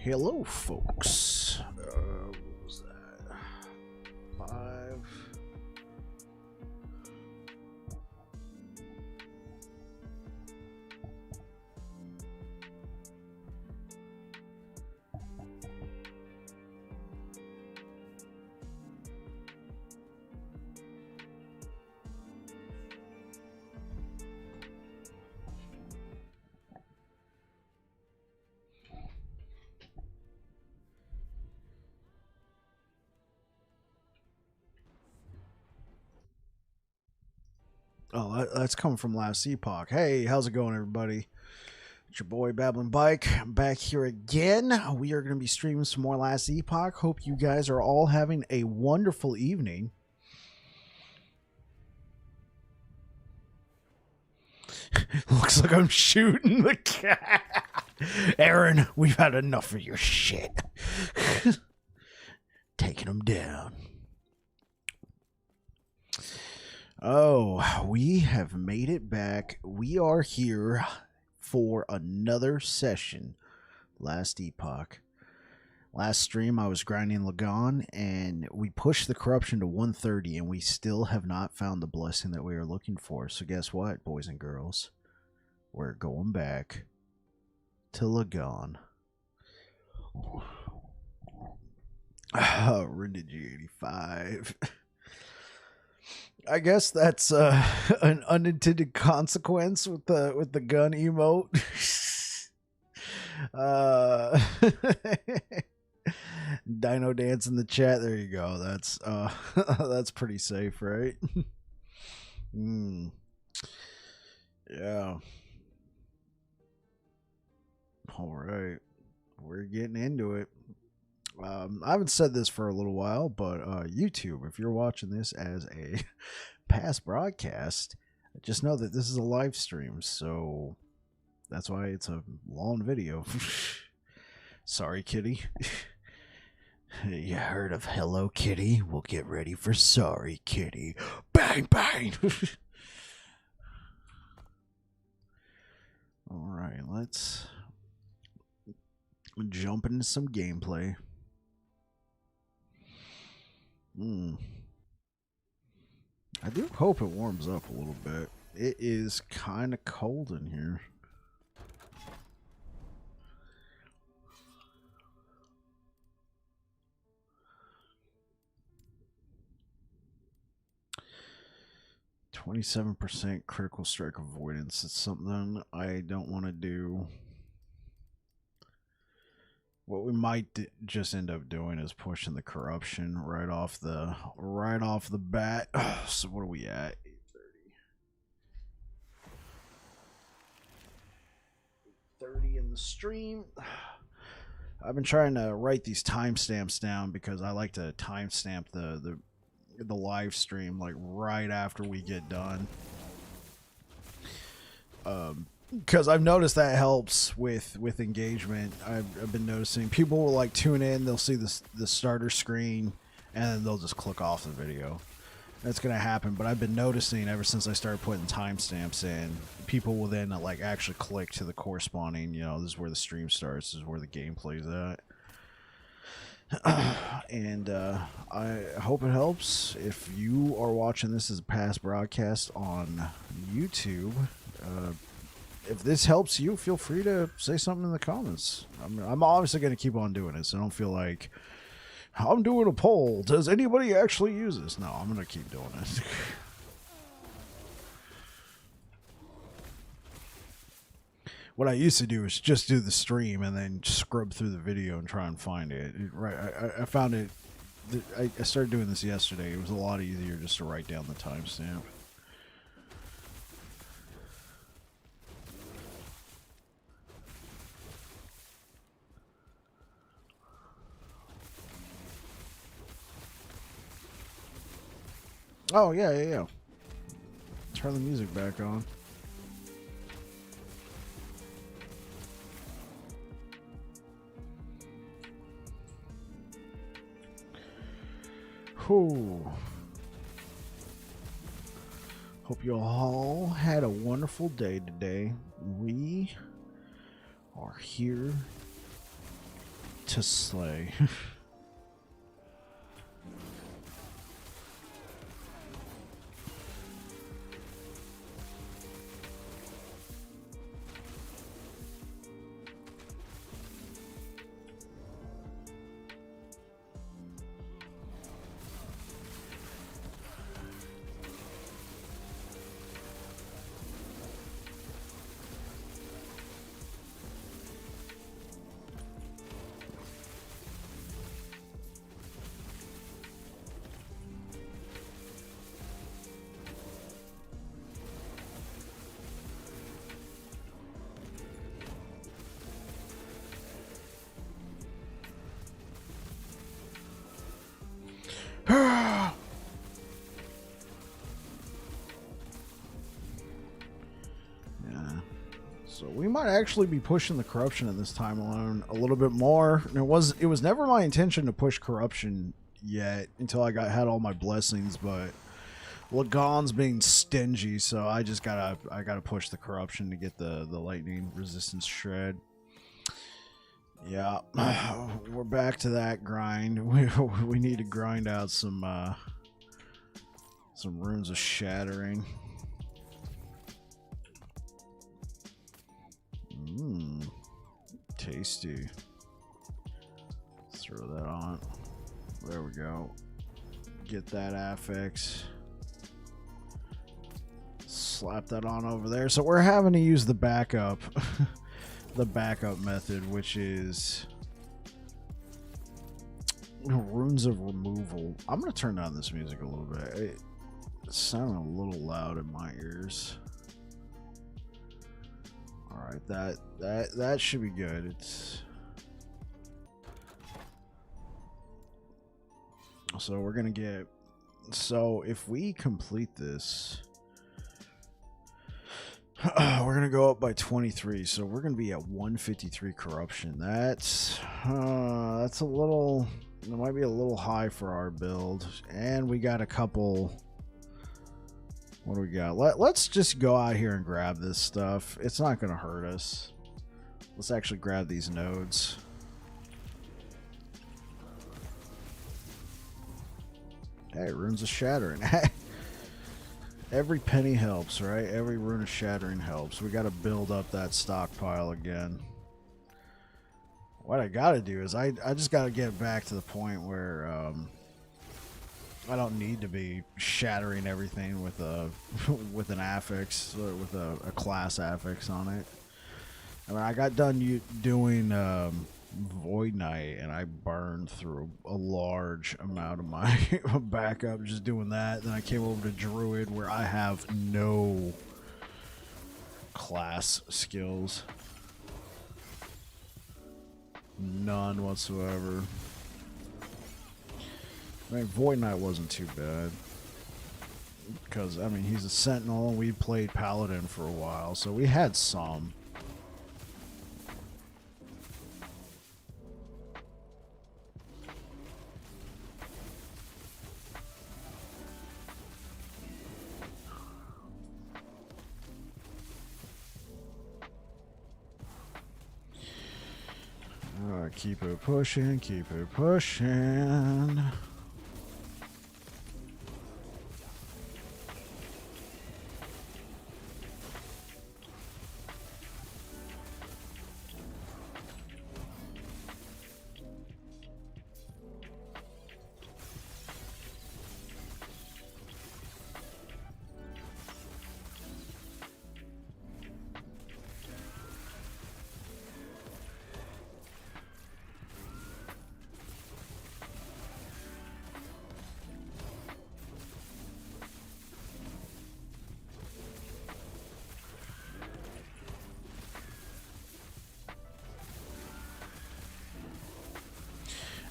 Hello, folks. What was that? 5. Oh, that's coming from last Epoch. Hey, how's it going, everybody? It's your boy Babbling Bike. I'm back here again. We are going to be streaming some more last Epoch. Hope you guys are all having a wonderful evening. Looks like I'm shooting the cat. Aaron, we've had enough of your shit. Taking him down. Oh, we have made it back. We are here for another session. Last Epoch. Last stream, I was grinding Lagon, and we pushed the corruption to 130, and we still have not found the blessing that we are looking for. So guess what, boys and girls? We're going back to Lagon. Renigi 85. I guess that's an unintended consequence with the gun emote. Dino dance in the chat. There you go. That's that's pretty safe, right? Yeah. All right. we're getting into it. I haven't said this for a little while, but YouTube, if you're watching this as a past broadcast, just know that this is a live stream, so that's why it's a long video. Sorry, kitty. You heard of Hello Kitty? Well, get ready for Sorry Kitty. Bang, bang! Alright, let's jump into some gameplay. I do hope it warms up a little bit. It is kind of cold in here. %27 critical strike avoidance. It's something I don't want to do. What we might just end up doing is pushing the corruption right off the bat. So what are we at? 8:30 in the stream. I've been trying to write these timestamps down because I like to timestamp the live stream like right after we get done. Because I've noticed that helps with engagement. I've been noticing people will like tune in, they'll see the starter screen, and then they'll just click off the video. That's gonna happen, but I've been noticing ever since I started putting timestamps in, people will then like actually click to the corresponding, you know, this is where the stream starts, this is where the gameplay's at. And I hope it helps. If you are watching this as a past broadcast on YouTube, if this helps you, feel free to say something in the comments. I'm obviously going to keep on doing it, so don't feel like I'm doing a poll. Does anybody actually use this? No, I'm going to keep doing it. What I used to do is just do the stream and then scrub through the video and try and find it. Right, I found it. I started doing this yesterday. It was a lot easier just to write down the timestamp. Oh, yeah. Turn the music back on. Whew. Hope you all had a wonderful day today. We are here to slay. So we might actually be pushing the corruption at this time alone a little bit more. And it was never my intention to push corruption yet until I had all my blessings, but Lagon's being stingy, so I gotta push the corruption to get the lightning resistance shred. Yeah, we're back to that grind. We need to grind out some runes of shattering. Tasty. Throw that on. There we go. Get that affix. Slap that on over there. So we're having to use the backup. The backup method, which is runes of removal. I'm going to turn down this music a little bit. It's sounding a little loud in my ears. All right, that should be good. So we're gonna get. So if we complete this, we're gonna go up by 23. So we're gonna be at 153 corruption. That's a little. It might be a little high for our build, and we got a couple. What do we got? Let's just go out here and grab this stuff. It's not gonna hurt us. Let's actually grab these nodes. Hey, runes of shattering. Every penny helps, right? Every rune of shattering helps. We got to build up that stockpile again. What I got to do is I just got to get back to the point where I don't need to be shattering everything with a with an affix, with a class affix on it. I mean, I got done doing Void Knight, and I burned through a large amount of my backup just doing that. Then I came over to Druid, where I have no class skills. None whatsoever. I mean, Void Knight wasn't too bad. Because, I mean, he's a Sentinel, and we played Paladin for a while, so we had some. Keep it pushing, keep it pushing.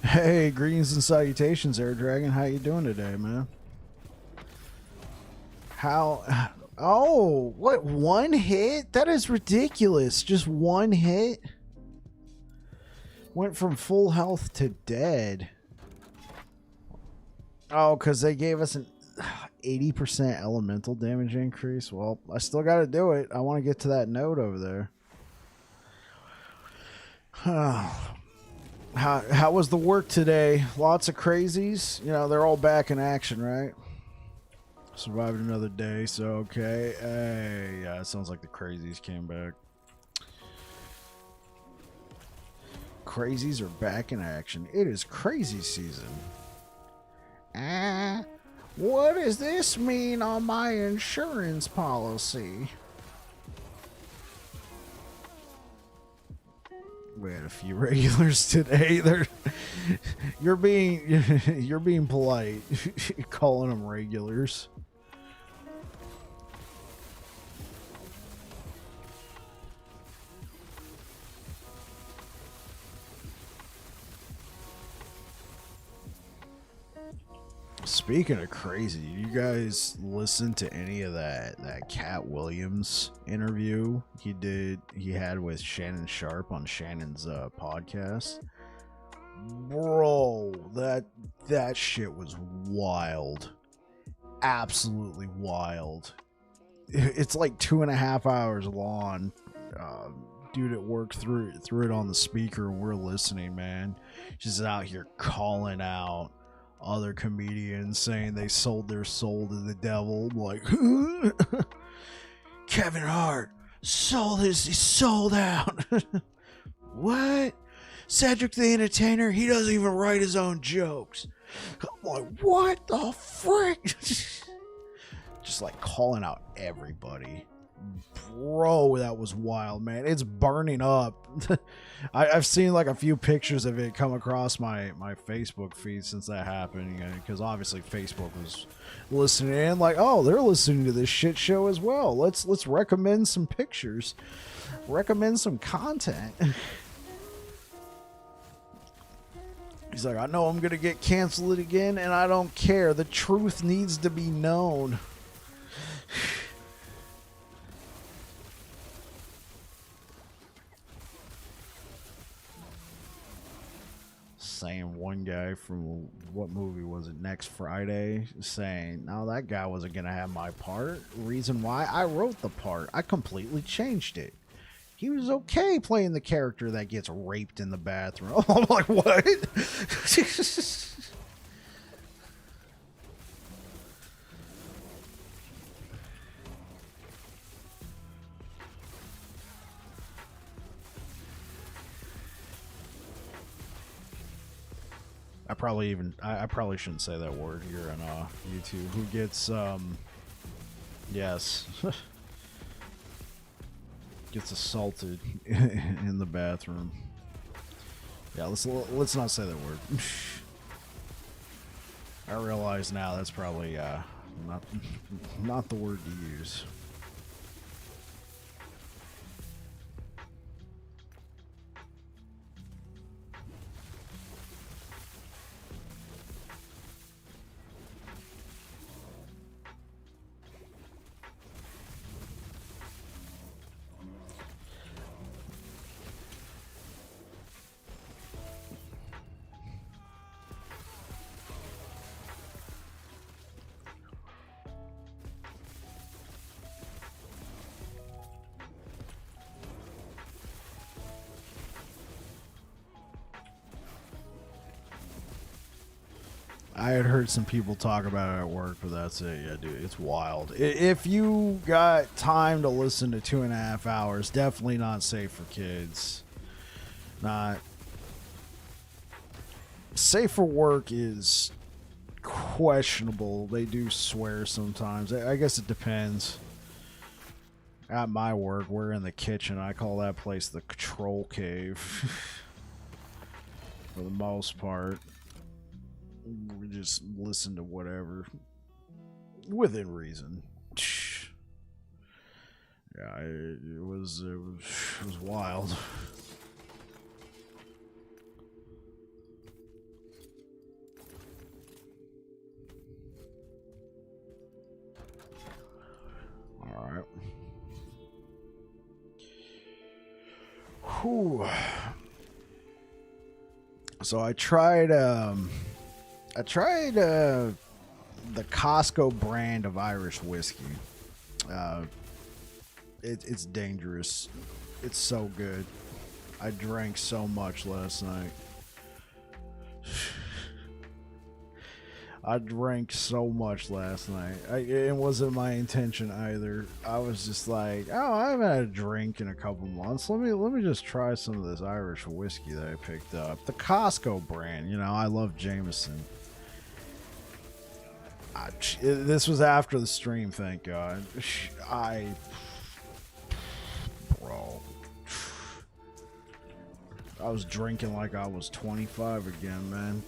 Hey, greetings and salutations, Air Dragon. How you doing today, man? How? Oh, what? One hit? That is ridiculous. Just one hit? Went from full health to dead. Oh, because they gave us an 80% elemental damage increase. Well, I still got to do it. I want to get to that node over there. How was the work today? Lots of crazies. You know, they're all back in action, right? Survived another day, so okay. Hey, yeah, it sounds like the crazies came back. Crazies are back in action. It is crazy season. What does this mean on my insurance policy? We had a few regulars today. You're being polite, calling them regulars. Speaking of crazy, you guys listen to any of that Cat Williams interview he had with Shannon Sharp on Shannon's podcast? Bro, that shit was wild. Absolutely wild. It's like 2.5 hours long. Dude at work threw it on the speaker and we're listening, man. Just out here calling out other comedians, saying they sold their soul to the devil. Like, Kevin Hart sold he sold out. What? Cedric the Entertainer, he doesn't even write his own jokes. I'm like, what the frick? Just like calling out everybody. Bro, that was wild, man. It's burning up. I've seen like a few pictures of it come across my Facebook feed since that happened, because obviously Facebook was listening in, like, oh, they're listening to this shit show as well. Let's recommend some pictures, recommend some content. He's like, I know I'm gonna get canceled again, and I don't care. The truth needs to be known. Saying one guy from what movie was it? Next Friday, saying, "No, that guy wasn't gonna have my part. Reason why? I wrote the part. I completely changed it. He was okay playing the character that gets raped in the bathroom." I'm like, what? I probably shouldn't say that word here on YouTube. Who gets yes. Gets assaulted in the bathroom. Yeah, let's not say that word. I realize now that's probably not the word to use. I had heard some people talk about it at work, but that's it. Yeah, dude, it's wild. If you got time to listen to 2.5 hours, definitely not safe for kids. Not safe for work is questionable. They do swear sometimes. I guess it depends. At my work, we're in the kitchen. I call that place the control cave. For the most part. We just listen to whatever within reason. Yeah, it was wild. All right. Whew. So I tried the Costco brand of Irish whiskey. It's dangerous. It's so good. I drank so much last night. I drank so much last night. It wasn't my intention either. I was just like, oh, I haven't had a drink in a couple months. Let me just try some of this Irish whiskey that I picked up. The Costco brand. You know, I love Jameson. This was after the stream, thank God. Bro. I was drinking like I was 25 again, man.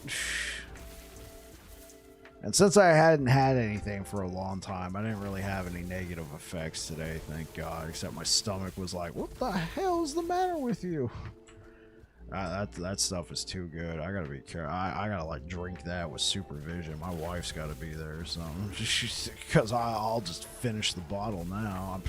And since I hadn't had anything for a long time, I didn't really have any negative effects today, thank God. Except my stomach was like, what the hell is the matter with you? That stuff is too good. I gotta be careful. I gotta like drink that with supervision. My wife's gotta be there or something. Because I'll just finish the bottle now.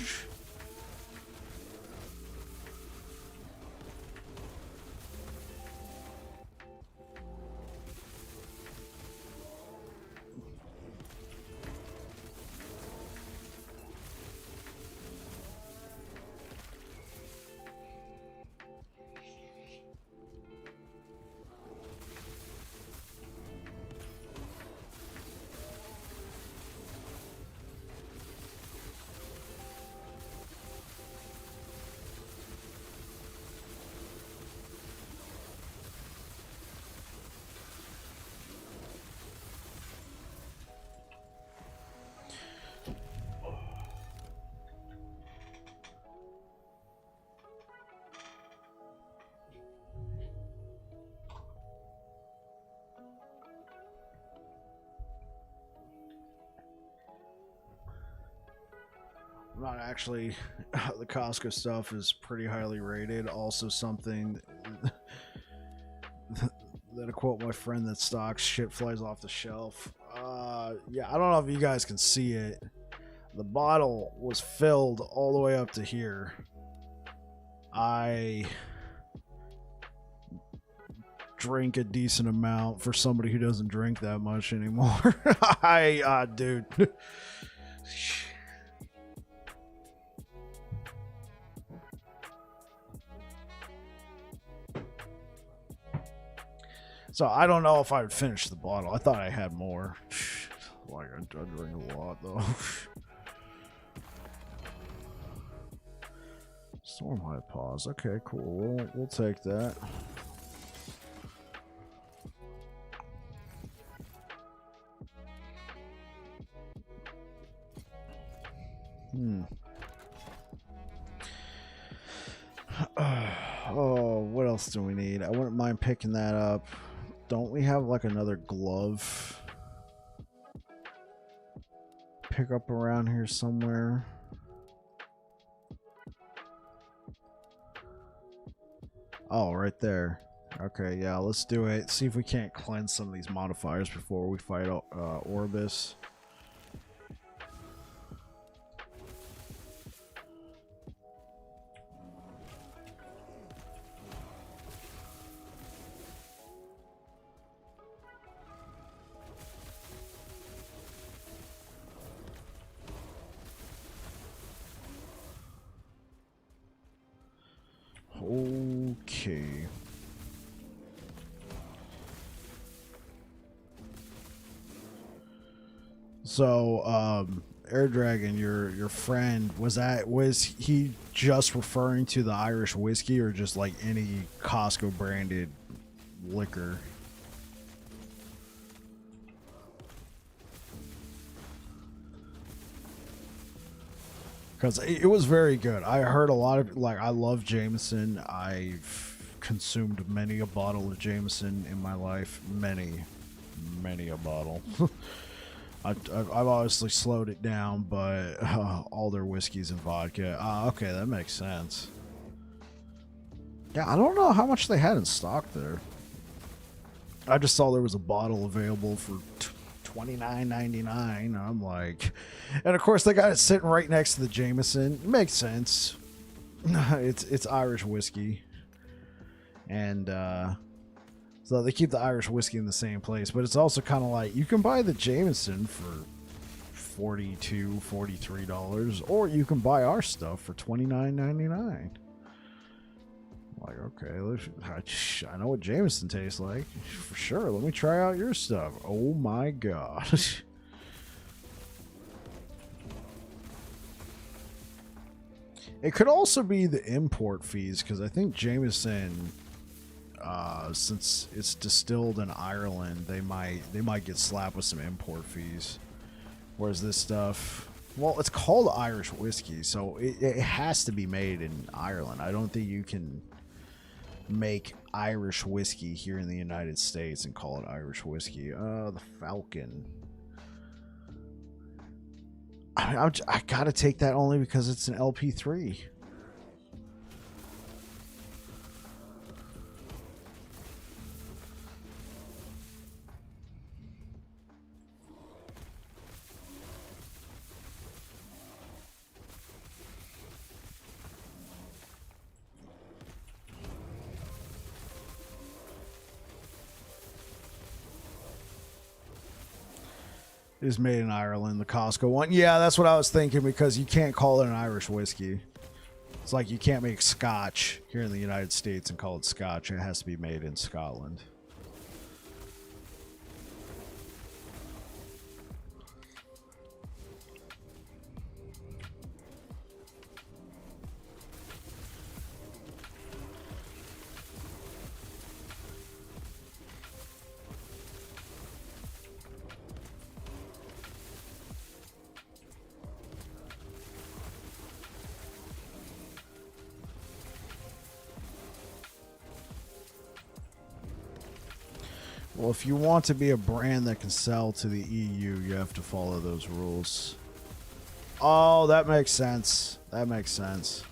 Not actually. The Costco stuff is pretty highly rated. Also, something Then to quote my friend that stocks, shit flies off the shelf. Yeah, I don't know if you guys can see it. The bottle was filled all the way up to here. I drink a decent amount for somebody who doesn't drink that much anymore. Dude. So I don't know if I would finish the bottle. I thought I had more. Like I drink a lot though. Storm High Pause. Okay, cool. We'll take that. Oh, what else do we need? I wouldn't mind picking that up. Don't we have like another glove pick up around here somewhere? Oh, right there. Okay, yeah, let's do it. See if we can't cleanse some of these modifiers before we fight Orbis. Okay. So, Air Dragon, your friend, was he just referring to the Irish whiskey or just like any Costco branded liquor? Because it was very good. I heard a lot of, like, I love Jameson. I've consumed many a bottle of Jameson in my life. Many a bottle. I've obviously slowed it down, but all their whiskeys and vodka. Okay, that makes sense. Yeah, I don't know how much they had in stock there. I just saw there was a bottle available for $29.99. I'm like, and of course they got it sitting right next to the Jameson. It makes sense. It's Irish whiskey, and so they keep the Irish whiskey in the same place. But it's also kind of like you can buy the Jameson for $42, $43, or you can buy our stuff for $29.99. Like, okay, I know what Jameson tastes like. For sure, let me try out your stuff. Oh my god. It could also be the import fees, because I think Jameson, since it's distilled in Ireland, they might get slapped with some import fees. Whereas this stuff, well, it's called Irish whiskey, so it has to be made in Ireland. I don't think you can make Irish whiskey here in the United States and call it Irish whiskey. The Falcon. I gotta take that only because it's an LP3. Is made in Ireland, the Costco one. Yeah, that's what I was thinking, because you can't call it an Irish whiskey. It's like you can't make Scotch here in the United States and call it Scotch. It has to be made in Scotland. Well, if you want to be a brand that can sell to the EU, you have to follow those rules. Oh, that makes sense. That makes sense.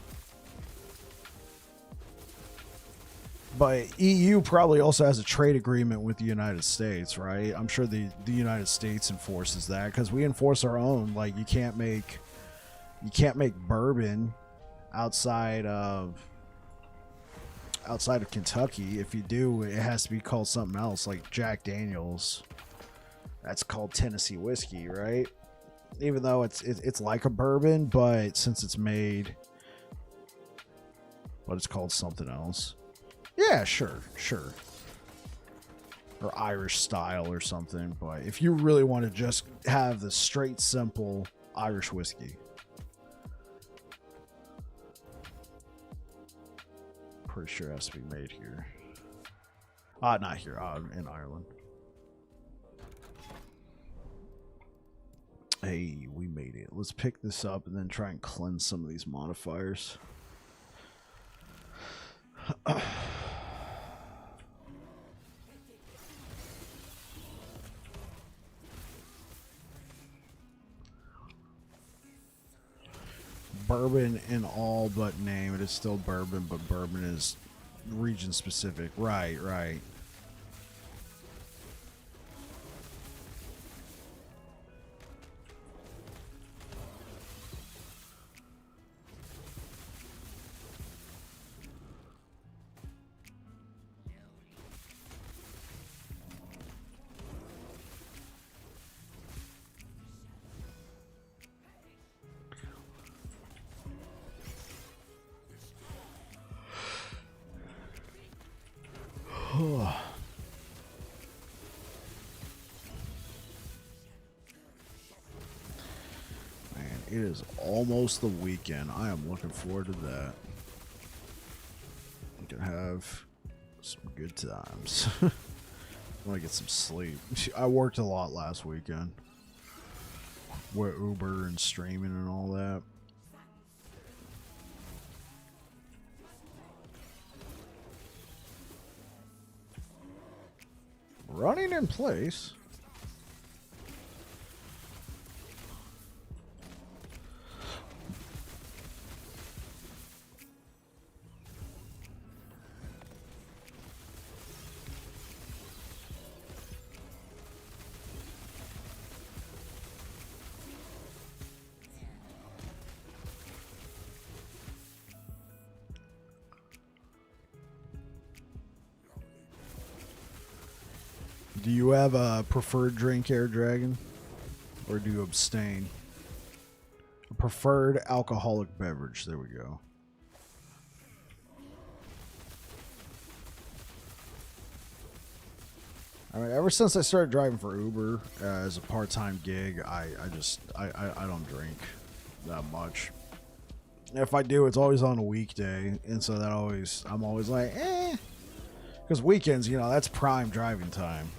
But EU probably also has a trade agreement with the United States, right? I'm sure the United States enforces that because we enforce our own. Like you can't make bourbon outside of Kentucky. If you do, it has to be called something else, like Jack Daniels. That's called Tennessee whiskey, right? Even though it's like a bourbon, but since it's made, but it's called something else. Yeah, sure. Or Irish style or something. But if you really want to just have the straight, simple Irish whiskey, pretty sure it has to be made here. Not here. In Ireland. Hey, we made it. Let's pick this up and then try and cleanse some of these modifiers. Bourbon in all but name. It is still bourbon, but bourbon is region specific. Right. It is almost the weekend. I am looking forward to that. We can have some good times. I want to get some sleep. I worked a lot last weekend. With Uber and streaming and all that. Running in place. Do you have a preferred drink, Air Dragon? Or do you abstain? A preferred alcoholic beverage. There we go. I mean, ever since I started driving for Uber as a part-time gig, I don't drink that much. If I do, it's always on a weekday, and so I'm always like, because weekends, that's prime driving time.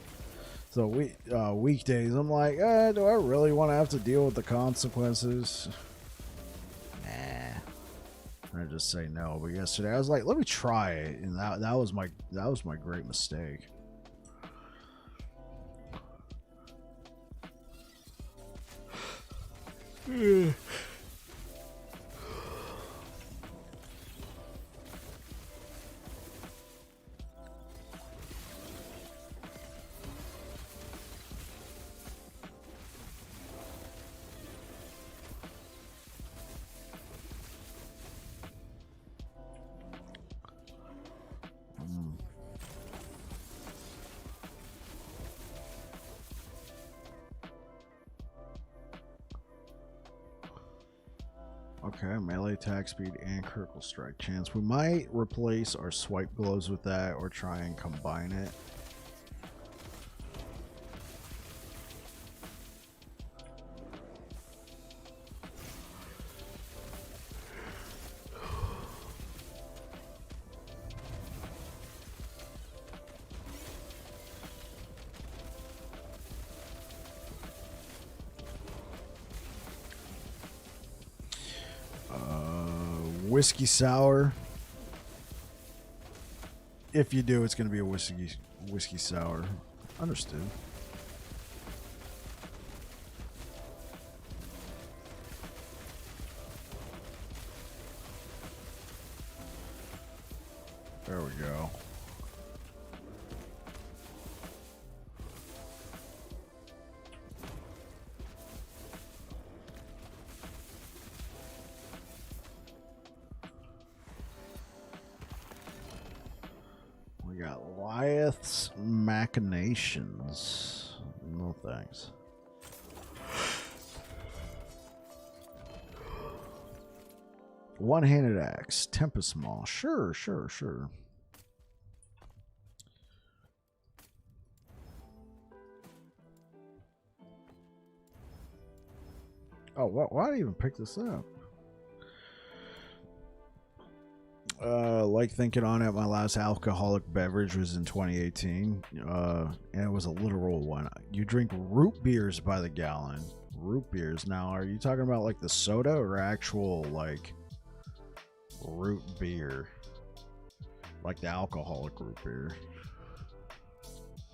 So weekdays, I'm like, do I really want to have to deal with the consequences? Nah. I just say no. But yesterday, I was like, let me try it, and that was my great mistake. Okay, melee attack speed and critical strike chance. We might replace our swipe gloves with that or try and combine it. Whiskey sour. If you do, it's going to be a whiskey sour. Understood. There we go. got Lyeth's Machinations. No thanks. One-handed axe. Tempest Maw. Sure. Oh, why did I even pick this up? Like thinking on it, my last alcoholic beverage was in 2018, and it was a literal one. You drink root beers by the gallon. Root beers. Now, are you talking about like the soda or actual like root beer? Like the alcoholic root beer?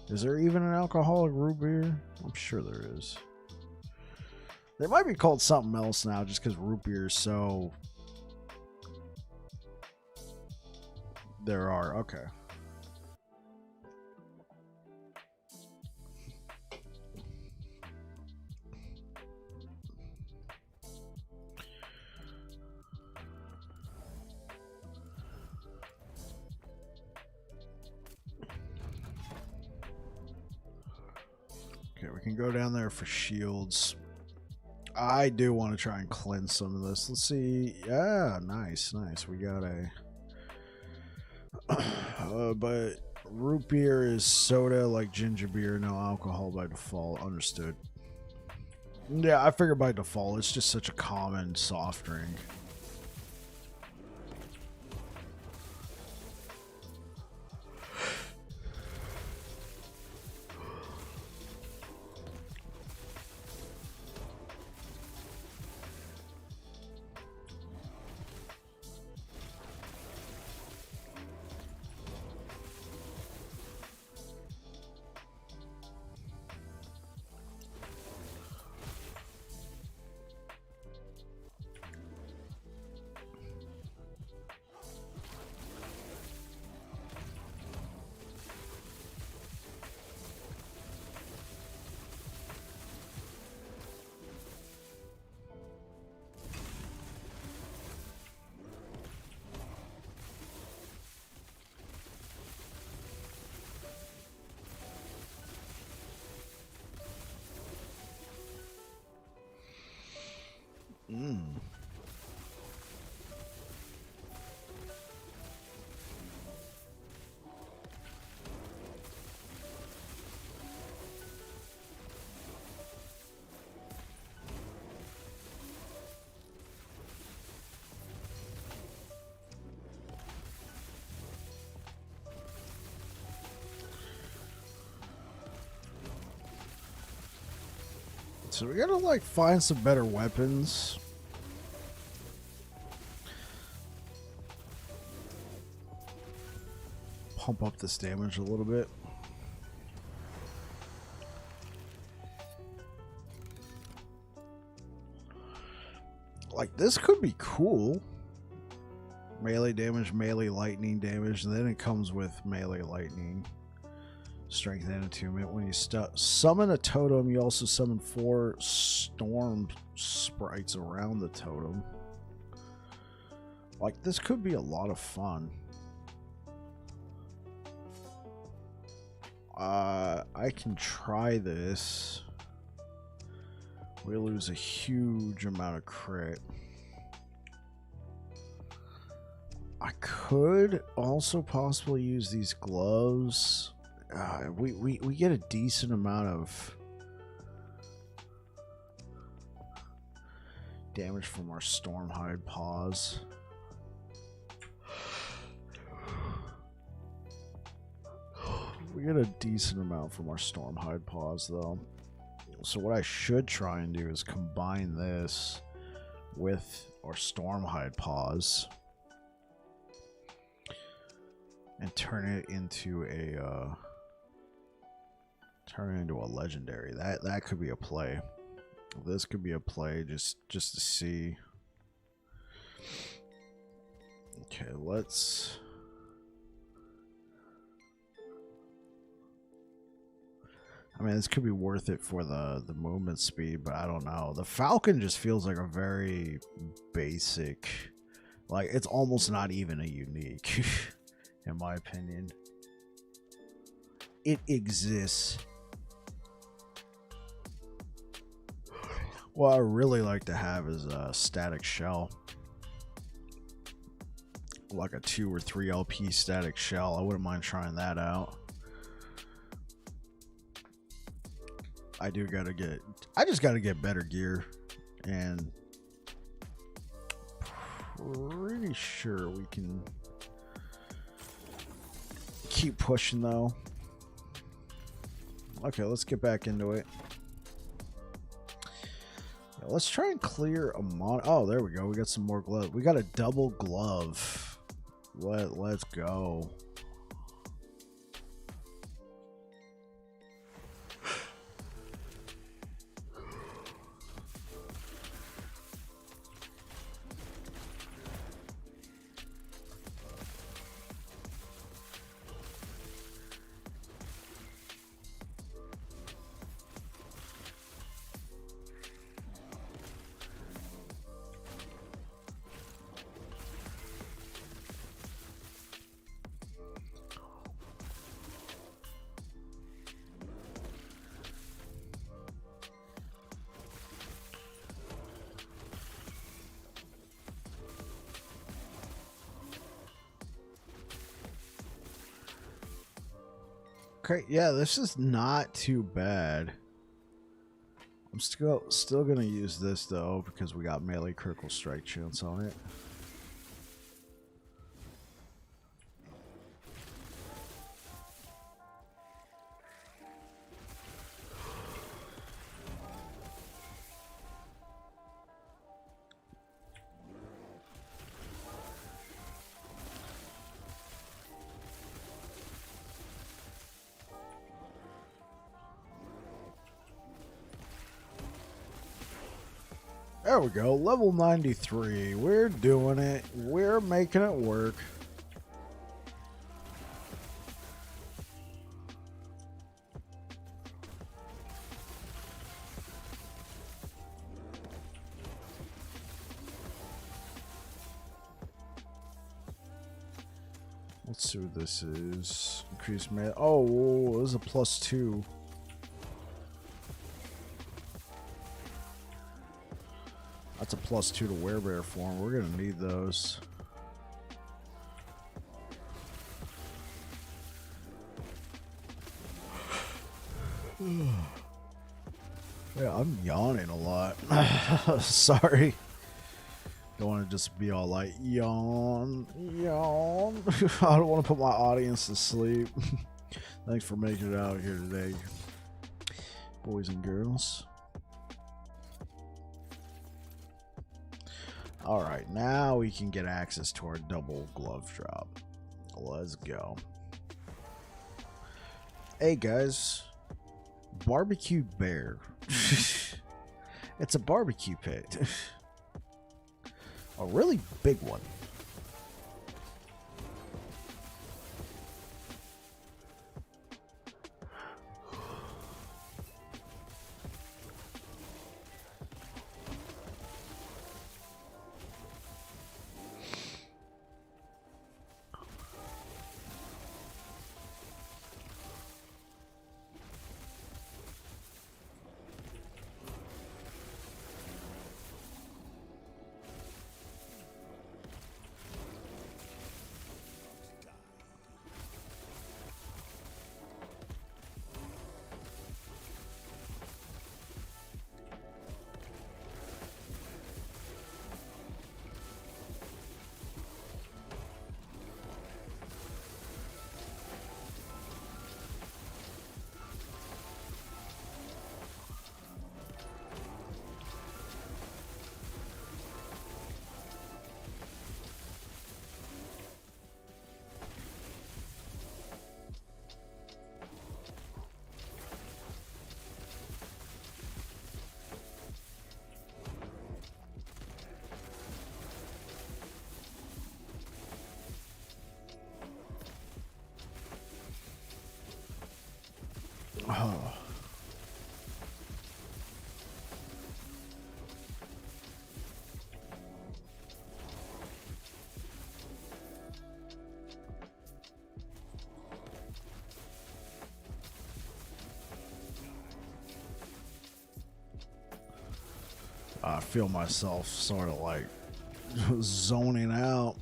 Is there even an alcoholic root beer? I'm sure there is. They might be called something else now just because root beer is so... There are, okay. Okay, we can go down there for shields. I do want to try and cleanse some of this. Let's see. Yeah, nice. We got a... but root beer is soda like ginger beer, no alcohol by default. Understood. Yeah, I figured by default. It's just such a common soft drink. So we gotta like find some better weapons. Pump up this damage a little bit. Like this could be cool. Melee damage, melee lightning damage, and then it comes with melee lightning. Strength and attunement. When you summon a totem, you also summon 4 storm sprites around the totem. Like, this could be a lot of fun. I can try this. We lose a huge amount of crit. I could also possibly use these gloves. We get a decent amount of damage from our Stormhide paws. We get a decent amount from our Stormhide paws, though. So what I should try and do is combine this with our Stormhide paws and turn it into a legendary. That could be a play. This could be a play just to see. Okay, let's. I mean, this could be worth it for the movement speed, but I don't know. The Falcon just feels like a very basic, like it's almost not even a unique, in my opinion. it exists. What I really like to have is a static shell. Like a 2 or 3 LP static shell. I wouldn't mind trying that out. I just gotta get better gear, and pretty sure we can keep pushing though. Okay, let's get back into it. Let's try and clear a oh, there we go. We got some more glove. We got a double glove. Let's go. Okay, yeah, this is not too bad. I'm still gonna use this though because we got melee critical strike chance on it. There we go, level 93. We're doing it. We're making it work. Let's see what this is. Increase melee. Oh, this is a +2. That's a +2 to werebear form. We're gonna need those. Yeah, I'm yawning a lot. Sorry. Don't want to just be all like, yawn, yawn. I don't want to put my audience to sleep. Thanks for making it out here today, boys and girls. Alright, now we can get access to our double glove drop. Let's go. Hey guys, barbecued bear. It's a barbecue pit. A really big one. Oh. I feel myself sort of like zoning out.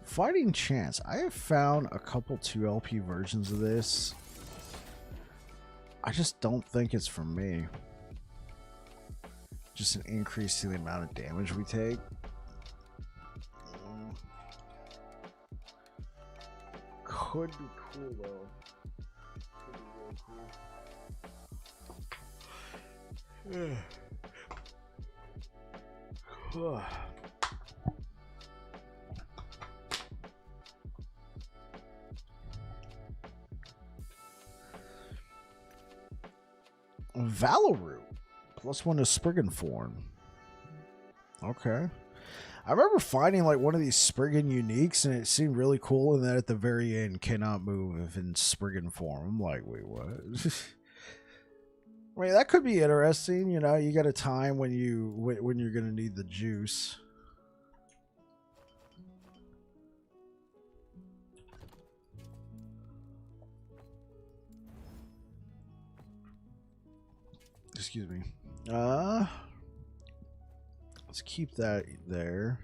Fighting Chance. I have found a couple 2LP versions of this. I just don't think it's for me. Just an increase to the amount of damage we take. Could be cool though. Could be really cool. Valoroo. +1 to Spriggan form. Okay. I remember finding like one of these Spriggan uniques and it seemed really cool, and then at the very end cannot move if in Spriggan form. I'm like, wait, what? I mean, that could be interesting, you know, you got a time when you're gonna need the juice. Excuse me. Let's keep that there.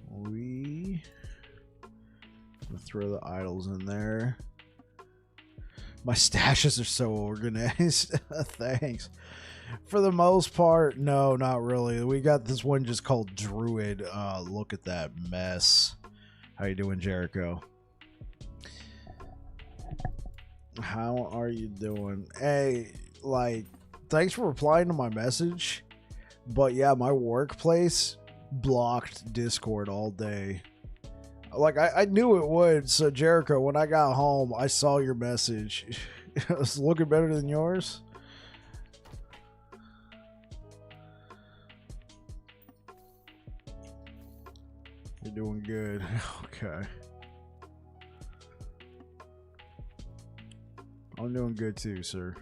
We throw the idols in there. My stashes are so organized. Thanks. For the most part, no, not really. We got this one just called Druid. Look at that mess. How you doing, Jericho? How are you doing? Hey, like, thanks for replying to my message. But yeah, my workplace blocked Discord all day. Like, I knew it would. So, Jericho, when I got home, I saw your message. It was looking better than yours. You're doing good. Okay. I'm doing good too, sir.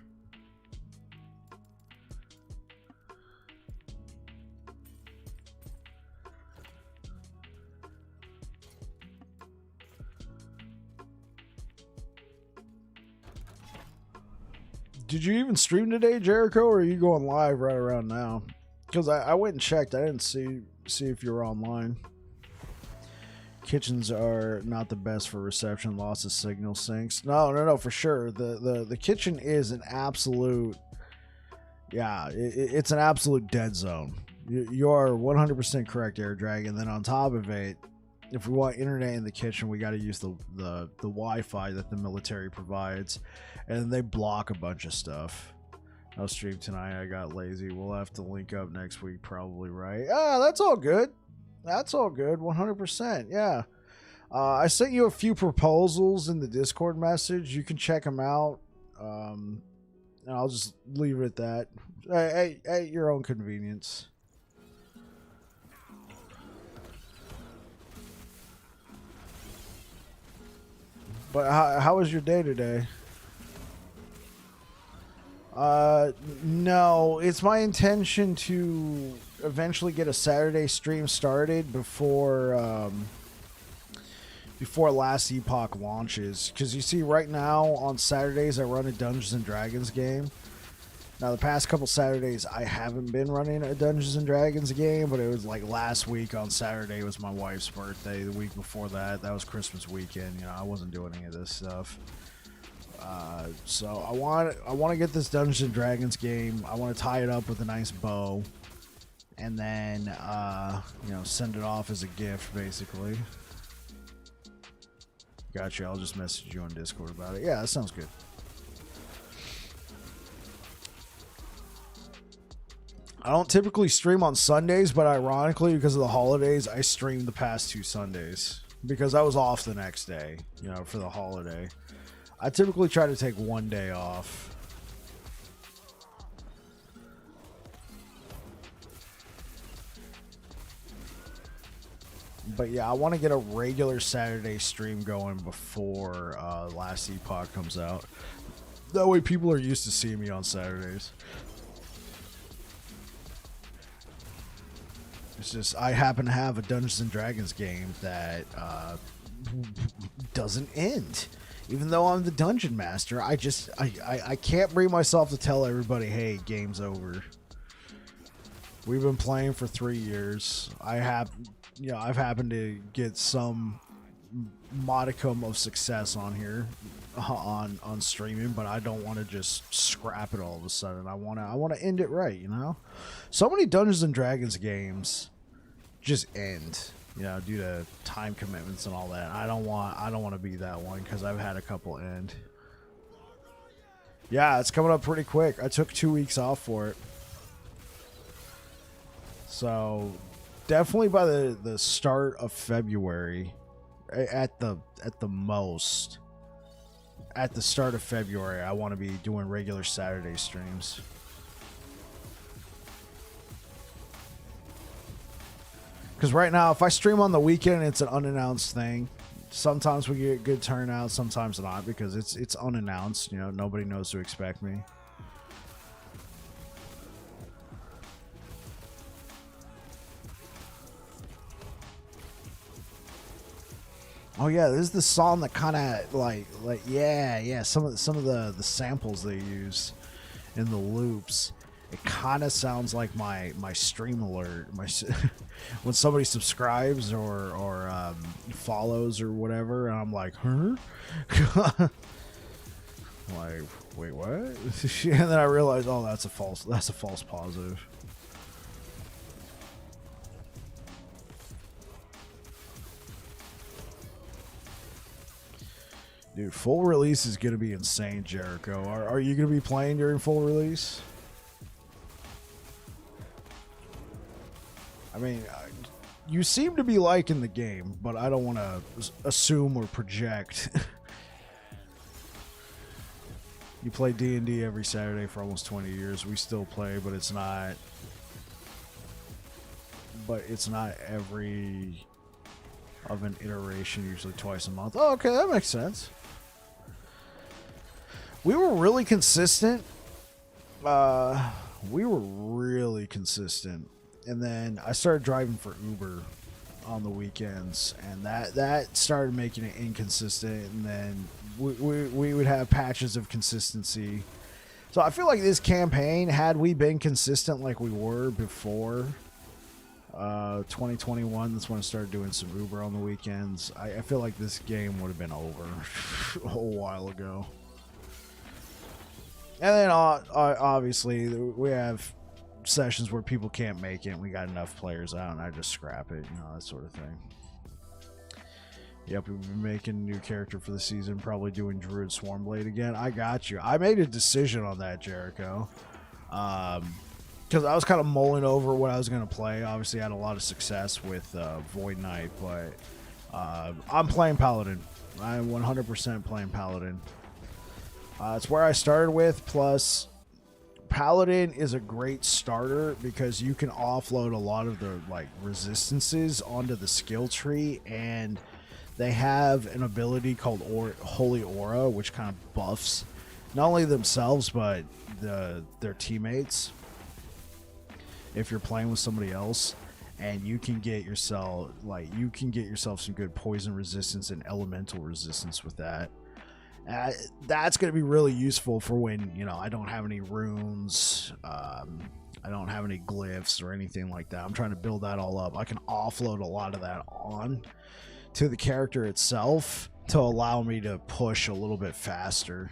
Did you even stream today, Jericho, or are you going live right around now? Because I went and checked. I didn't see if you were online. Kitchens are not the best for reception, loss of signal syncs. No, for sure. The kitchen is an absolute, yeah, it's an absolute dead zone. You are 100% correct, Air Dragon. Then on top of it, if we want internet in the kitchen, we got to use the Wi-Fi that the military provides, and they block a bunch of stuff. No stream tonight. I got lazy. We'll have to link up next week, probably, right? Ah, that's all good. That's all good. 100%. Yeah. I sent you a few proposals in the Discord message. You can check them out. And I'll just leave it at that. At your own convenience. But how was your day today? No, it's my intention to eventually get a Saturday stream started before Last Epoch launches, because you see right now on Saturdays I run a Dungeons and Dragons game. Now the past couple Saturdays I haven't been running a Dungeons and Dragons game, but it was like last week on Saturday was my wife's birthday. The week before that was Christmas weekend. You know, I wasn't doing any of this stuff. So I want to get this Dungeons and Dragons game. I want to tie it up with a nice bow, and then you know, send it off as a gift, basically. Gotcha. I'll just message you on Discord about it. Yeah, that sounds good. I don't typically stream on Sundays, but ironically, because of the holidays, I streamed the past 2 Sundays because I was off the next day, you know, for the holiday. I typically try to take 1 day off. But yeah, I want to get a regular Saturday stream going before Last Epoch comes out. That way people are used to seeing me on Saturdays. It's just, I happen to have a Dungeons and Dragons game that doesn't end. Even though I'm the dungeon master, I can't bring myself to tell everybody, hey, game's over. We've been playing for 3 years. I've happened to get some modicum of success on here, on streaming, but I don't want to just scrap it all of a sudden. I want to end it right, you know. So many Dungeons and Dragons games just end, you know, due to time commitments and all that. I don't want to be that one, because I've had a couple end. Yeah, it's coming up pretty quick. I took 2 weeks off for it. So definitely by the start of February, at the most, at the start of February, I want to be doing regular Saturday streams. Because right now, if I stream on the weekend, it's an unannounced thing. Sometimes we get good turnout, sometimes not, because it's unannounced. You know, nobody knows to expect me. Oh yeah, this is the song that kind of like yeah. Some of the samples they use in the loops, it kind of sounds like my stream alert. When somebody subscribes or follows or whatever, and I'm like, huh? Like, wait, what? And then I realize, oh, that's a false positive. Dude, full release is going to be insane, Jericho. Are you going to be playing during full release? I mean, you seem to be liking the game, but I don't want to assume or project. You play D&D every Saturday for almost 20 years. We still play, but it's not... But it's not every... of an iteration, usually twice a month. Oh, okay, that makes sense. We were really consistent. We were really consistent. And then I started driving for Uber on the weekends, and that started making it inconsistent. And then we would have patches of consistency. So I feel like this campaign, had we been consistent like we were before 2021, that's when I started doing some Uber on the weekends, I feel like this game would have been over a whole while ago. And then obviously we have sessions where people can't make it and we got enough players out and I just scrap it, you know, that sort of thing. Yep, we've been making a new character for the season, probably doing Druid Swarmblade again. I got you. I made a decision on that, Jericho. Because I was kind of mulling over what I was going to play. Obviously, I had a lot of success with Void Knight, but I'm playing Paladin. I'm 100% playing Paladin. It's where I started with, plus Paladin is a great starter because you can offload a lot of the resistances onto the skill tree, and they have an ability called Holy Aura, which kind of buffs not only themselves but their teammates if you're playing with somebody else, and you can get yourself some good poison resistance and elemental resistance with that. That's going to be really useful for when, you know, I don't have any runes, I don't have any glyphs or anything like that. I'm trying to build that all up. I can offload a lot of that on to the character itself to allow me to push a little bit faster.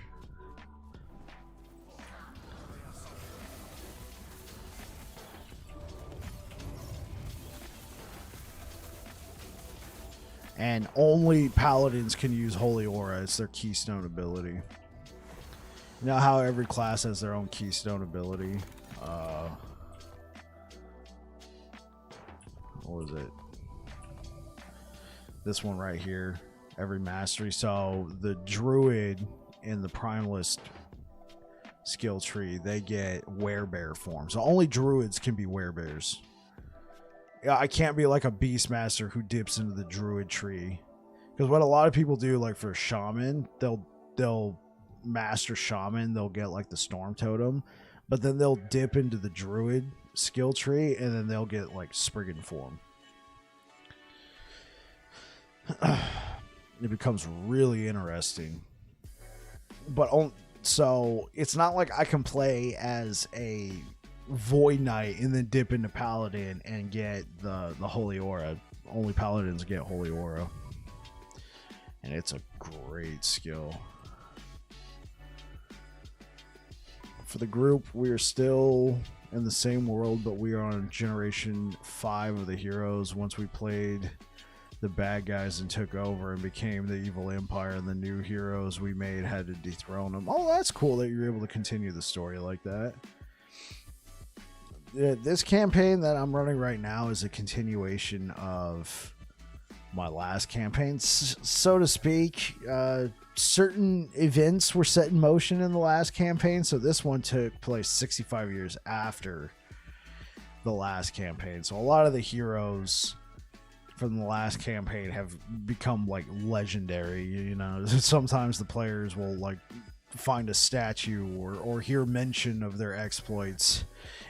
And only paladins can use Holy Aura. It's their keystone ability. You know how every class has their own keystone ability? What was it? This one right here. Every mastery. So the Druid in the Primalist skill tree, they get werebear form. So only Druids can be werebears. I can't be like a Beastmaster who dips into the Druid tree, because what a lot of people do, like for Shaman, they'll master Shaman, they'll get like the Storm Totem, but then they'll dip into the Druid skill tree and then they'll get like Spriggan form. It becomes really interesting but so it's not like I can play as a Void Knight and then dip into Paladin and get the Holy Aura. Only Paladins get Holy Aura, and it's a great skill. For the group, we are still in the same world, but we are on generation 5 of the heroes. Once we played the bad guys and took over and became the evil empire, and the new heroes we made had to dethrone them. Oh, that's cool that you're able to continue the story like that. This campaign that I'm running right now is a continuation of my last campaign, so to speak. Certain events were set in motion in the last campaign, so this one took place 65 years after the last campaign. So a lot of the heroes from the last campaign have become like legendary. You know, sometimes the players will like find a statue or hear mention of their exploits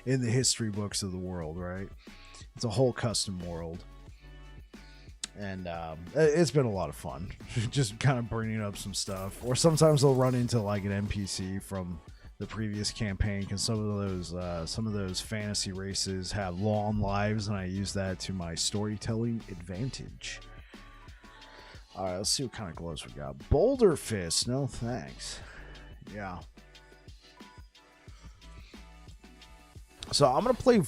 in the history books of the world, right? It's a whole custom world. And it's been a lot of fun just kind of bringing up some stuff. Or sometimes they'll run into like an NPC from the previous campaign, because some of those fantasy races have long lives, and I use that to my storytelling advantage. All right, let's see what kind of gloves we got. Boulder Fist, no thanks. Yeah. So I'm gonna play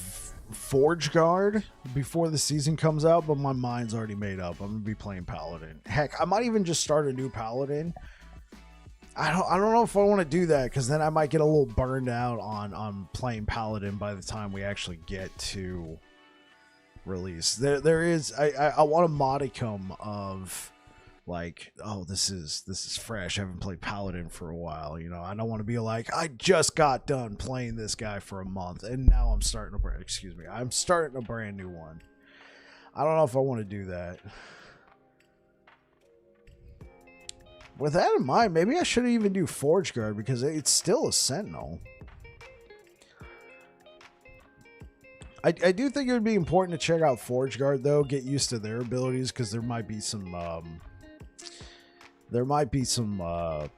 Forge Guard before the season comes out, but my mind's already made up. I'm gonna be playing Paladin. Heck, I might even just start a new Paladin. I don't know if I want to do that, because then I might get a little burned out on playing Paladin by the time we actually get to release. There is I want a modicum of like, oh, this is fresh. I haven't played Paladin for a while. You know, I don't want to be like, I just got done playing this guy for a month and now I'm starting a brand new one. I don't know if I want to do that. With that in mind, maybe I shouldn't even do Forge Guard, because it's still a Sentinel. I do think it would be important to check out Forge Guard, though. Get used to their abilities, because there might be some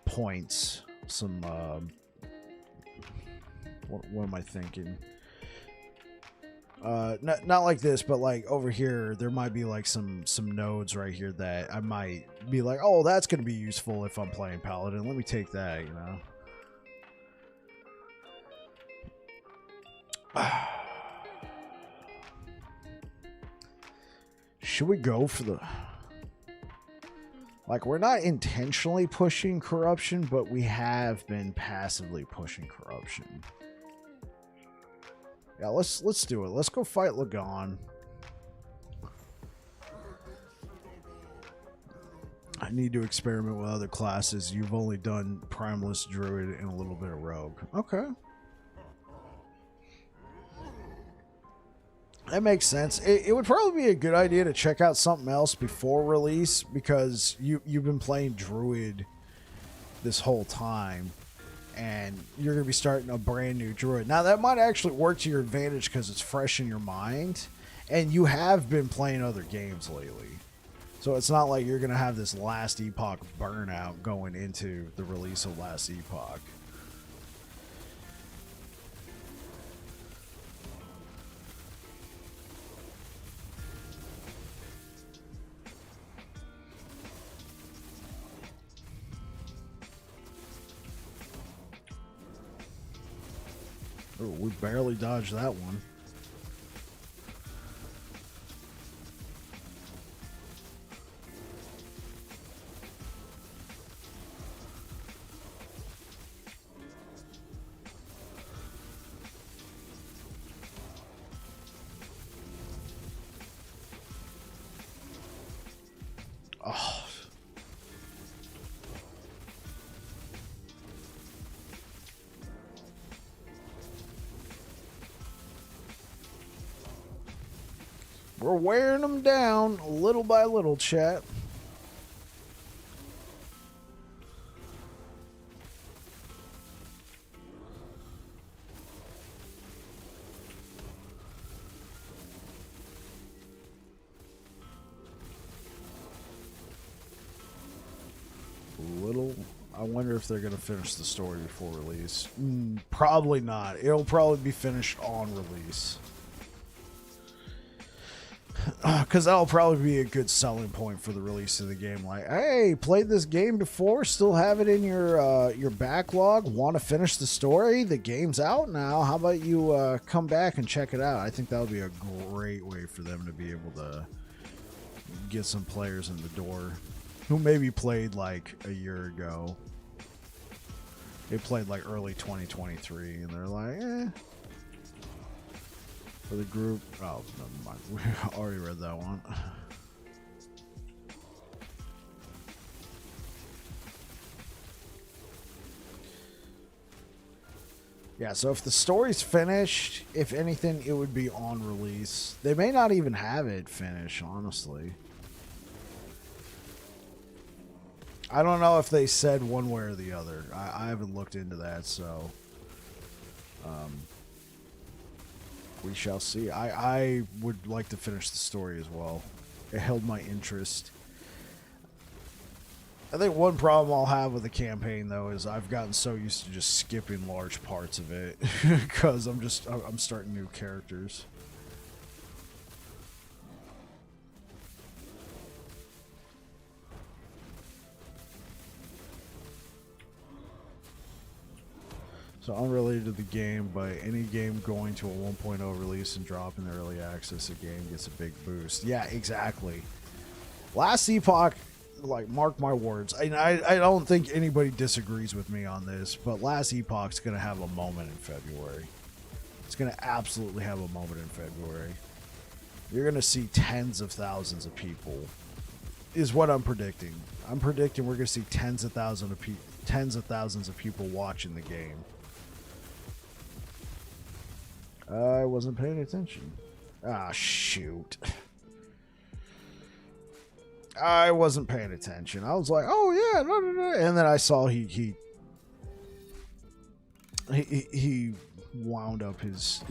points. Some what am I thinking? Not like this, but like over here, there might be like some nodes right here that I might be like, oh, that's going to be useful if I'm playing Paladin. Let me take that, you know. Should we go for the... Like, we're not intentionally pushing corruption, but we have been passively pushing corruption. Yeah, let's do it. Let's go fight Lagon. I need to experiment with other classes. You've only done Primalist, Druid, and a little bit of Rogue. Okay. That makes sense. It would probably be a good idea to check out something else before release, because you've been playing Druid this whole time, and you're going to be starting a brand new Druid. Now, that might actually work to your advantage because it's fresh in your mind, and you have been playing other games lately. So it's not like you're going to have this Last Epoch burnout going into the release of Last Epoch. Oh, we barely dodged that one. Oh. We're wearing them down little by little, chat. wonder if they're going to finish the story before release. Probably not. It'll probably be finished on release. Because that'll probably be a good selling point for the release of the game. Like, hey, played this game before, still have it in your backlog, want to finish the story? The game's out now. How about you come back and check it out? I think that would be a great way for them to be able to get some players in the door who maybe played like a year ago. They played like early 2023, and they're like, For the group. Oh, never mind. We already read that one. Yeah, so if the story's finished, if anything, it would be on release. They may not even have it finished, honestly. I don't know if they said one way or the other. I haven't looked into that, so we shall see. I would like to finish the story as well. It held my interest. I think one problem I'll have with the campaign, though, is I've gotten so used to just skipping large parts of it because I'm starting new characters. So unrelated to the game, but any game going to a 1.0 release and dropping the early access, a game gets a big boost. Yeah, exactly. Last Epoch, like, mark my words. I don't think anybody disagrees with me on this, but Last Epoch's going to have a moment in February. It's going to absolutely have a moment in February. You're going to see tens of thousands of people, is what I'm predicting. I'm predicting we're going to see tens of thousands of people watching the game. I wasn't paying attention. Ah, shoot. I wasn't paying attention. I was like, oh yeah, no, no, no. And then I saw he wound up his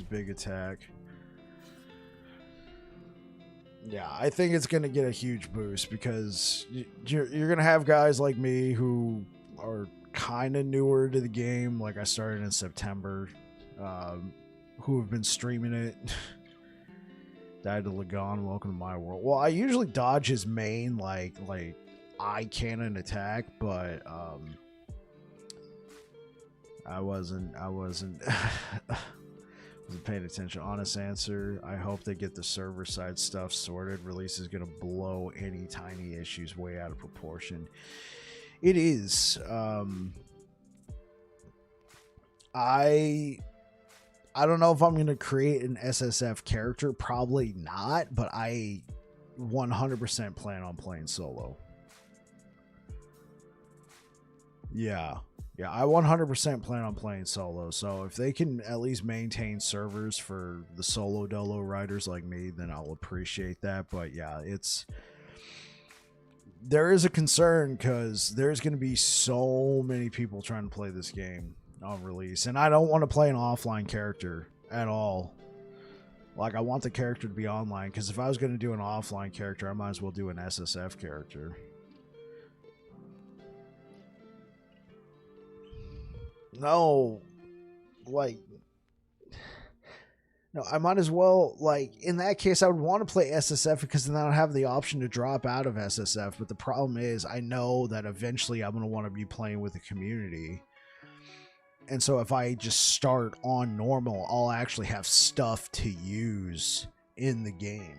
big attack. Yeah, I think it's going to get a huge boost because you're going to have guys like me who are kind of newer to the game. Like, I started in September, who have been streaming it. Died to Lagon, welcome to my world. Well, I usually dodge his main like eye cannon attack, but I wasn't paying attention. Honest answer, I hope they get the server side stuff sorted. Release is gonna blow any tiny issues way out of proportion. It is. I don't know if I'm going to create an SSF character. Probably not, but I 100% plan on playing solo. Yeah, I 100% plan on playing solo. So if they can at least maintain servers for the solo dolo riders like me, then I'll appreciate that. But yeah, there is a concern because there's going to be so many people trying to play this game on release, and I don't want to play an offline character at all. Like, I want the character to be online, because if I was going to do an offline character, I might as well do an SSF character. No, like, no, I might as well, like, in that case, I would want to play SSF because then I don't have the option to drop out of SSF. But the problem is, I know that eventually I'm going to want to be playing with the community. And so if I just start on normal, I'll actually have stuff to use in the game.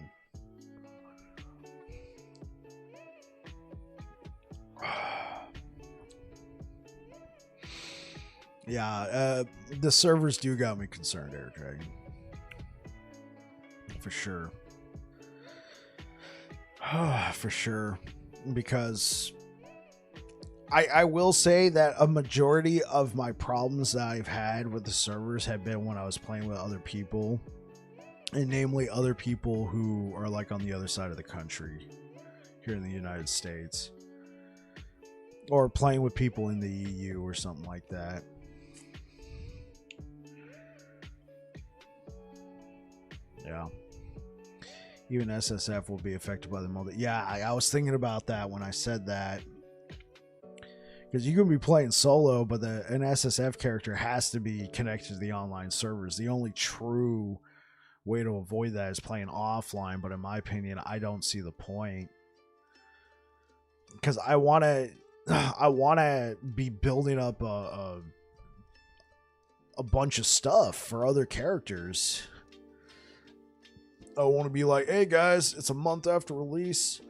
Yeah, the servers do got me concerned, Air Dragon. For sure. For sure. Because I will say that a majority of my problems that I've had with the servers have been when I was playing with other people, and namely other people who are like on the other side of the country here in the United States, or playing with people in the EU or something like that. Yeah. Even SSF will be affected by the mold. Yeah, I was thinking about that when I said that. Because you can be playing solo, but an SSF character has to be connected to the online servers. The only true way to avoid that is playing offline, but in my opinion, I don't see the point. Because I want to be building up a bunch of stuff for other characters. I want to be like, hey guys, it's a month after release.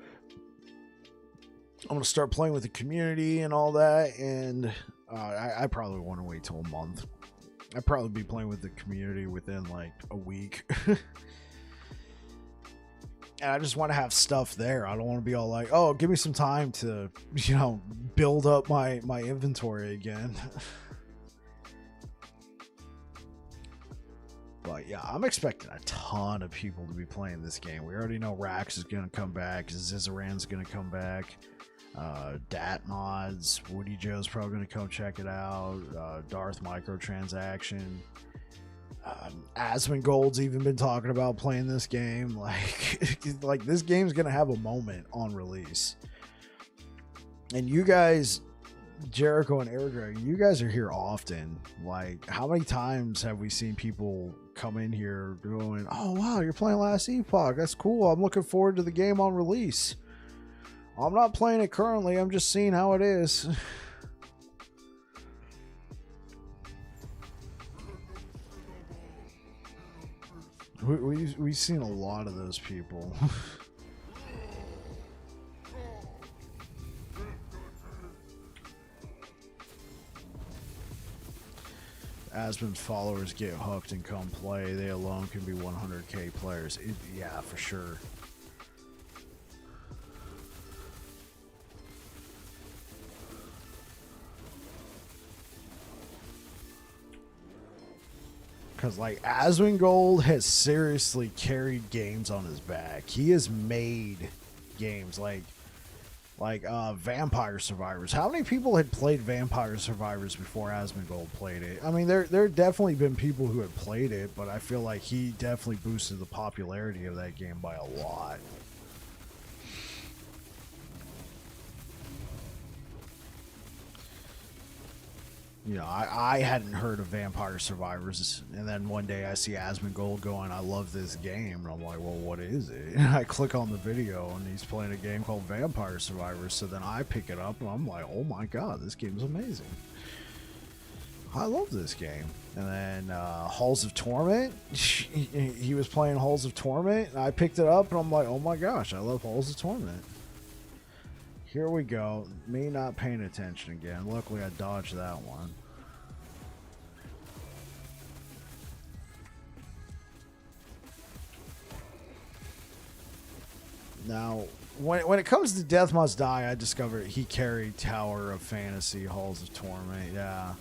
I'm going to start playing with the community and all that. And I probably want to wait till a month. I'd probably be playing with the community within like a week. And I just want to have stuff there. I don't want to be all like, oh, give me some time to, build up my inventory again. But yeah, I'm expecting a ton of people to be playing this game. We already know Rax is going to come back. Zizaran's going to come back. Dat Mods, Woody Joe's probably going to come check it out. Darth Microtransaction. Asmongold's even been talking about playing this game. Like this game's going to have a moment on release. And you guys, Jericho and Air Dragon, you guys are here often. Like, how many times have we seen people come in here going, oh wow, you're playing Last Epoch, that's cool, I'm looking forward to the game on release. I'm not playing it currently, I'm just seeing how it is. We've seen a lot of those people. Asmon's followers get hooked and come play. They alone can be 100k players. Yeah, for sure. Because, like, Asmongold has seriously carried games on his back. He has made games like Vampire Survivors. How many people had played Vampire Survivors before Asmongold played it? I mean, there definitely been people who had played it, but I feel like he definitely boosted the popularity of that game by a lot. I hadn't heard of Vampire Survivors, and then one day I see Asmongold going, I love this game, and I'm like, well, what is it? And I click on the video, and he's playing a game called Vampire Survivors, so then I pick it up, and I'm like, oh my god, this game's amazing. I love this game. And then Halls of Torment, he was playing Halls of Torment, and I picked it up, and I'm like, oh my gosh, I love Halls of Torment. Here we go. Me not paying attention again. Luckily, I dodged that one. Now, when it comes to Death Must Die, I discovered he carried Tower of Fantasy, Halls of Torment. Yeah.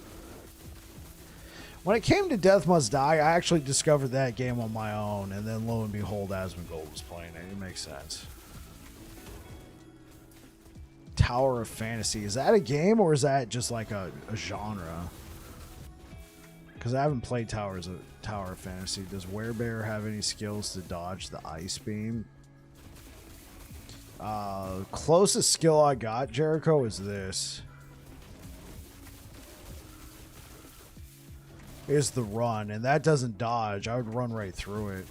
When it came to Death Must Die, I actually discovered that game on my own, and then lo and behold, Asmongold was playing it. It makes sense. Tower of Fantasy. Is that a game or is that just like a genre? Because I haven't played Tower of Fantasy. Does Werebear have any skills to dodge the ice beam? Closest skill I got, Jericho, is this. Is the run, and that doesn't dodge. I would run right through it.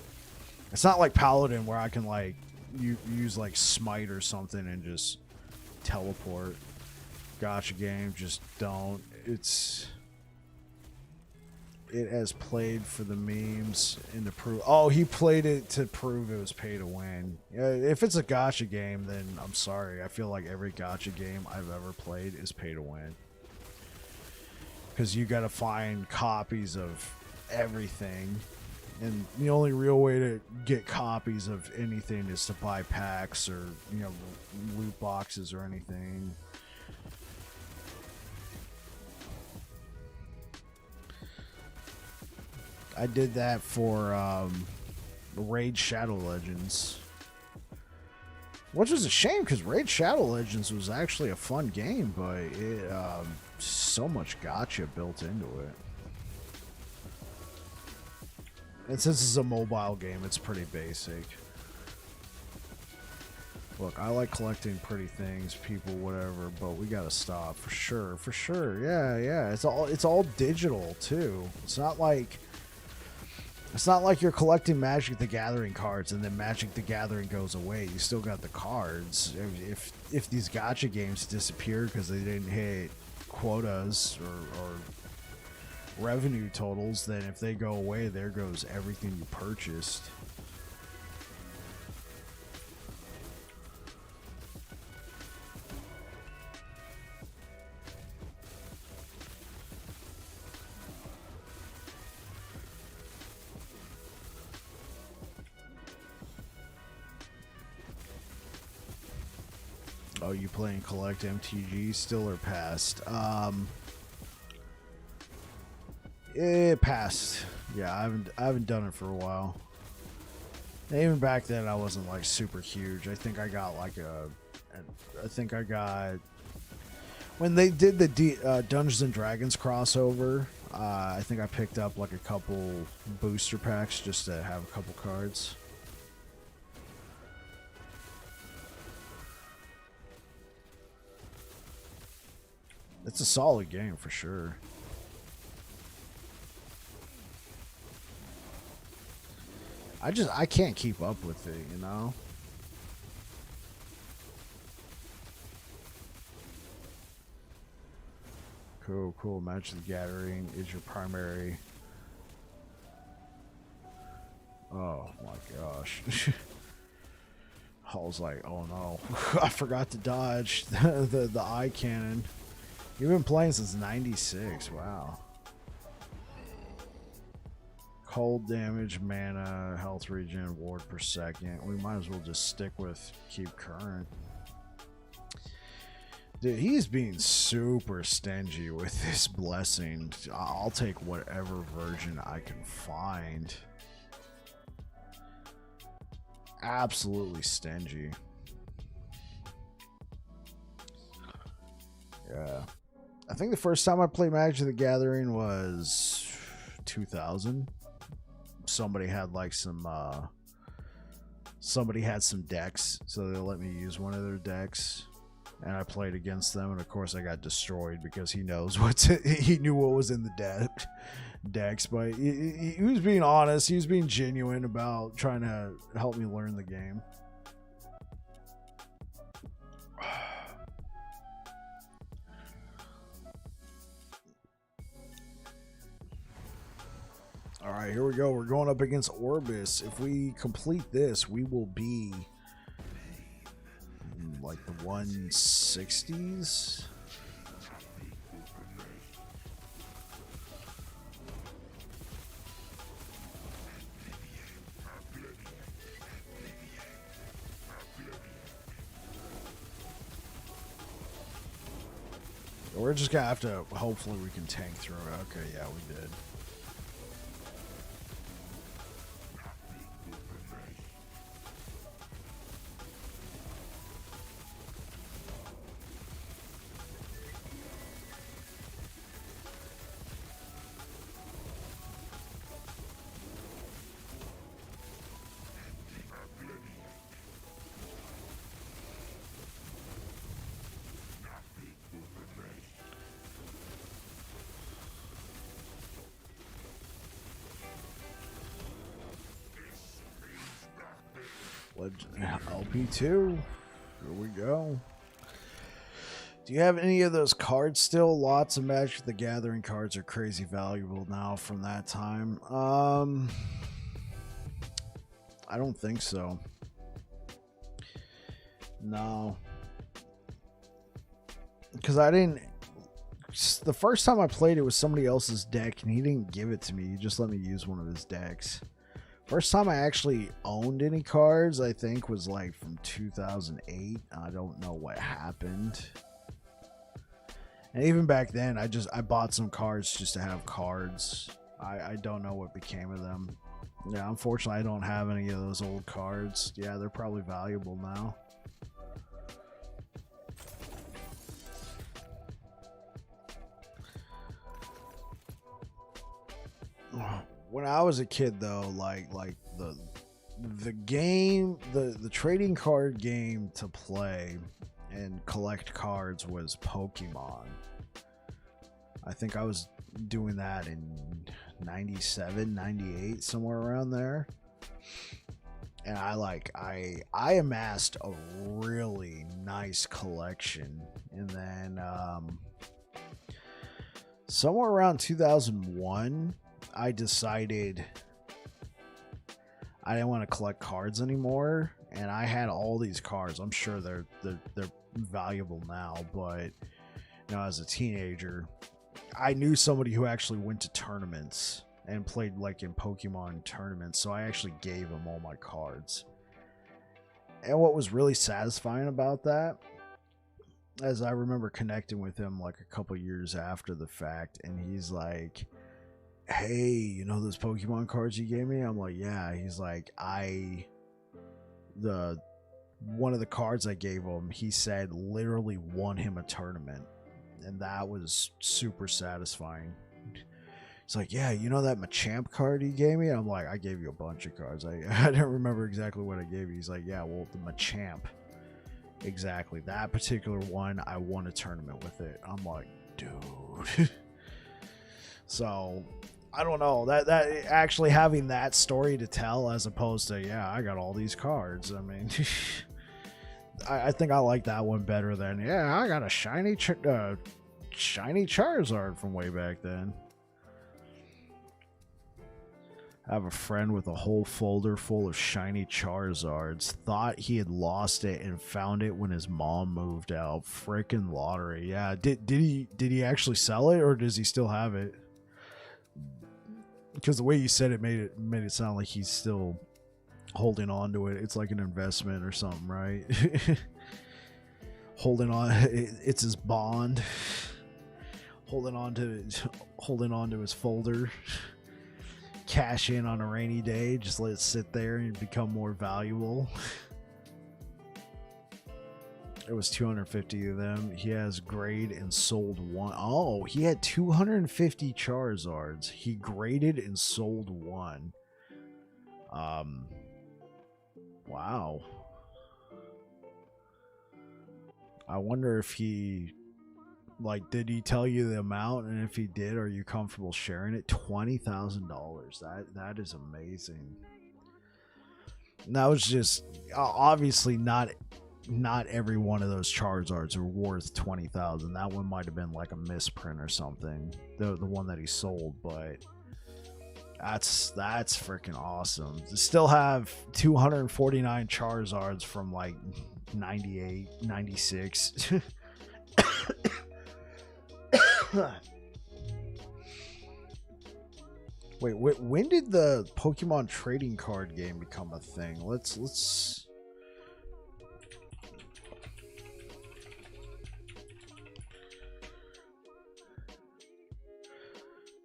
It's not like Paladin where I can like use like Smite or something and just teleport. Gotcha game, just don't. It has played for the memes and to prove. Oh, he played it to prove it was pay to win. If it's a gotcha game, then I'm sorry. I feel like every gotcha game I've ever played is pay to win. Because you got to find copies of everything. And the only real way to get copies of anything is to buy packs or, loot boxes or anything. I did that for Raid Shadow Legends. Which was a shame because Raid Shadow Legends was actually a fun game, but it so much gotcha built into it. And since it's a mobile game, it's pretty basic. Look, I like collecting pretty things, people, whatever, but we gotta stop for sure, for sure. Yeah, yeah. It's all digital too. It's not like you're collecting Magic the Gathering cards and then Magic the Gathering goes away. You still got the cards. If these gacha games disappear because they didn't hit quotas or revenue totals, then if they go away, there goes everything you purchased. Oh, you playing Collect MTG still or past? It passed. Yeah, I haven't done it for a while. And even back then, I wasn't like super huge. I think I got like when they did the Dungeons and Dragons crossover. I think I picked up like a couple booster packs just to have a couple cards. It's a solid game for sure. I can't keep up with it, you know? Cool, cool. Magic the Gathering is your primary. Oh my gosh. I was like, oh no. I forgot to dodge the eye cannon. You've been playing since 96. Wow. Cold damage, mana, health regen, ward per second. We might as well just stick with keep current. Dude, he's being super stingy with this blessing. I'll take whatever version I can find. Absolutely stingy. Yeah. I think the first time I played Magic the Gathering was 2000. Somebody had like some decks, so they let me use one of their decks, and I played against them, and of course I got destroyed because he knows he knew what was in the decks, but he was being honest, he was being genuine about trying to help me learn the game. All right, here we go. We're going up against Orbis. If we complete this, we will be in like the 160s. We're just gonna have to, hopefully we can tank through it. Okay, yeah, we did. LP2. Here we go. Do you have any of those cards still? Lots of Magic the Gathering cards are crazy valuable now from that time. I don't think so. No. Because I didn't... The first time I played it was somebody else's deck, and he didn't give it to me. He just let me use one of his decks. First time I actually owned any cards, I think, was like from 2008. I don't know what happened. And even back then, I bought some cards just to have cards. I don't know what became of them. Yeah, unfortunately, I don't have any of those old cards. Yeah, they're probably valuable now. When I was a kid, though, like the the game, the trading card game to play and collect cards was Pokemon. I think I was doing that in 97, 98, somewhere around there. And I amassed a really nice collection. And then somewhere around 2001, I decided I didn't want to collect cards anymore, and I had all these cards. I'm sure they're valuable now, but as a teenager, I knew somebody who actually went to tournaments and played like in Pokemon tournaments, so I actually gave him all my cards. And what was really satisfying about that, as I remember connecting with him like a couple years after the fact, and he's like, hey, those Pokemon cards you gave me? I'm like, yeah. He's like, one of the cards I gave him, he said literally won him a tournament, and that was super satisfying. He's like, yeah, that Machamp card you gave me? I'm like, I gave you a bunch of cards. I don't remember exactly what I gave you. He's like, yeah, well, the Machamp, exactly that particular one, I won a tournament with it. I'm like, dude. So I don't know, that actually having that story to tell as opposed to, yeah, I got all these cards. I mean, I think I like that one better than, yeah, I got a shiny Charizard from way back then. I have a friend with a whole folder full of shiny Charizards. Thought he had lost it and found it when his mom moved out. Frickin' lottery. Yeah, did he actually sell it, or does he still have it? Because the way you said it made it sound like he's still holding on to it. It's like an investment or something, right? Holding on, it's his bond. Holding on to his folder. Cash in on a rainy day, just let it sit there and become more valuable. It was 250 of them. He has grade and sold one. Oh, he had 250 Charizards. He graded and sold one. Wow. I wonder if he, did he tell you the amount? And if he did, are you comfortable sharing it? $20,000. That is amazing. And that was just obviously not every one of those Charizards are worth 20,000. That one might have been like a misprint or something. The one that he sold, but that's freaking awesome. To still have 249 Charizards from like 98, 96. Wait, when did the Pokemon trading card game become a thing? Let's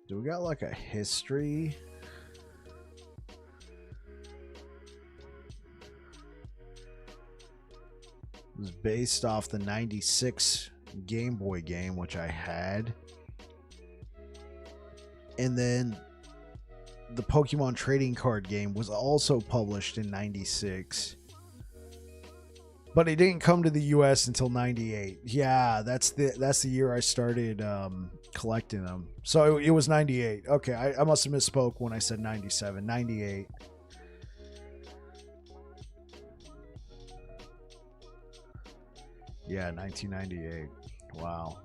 do we got like a history? It was based off the 96 Game Boy game, which I had. And then the Pokemon trading card game was also published in 96. But it didn't come to the US until 98. Yeah, that's the year I started collecting them. So it was 98. Okay, I must have misspoke when I said 97. 98. Yeah, 1998. Wow.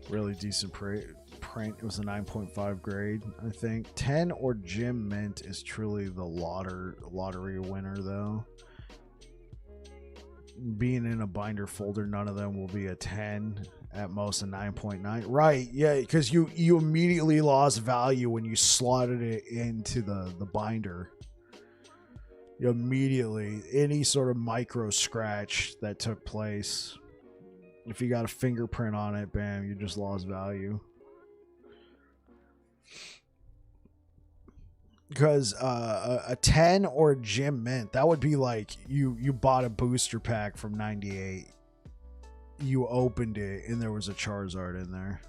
Really decent print. It was a 9.5 grade, I think. 10 or Gem Mint is truly the lottery winner, though. Being in a binder folder, none of them will be a 10. At most a 9.9. Right, yeah, because you immediately lost value when you slotted it into the binder. You immediately, any sort of micro scratch that took place, if you got a fingerprint on it, bam, you just lost value. Because a 10 or a Gem Mint, that would be like you bought a booster pack from 98. you opened it and there was a Charizard in there.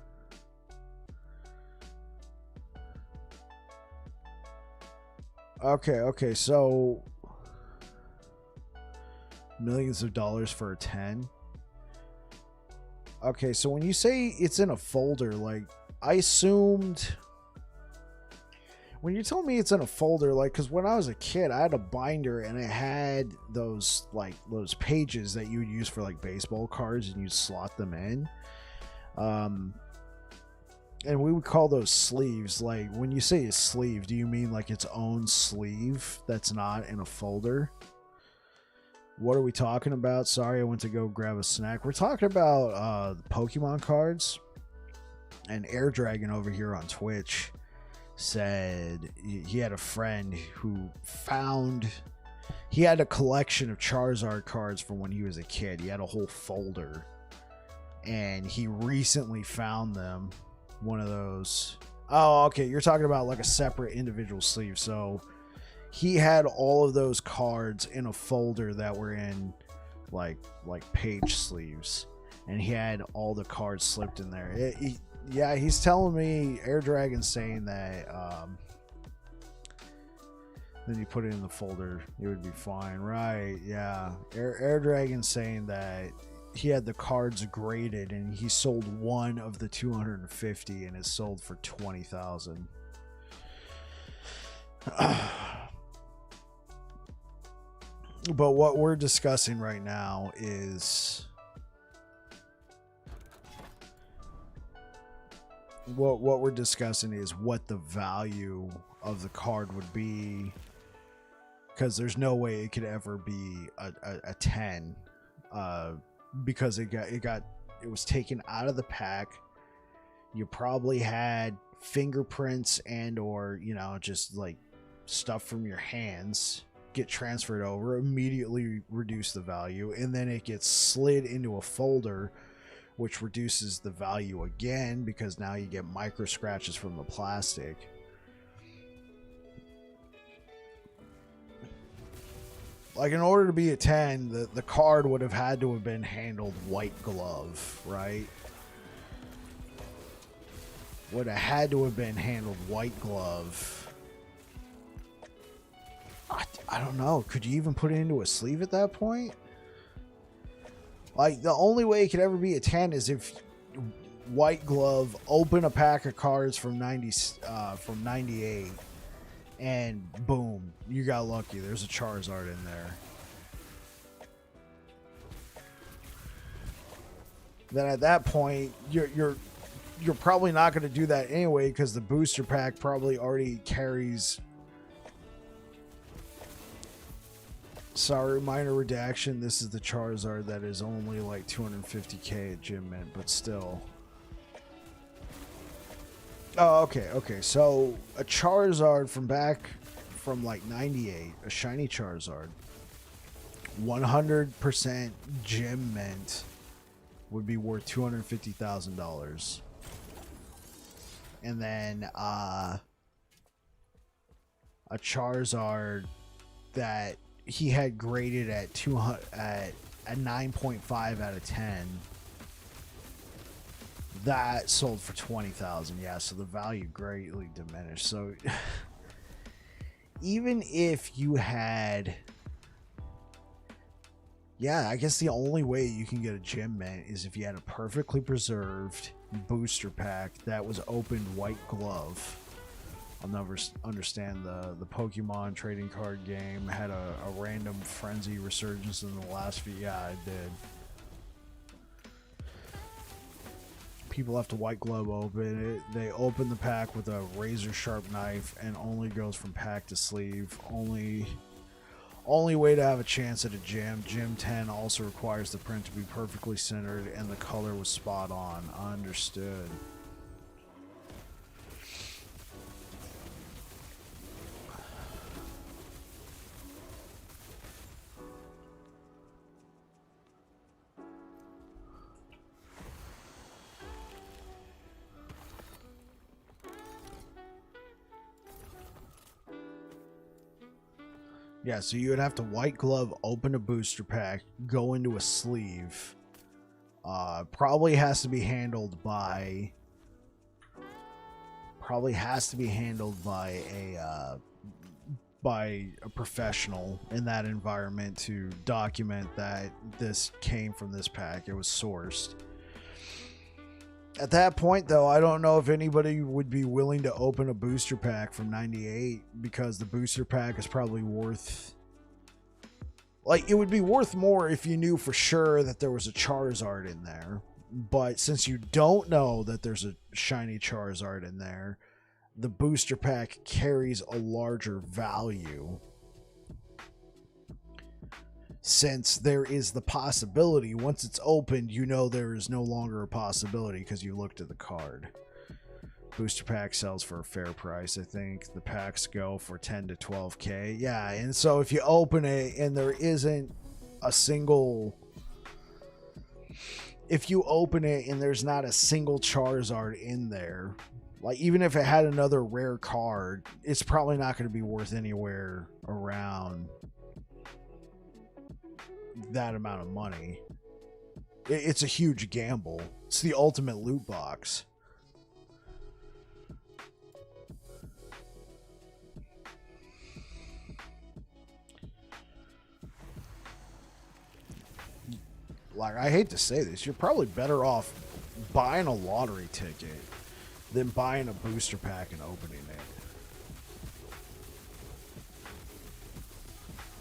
Okay, so millions of dollars for a 10. Okay, so when you say it's in a folder, like, I assumed when you told me it's in a folder, like, because when I was a kid, I had a binder and it had those, like, those pages that you would use for, like, baseball cards, and you'd slot them in. And we would call those sleeves. Like, when you say a sleeve, do you mean like its own sleeve that's not in a folder? What are we talking about? Sorry, I went to go grab a snack. We're talking about the Pokemon cards. And Air Dragon over here on Twitch said he had a friend who found... He had a collection of Charizard cards from when he was a kid. He had a whole folder. And he recently found them. One of those. Oh, okay. You're talking about like a separate individual sleeve. So he had all of those cards in a folder that were in like page sleeves, and he had all the cards slipped in there. Yeah, he's telling me, Air Dragon's saying that then you put it in the folder, it would be fine, right? Yeah, Air Dragon's saying that he had the cards graded and he sold one of the 250 and it sold for 20,000. But what we're discussing right now is what we're discussing is what the value of the card would be, because there's no way it could ever be a 10. Because it was taken out of the pack. You probably had fingerprints and or, you know, just like stuff from your hands get transferred over, immediately reduce the value, and then it gets slid into a folder, which reduces the value again because now you get micro scratches from the plastic. Like, in order to be a 10, the card would have had to have been handled white glove, right? Would have had to have been handled white glove. I don't know. Could you even put it into a sleeve at that point? Like, the only way it could ever be a 10 is if white glove, open a pack of cards from 98. And boom, you got lucky. There's a Charizard in there. Then at that point, you're probably not going to do that anyway, because the booster pack probably already carries. Sorry, minor redaction. This is the Charizard that is only like 250k at Gym Mint, but still. Oh, okay. So a Charizard from back from like 98, a shiny Charizard, 100% Gym Mint would be worth $250,000. And then a Charizard that he had graded at 9.5 out of 10. That sold for 20,000. Yeah, so the value greatly diminished. So even if you had, yeah, I guess the only way you can get a Gym Mint is if you had a perfectly preserved booster pack that was opened white glove. I'll never understand the Pokemon trading card game had a random frenzy resurgence in the last few. Yeah, it did. People have to white glove open it. They open the pack with a razor sharp knife and only goes from pack to sleeve. Only way to have a chance at a gym. Gym 10 also requires the print to be perfectly centered and the color was spot on. Understood. Yeah, so you would have to white glove, open a booster pack, go into a sleeve, Probably has to be handled by a professional in that environment to document that this came from this pack. It was sourced. At that point, though, I don't know if anybody would be willing to open a booster pack from 98 because the booster pack is probably worth... Like, it would be worth more if you knew for sure that there was a Charizard in there. But since you don't know that there's a shiny Charizard in there, the booster pack carries a larger value. Since there is the possibility, once it's opened, you know there is no longer a possibility because you looked at the card. Booster pack sells for a fair price, I think. The packs go for 10 to 12K. Yeah, and so if you open it and there isn't a single... If you open it and there's not a single Charizard in there, like even if it had another rare card, it's probably not going to be worth anywhere around that amount of money. It's a huge gamble. It's the ultimate loot box. Like, I hate to say this, you're probably better off buying a lottery ticket than buying a booster pack and opening it.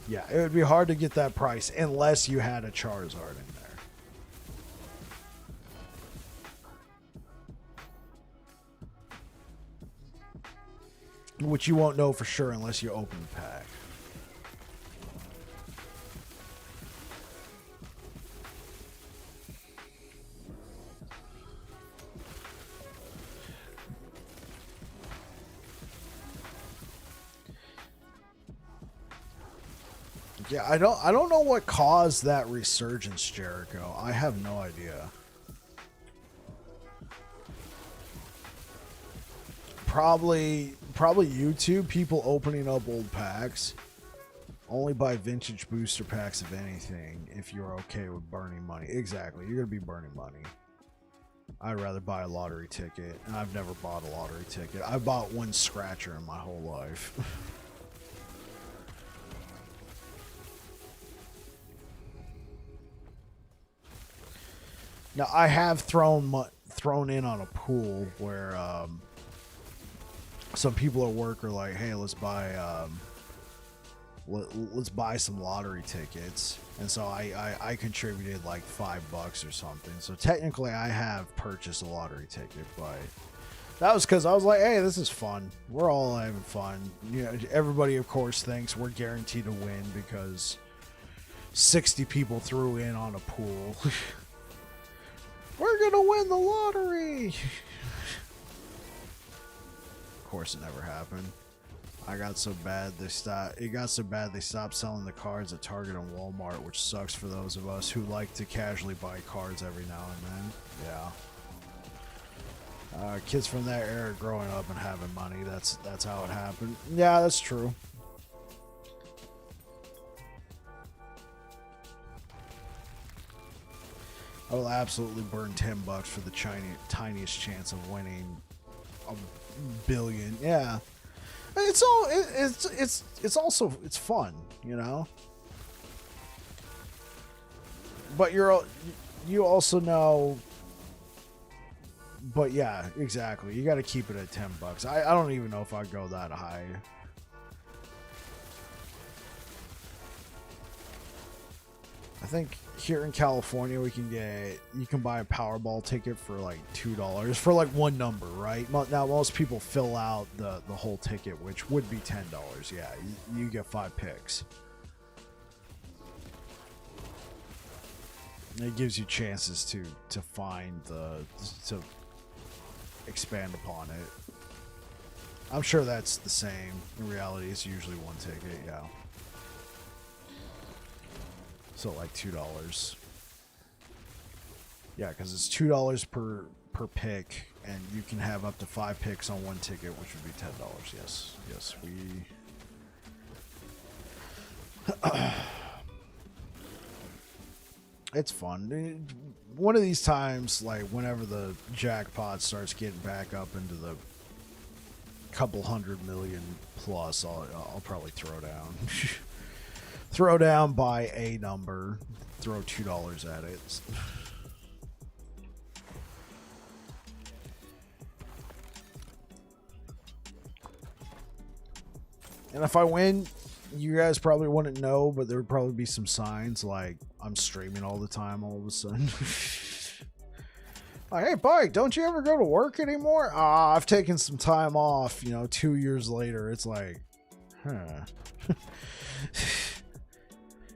Yeah, it would be hard to get that price unless you had a Charizard in there. Which you won't know for sure unless you open the pack. Yeah, I don't know what caused that resurgence, Jericho. I have no idea. Probably YouTube, people opening up old packs. Only buy vintage booster packs if anything, if you're okay with burning money. Exactly, you're going to be burning money. I'd rather buy a lottery ticket, and I've never bought a lottery ticket. I bought one scratcher in my whole life. Now, I have thrown in on a pool where some people at work are like, "Hey, let's buy some lottery tickets," and so I contributed like $5 or something. So technically, I have purchased a lottery ticket, but that was because I was like, "Hey, this is fun. We're all having fun." You know, everybody of course thinks we're guaranteed to win because 60 people threw in on a pool. We're gonna win the lottery. Of course, it never happened. I got so bad they stopped. It got so bad they stopped selling the cards at Target and Walmart, which sucks for those of us who like to casually buy cards every now and then. Yeah. Kids from that era growing up and having money. That's how it happened. Yeah, that's true. I will absolutely burn $10 for the tiniest chance of winning $1 billion. Yeah, it's also fun, you know. But you also know. But yeah, exactly. You got to keep it at $10. I don't even know if I'd go that high. I think here in California you can buy a Powerball ticket for like $2 for like one number, right? Now most people fill out the whole ticket, which would be $10. Yeah, you get 5 picks. It gives you chances to find to expand upon it. I'm sure that's the same. In reality, it's usually one ticket, yeah. So like $2. Yeah, because it's $2 per pick, and you can have up to 5 picks on one ticket, which would be $10. Yes, we. It's fun. One of these times, like whenever the jackpot starts getting back up into the couple 100 million plus, I'll probably throw down. Throw down by a number. Throw $2 at it. And if I win, you guys probably wouldn't know, but there would probably be some signs like I'm streaming all the time all of a sudden. Like, hey, Bike, don't you ever go to work anymore? I've taken some time off, 2 years later. It's like, huh.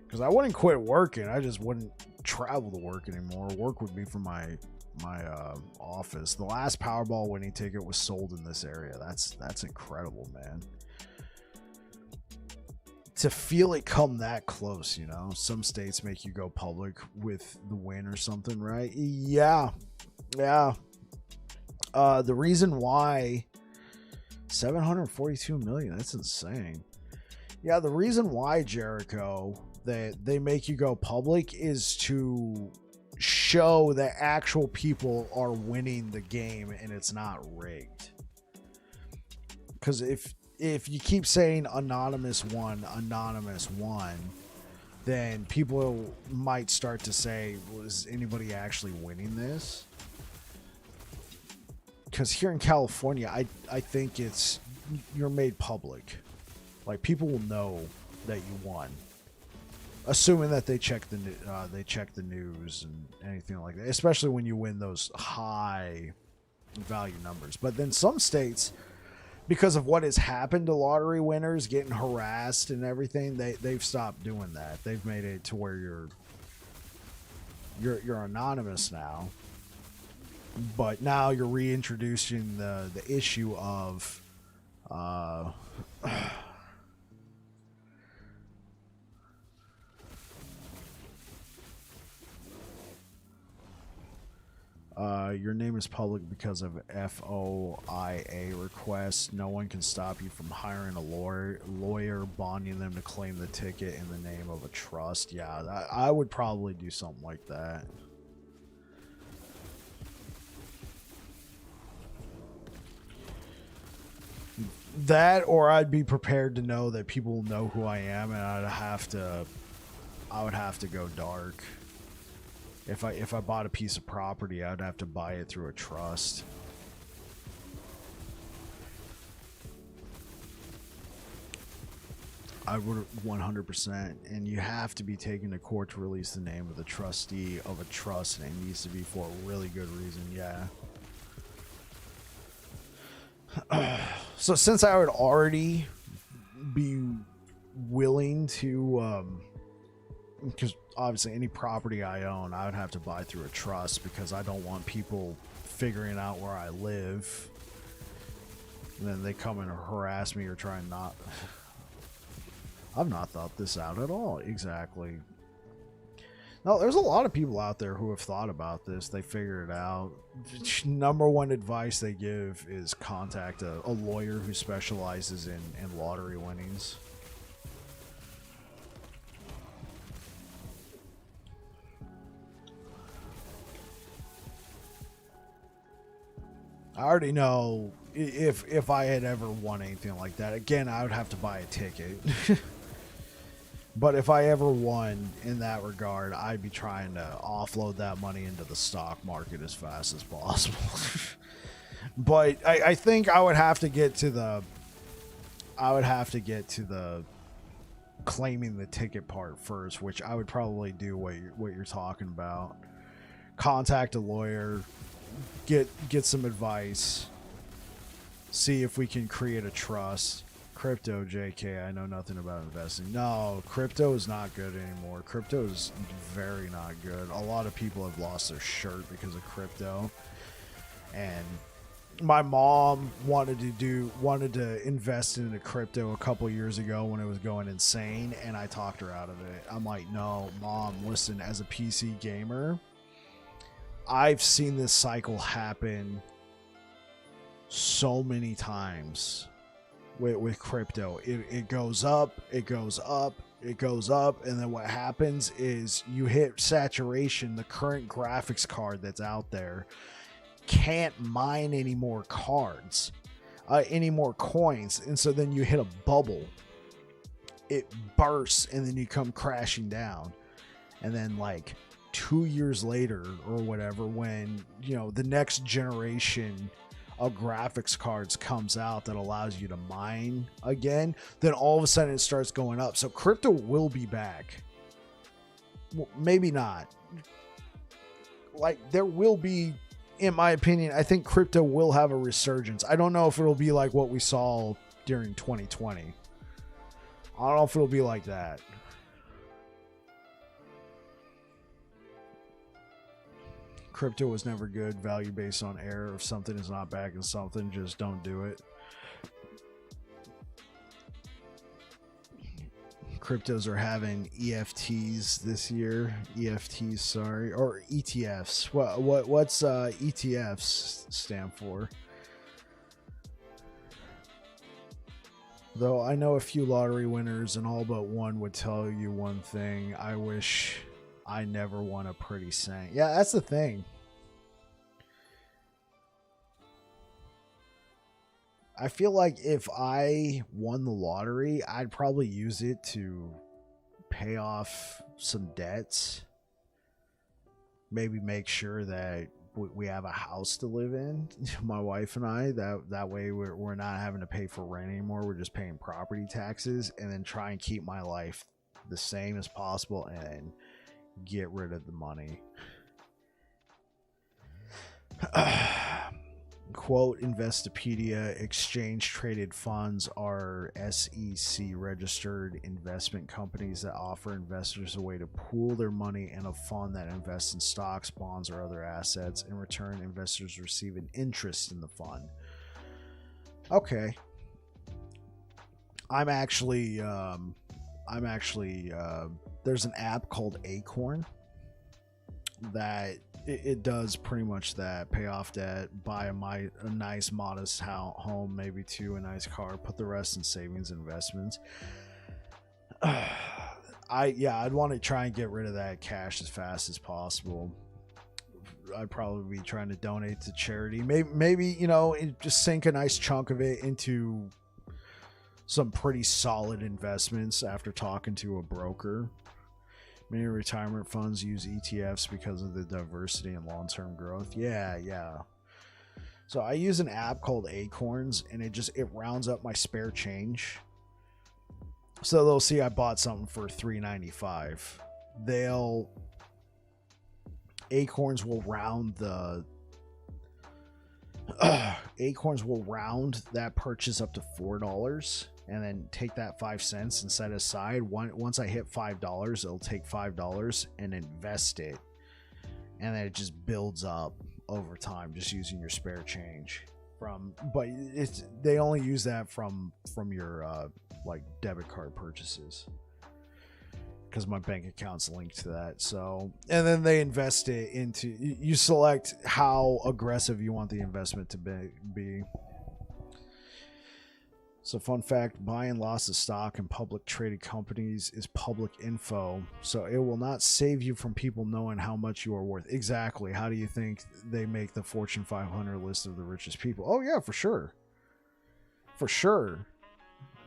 Because I wouldn't quit working. I just wouldn't travel to work anymore. Work would be for my office. The last Powerball winning ticket was sold in this area. That's incredible, man. To feel it come that close, some states make you go public with the win or something, right? Yeah. The reason why 742 million, that's insane. Yeah, the reason why, Jericho, that they make you go public is to show that actual people are winning the game and it's not rigged. Because if you keep saying anonymous one, then people might start to say, was anybody actually winning this? Because here in California, I think you're made public. Like, people will know that you won, assuming that they check the news and anything like that. Especially when you win those high value numbers. But then some states, because of what has happened to lottery winners getting harassed and everything, they've stopped doing that. They've made it to where you're anonymous now. But now you're reintroducing the issue of your name is public because of FOIA requests. No one can stop you from hiring a lawyer, bonding them to claim the ticket in the name of a trust. Yeah, I would probably do something like that. That, or I'd be prepared to know that people know who I am, and I would have to go dark. If I bought a piece of property, I'd have to buy it through a trust. I would 100%, and you have to be taken to court to release the name of the trustee of a trust, and it needs to be for a really good reason. Yeah. So since I would already be willing to, because obviously any property I own, I would have to buy through a trust, because I don't want people figuring out where I live and then they come and harass me or try and not. I've not thought this out at all. Exactly. No, there's a lot of people out there who have thought about this. They figure it out. Number one advice they give is contact a lawyer who specializes in lottery winnings. I already know if I had ever won anything like that. Again, I would have to buy a ticket. But if I ever won in that regard, I'd be trying to offload that money into the stock market as fast as possible. But I think I would have to get to the claiming the ticket part first, which I would probably do what you're talking about. Contact a lawyer, get some advice, see if we can create a trust. Crypto, JK, I know nothing about investing. No, crypto is not good anymore. Crypto is very not good. A lot of people have lost their shirt because of crypto. And my mom wanted to invest into crypto a couple years ago when it was going insane, and I talked her out of it. I'm like, no, Mom, listen, as a PC gamer, I've seen this cycle happen so many times with crypto. It goes up, it goes up, it goes up, and then what happens is you hit saturation. The current graphics card that's out there can't mine any more cards, any more coins, and so then you hit a bubble. It bursts, and then you come crashing down. And then like 2 years later or whatever, when the next generation of graphics cards comes out that allows you to mine again, then all of a sudden it starts going up. So crypto will be back. Well, maybe not. Like there will be, in my opinion, I think crypto will have a resurgence. I don't know if it'll be like what we saw during 2020. I don't know if it'll be like that. Crypto was never good. Value based on error. If something is not backing something, just don't do it. Cryptos are having EFTs this year. EFTs, sorry, or ETFs. What's ETFs stand for? Though I know a few lottery winners, and all but one would tell you one thing: I wish I never won a pretty cent. Yeah, that's the thing. I feel like if I won the lottery, I'd probably use it to pay off some debts. Maybe make sure that we have a house to live in, my wife and I. That way we're not having to pay for rent anymore. We're just paying property taxes, and then try and keep my life the same as possible and get rid of the money. Quote Investopedia: exchange traded funds are SEC registered investment companies that offer investors a way to pool their money in a fund that invests in stocks, bonds, or other assets. In return, investors receive an interest in the fund. Okay. I'm actually there's an app called Acorn that it does pretty much that. Pay off debt, buy a nice modest home, maybe two, a nice car, put the rest in savings investments. I'd want to try and get rid of that cash as fast as possible. I'd probably be trying to donate to charity. Maybe just sink a nice chunk of it into some pretty solid investments after talking to a broker. Many retirement funds use ETFs because of the diversity and long-term growth. Yeah. So I use an app called Acorns, and it rounds up my spare change. So they'll see I bought something for $3.95. Acorns will round that purchase up to $4. And then take that 5 cents and set aside. Once I hit $5, it'll take $5 and invest it, and then it just builds up over time, just using your spare change. But they only use that from your like debit card purchases, because my bank account's linked to that. So, and then they invest it into. You select how aggressive you want the investment to be. So fun fact, buying lots of stock in public traded companies is public info, so it will not save you from people knowing how much you are worth. Exactly. How do you think they make the Fortune 500 list of the richest people? Oh yeah, for sure.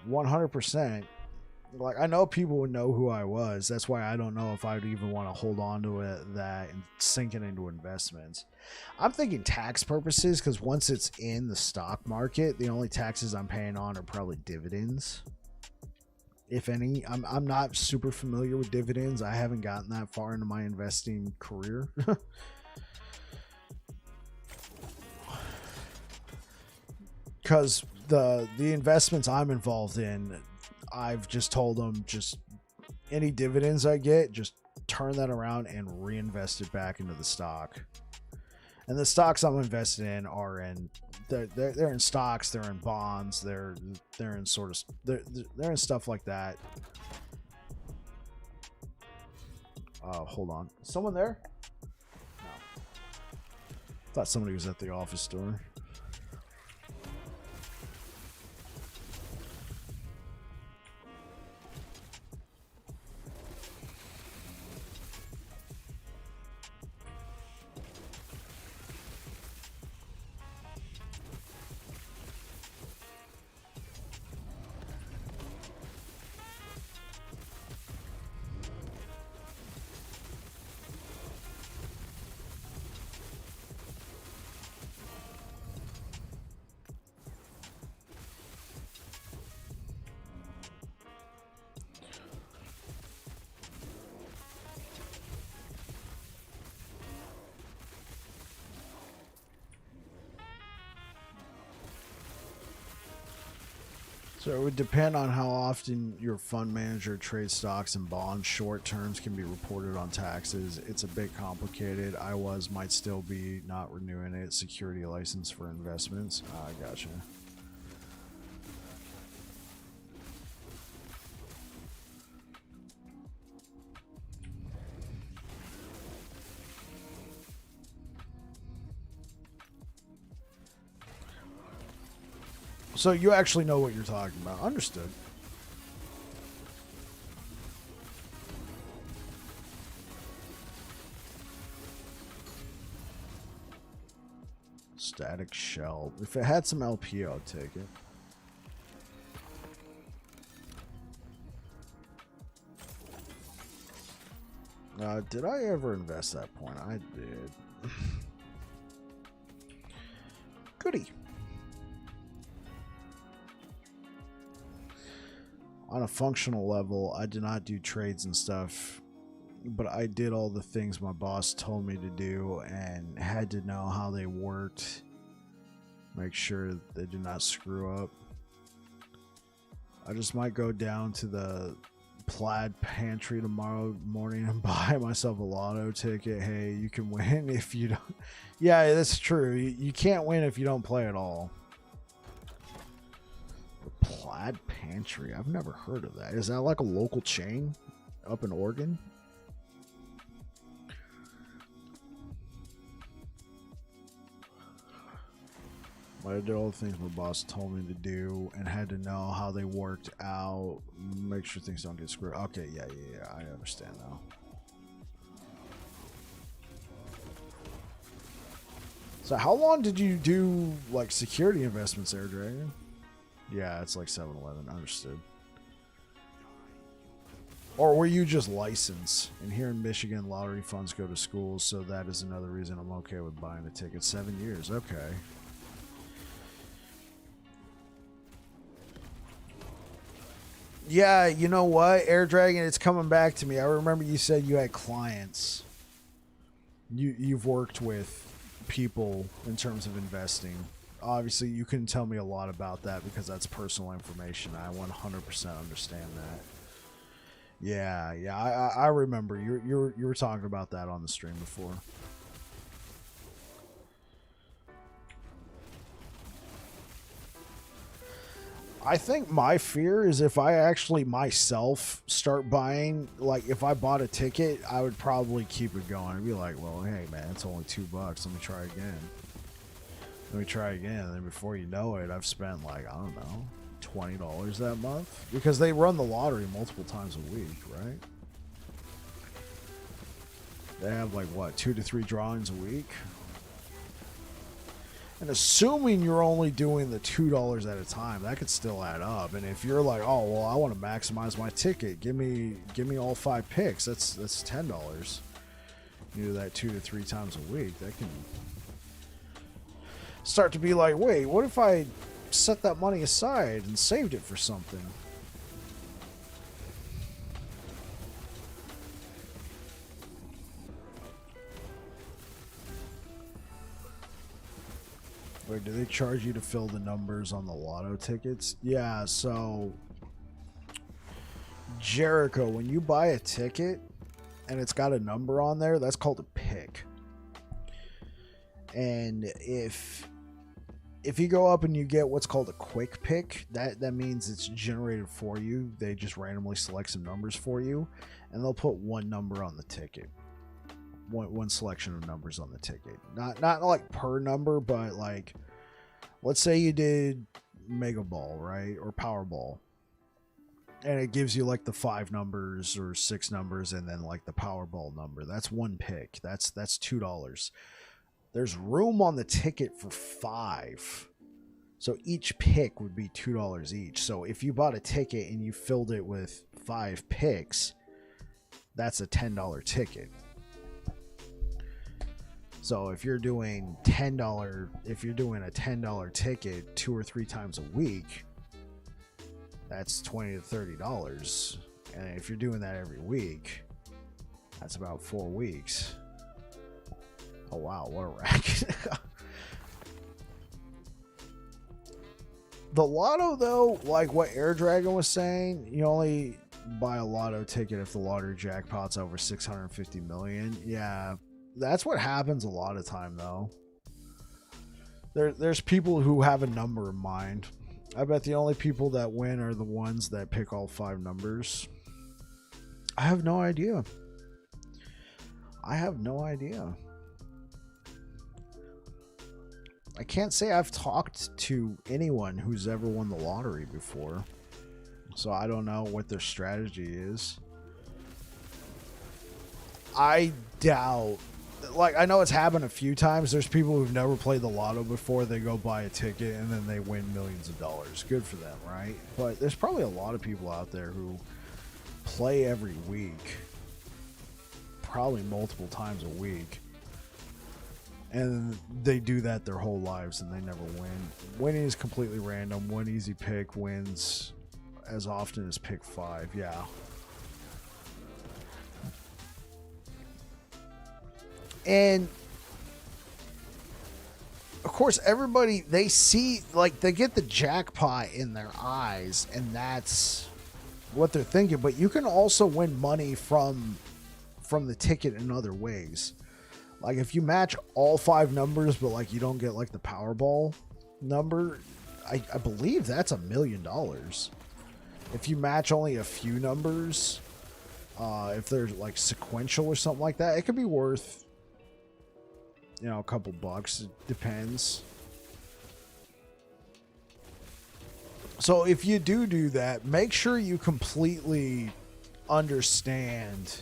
100%. Like, I know people would know who I was. That's why I don't know if I'd even want to hold on to that and sink it into investments. I'm thinking tax purposes, because once it's in the stock market, the only taxes I'm paying on are probably dividends, if any. I'm not super familiar with dividends. I haven't gotten that far into my investing career. Because the investments I'm involved in, I've just told them, just any dividends I get, just turn that around and reinvest it back into the stock. And the stocks I'm invested in are they're in stocks, they're in bonds, they're in they're in stuff like that. Hold on, someone there? No, thought somebody was at the office door. So it would depend on how often your fund manager trades stocks and bonds. Short terms can be reported on taxes. It's a bit complicated. might still be not renewing its security license for investments. I gotcha. So you actually know what you're talking about. Understood. Static shell. If it had some LP, I'd take it. Did I ever invest that point? I did. Goody. On a functional level, I did not do trades and stuff, but I did all the things my boss told me to do and had to know how they worked. Make sure they did not screw up. I just might go down to the Plaid pantry tomorrow morning and buy myself a lotto ticket. Hey, you can win if you don't. Yeah, that's true. You can't win if you don't play at all. The Plaid pantry. I've never heard of that. Is that like a local chain up in Oregon? I did all the things my boss told me to do and had to know how they worked out. Make sure things don't get screwed. Okay, yeah, I understand now. So how long did you do like security investments there, Dragon? Yeah, it's like 7-Eleven. Understood. Or were you just licensed? And here in Michigan, lottery funds go to schools, so that is another reason I'm okay with buying a ticket. 7 years. Okay. Yeah, you know what, Air Dragon, it's coming back to me. I remember you said you had clients. You've worked with people in terms of investing. Obviously, you couldn't tell me a lot about that because that's personal information. I 100% understand that. Yeah, I remember you were talking about that on the stream before. I think my fear is if I actually myself start buying, like if I bought a ticket, I would probably keep it going. I'd be like, well, hey man, it's only $2. Let me try again. And then before you know it, I've spent like, I don't know, $20 that month. Because they run the lottery multiple times a week, right? They have like, what, 2 to 3 drawings a week? And assuming you're only doing the $2 at a time, that could still add up. And if you're like, oh well, I want to maximize my ticket, give me all 5 picks. That's $10. You do that 2 to 3 times a week. That can start to be like, wait, what if I set that money aside and saved it for something? Wait, do they charge you to fill the numbers on the lotto tickets? Yeah, so Jericho, when you buy a ticket and it's got a number on there, that's called a pick. And if you go up and you get what's called a quick pick, that means it's generated for you. They just randomly select some numbers for you, and they'll put one number on the ticket. One selection of numbers on the ticket. Not like per number, but like, let's say you did Mega Ball, right? Or Powerball. And it gives you like the 5 numbers or 6 numbers and then like the Powerball number. That's one pick. That's $2. There's room on the ticket for 5. So each pick would be $2 each. So if you bought a ticket and you filled it with 5 picks, that's a $10 ticket. So if you're doing a $10 ticket 2 or 3 times a week, that's $20 to $30. And if you're doing that every week, that's about 4 weeks. Oh wow, what a racket. The lotto, though, like what Air Dragon was saying, you only buy a lotto ticket if the lottery jackpot's over 650 million. Yeah, that's what happens a lot of time, though. There's people who have a number in mind. I bet the only people that win are the ones that pick all 5 numbers. I have no idea. I have no idea. I can't say I've talked to anyone who's ever won the lottery before, so I don't know what their strategy is. I doubt, like, I know it's happened a few times. There's people who've never played the lotto before. They go buy a ticket and then they win millions of dollars. Good for them, right? But there's probably a lot of people out there who play every week, probably multiple times a week, and they do that their whole lives and they never win. Winning is completely random. One easy pick wins as often as pick 5. Yeah. And of course, everybody, they see, like, they get the jackpot in their eyes, and that's what they're thinking. But you can also win money from the ticket in other ways. Like, if you match all 5 numbers, but like you don't get like the Powerball number, I believe that's $1 million. If you match only a few numbers, if they're like sequential or something like that, it could be worth, you know, a couple bucks. It depends. So if you do that, make sure you completely understand.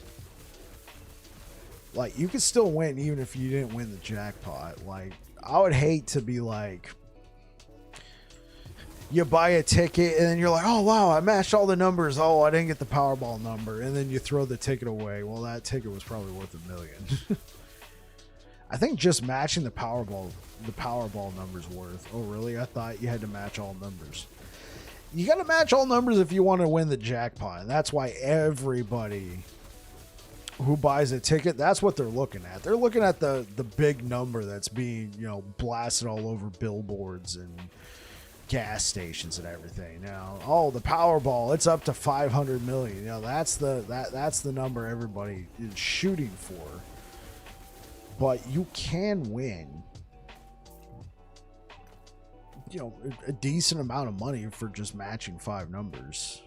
Like, you could still win even if you didn't win the jackpot. Like, I would hate to be like, you buy a ticket and then you're like, oh wow, I matched all the numbers. Oh, I didn't get the Powerball number, and then you throw the ticket away. Well, that ticket was probably worth $1 million. I think just matching the Powerball number's worth. Oh, really? I thought you had to match all numbers. You got to match all numbers if you want to win the jackpot. And that's why everybody who buys a ticket, that's what they're looking at. They're looking at the big number that's being, you know, blasted all over billboards and gas stations and everything. Now, oh, the Powerball, it's up to 500 million. You know, that's the number everybody is shooting for. But you can win, you know, a decent amount of money for just matching 5 numbers.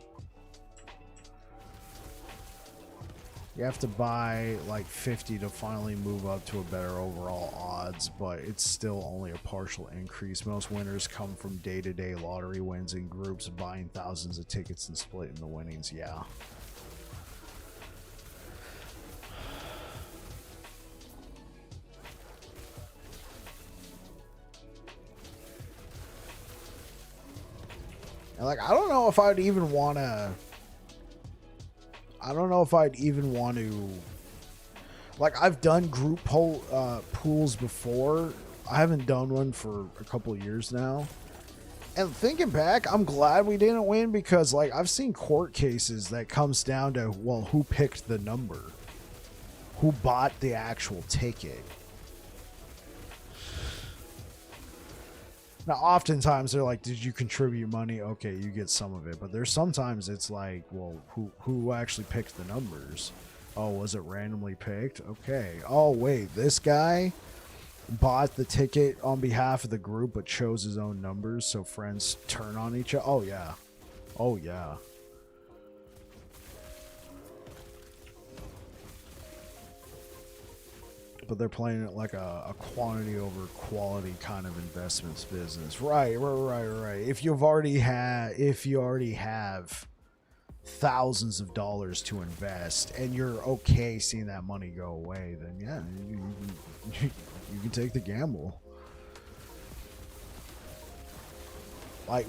You have to buy like 50 to finally move up to a better overall odds, but it's still only a partial increase. Most winners come from day-to-day lottery wins in groups, buying thousands of tickets and splitting the winnings. Yeah. And like, I don't know if I'd even want to. I don't know if I'd even want to. Like, I've done group pools before. I haven't done one for a couple of years now. And thinking back, I'm glad we didn't win, because like, I've seen court cases that comes down to, well, who picked the number? Who bought the actual ticket? Now, oftentimes they're like, did you contribute money? Okay, you get some of it. But there's sometimes it's like, well, who actually picked the numbers? Oh, was it randomly picked? Okay. Oh, wait, this guy bought the ticket on behalf of the group but chose his own numbers, so friends turn on each other. Oh, yeah. Oh, yeah. But they're playing it like a quantity over quality kind of investments business. Right. If you already have thousands of dollars to invest and you're okay seeing that money go away, then yeah, you can take the gamble. Like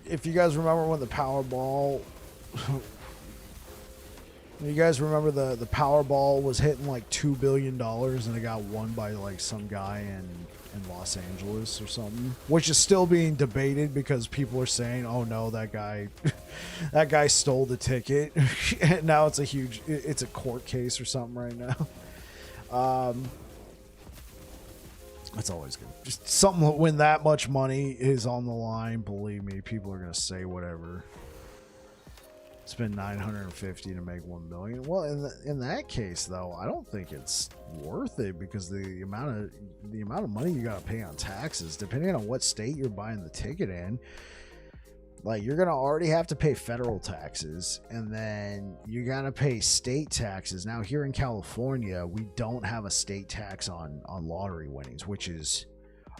if you guys remember when the Powerball, you guys remember the Powerball was hitting like $2 billion and it got won by like some guy in Los Angeles or something, which is still being debated because people are saying, oh no, that guy stole the ticket. And now it's a court case or something right now. That's always good. Just something when that much money is on the line, believe me, people are gonna say whatever. Spend 950 to make 1 million. Well, in that case though, I don't think it's worth it because the amount of money you gotta pay on taxes, depending on what state you're buying the ticket in. Like, you're gonna already have to pay federal taxes, and then you gotta pay state taxes. Now, here in California, we don't have a state tax on lottery winnings, which is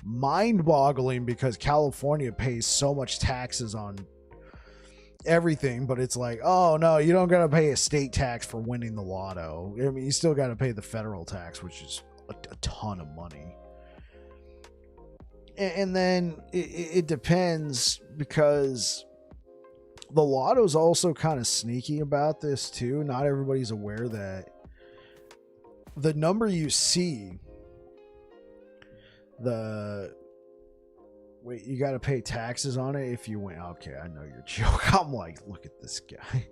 mind-boggling because California pays so much taxes on everything, but it's like, oh no, you don't gotta pay a state tax for winning the lotto. I mean, you still gotta pay the federal tax, which is a ton of money. And then it depends, because the lotto's also kind of sneaky about this too. Not everybody's aware that the number you see, wait, you got to pay taxes on it if you win. Okay, I know you're joking. I'm like, look at this guy.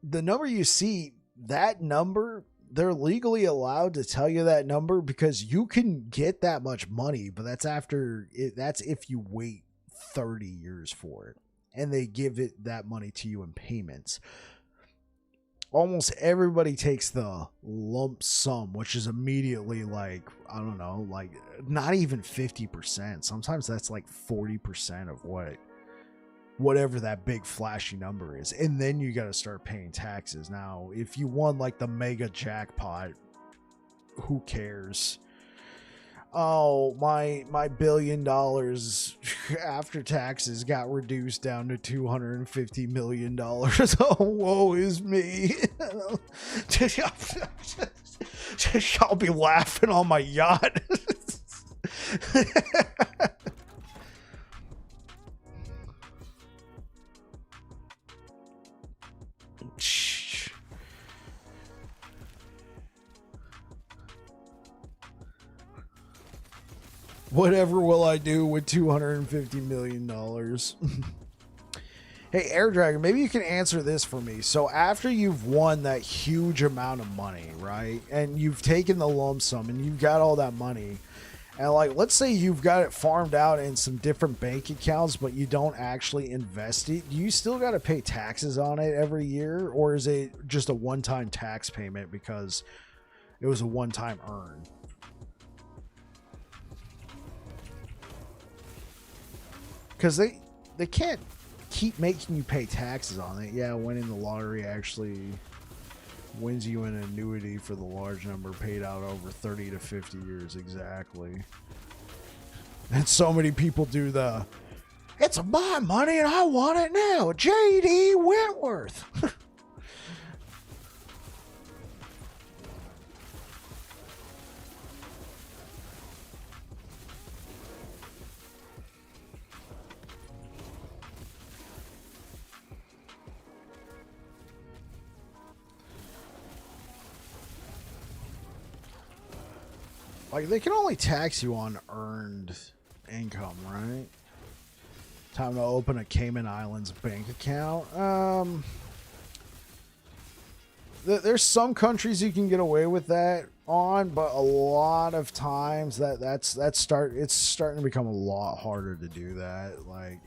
The number you see, that number, they're legally allowed to tell you that number because you can get that much money, but that's if you wait 30 years for it, and they give it that money to you in payments. Almost everybody takes the lump sum, which is immediately like, I don't know, like not even 50%. Sometimes that's like 40% of whatever that big flashy number is, and then you got to start paying taxes. Now, if you won like the mega jackpot, who cares? Oh, my $1 billion after taxes got reduced down to $250 million. Oh, woe is me. I'll be laughing on my yacht. Whatever will I do with $250 million? Hey, Air Dragon, maybe you can answer this for me. So after you've won that huge amount of money, right? And you've taken the lump sum and you've got all that money. And like, let's say you've got it farmed out in some different bank accounts, but you don't actually invest it. Do you still got to pay taxes on it every year? Or is it just a one-time tax payment because it was a one-time earn? Because they can't keep making you pay taxes on it. Yeah, winning the lottery actually wins you an annuity for the large number paid out over 30 to 50 years exactly. And so many people do it's my money and I want it now. J.D. Wentworth. Like, they can only tax you on earned income, right? Time to open a Cayman Islands bank account. There's some countries you can get away with that on, but a lot of times it's starting to become a lot harder to do that. Like,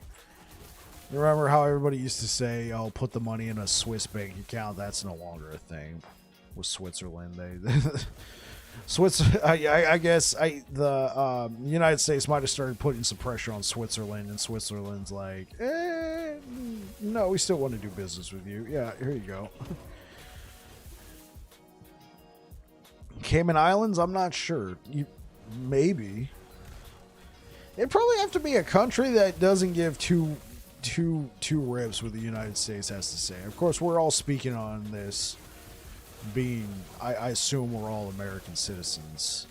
remember how everybody used to say, "Oh, put the money in a Swiss bank account"? That's no longer a thing with Switzerland. I guess the United States might have started putting some pressure on Switzerland, and Switzerland's like, no, we still want to do business with you. Yeah, here you go. Cayman Islands, I'm not sure. Maybe. It'd probably have to be a country that doesn't give two rips what the United States has to say. Of course, we're all speaking on this being, I assume we're all American citizens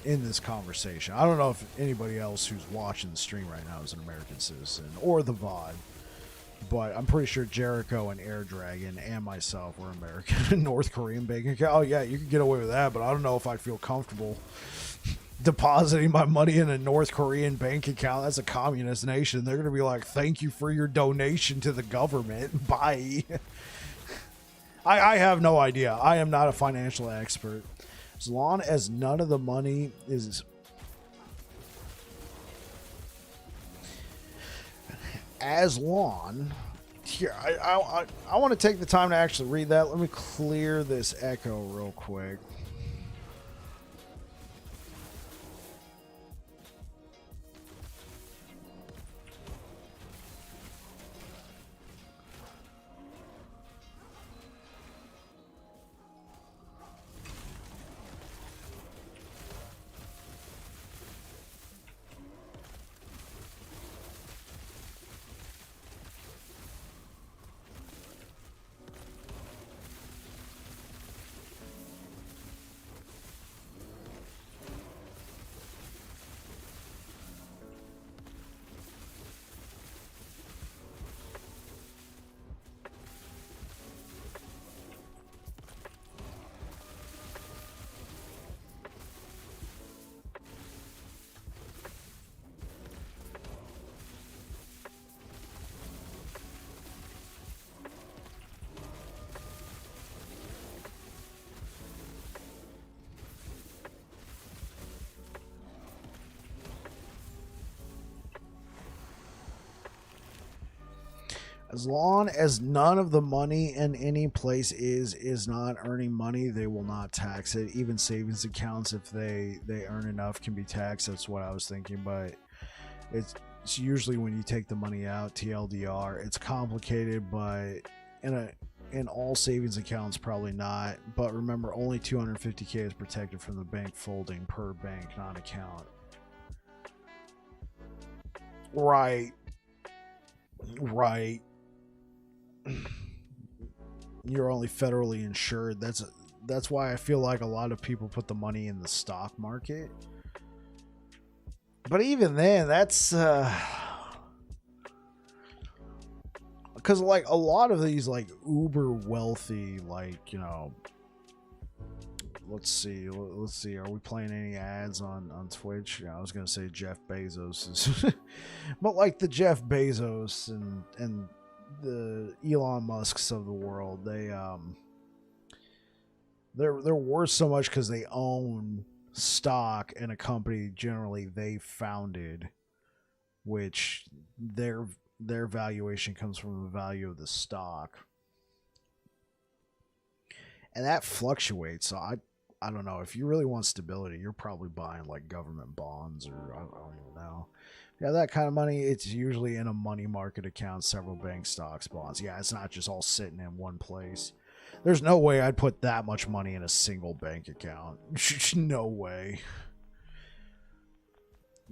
in this conversation. I don't know if anybody else who's watching the stream right now is an American citizen or the VOD, but I'm pretty sure Jericho and Air Dragon and myself were American. North Korean bank account. Oh yeah, you can get away with that, but I don't know if I'd feel comfortable depositing my money in a North Korean bank account. That's a communist nation. They're going to be like, thank you for your donation to the government. Bye. I have no idea. I am not a financial expert. As long as none of the money is... As long... Here, I want to take the time to actually read that. Let me clear this echo real quick. As long as none of the money in any place is not earning money, they will not tax it. Even savings accounts, if they earn enough, can be taxed. That's what I was thinking, but it's usually when you take the money out, TLDR. It's complicated, but in all savings accounts, probably not. But remember, only 250K is protected from the bank folding per bank, not account. Right. You're only federally insured. That's why I feel like a lot of people put the money in the stock market. But even then, that's because like a lot of these like uber wealthy, like, you know, let's see, are we playing any ads on Twitch? Yeah, I was gonna say Jeff Bezos is but like the Jeff Bezos and the Elon Musks of the world, they're worth so much because they own stock in a company generally they founded, which their valuation comes from the value of the stock, and that fluctuates. So I don't know, if you really want stability, you're probably buying like government bonds, or I don't even know. Yeah, that kind of money, it's usually in a money market account, several bank stocks, bonds. Yeah, it's not just all sitting in one place. There's no way I'd put that much money in a single bank account. No way.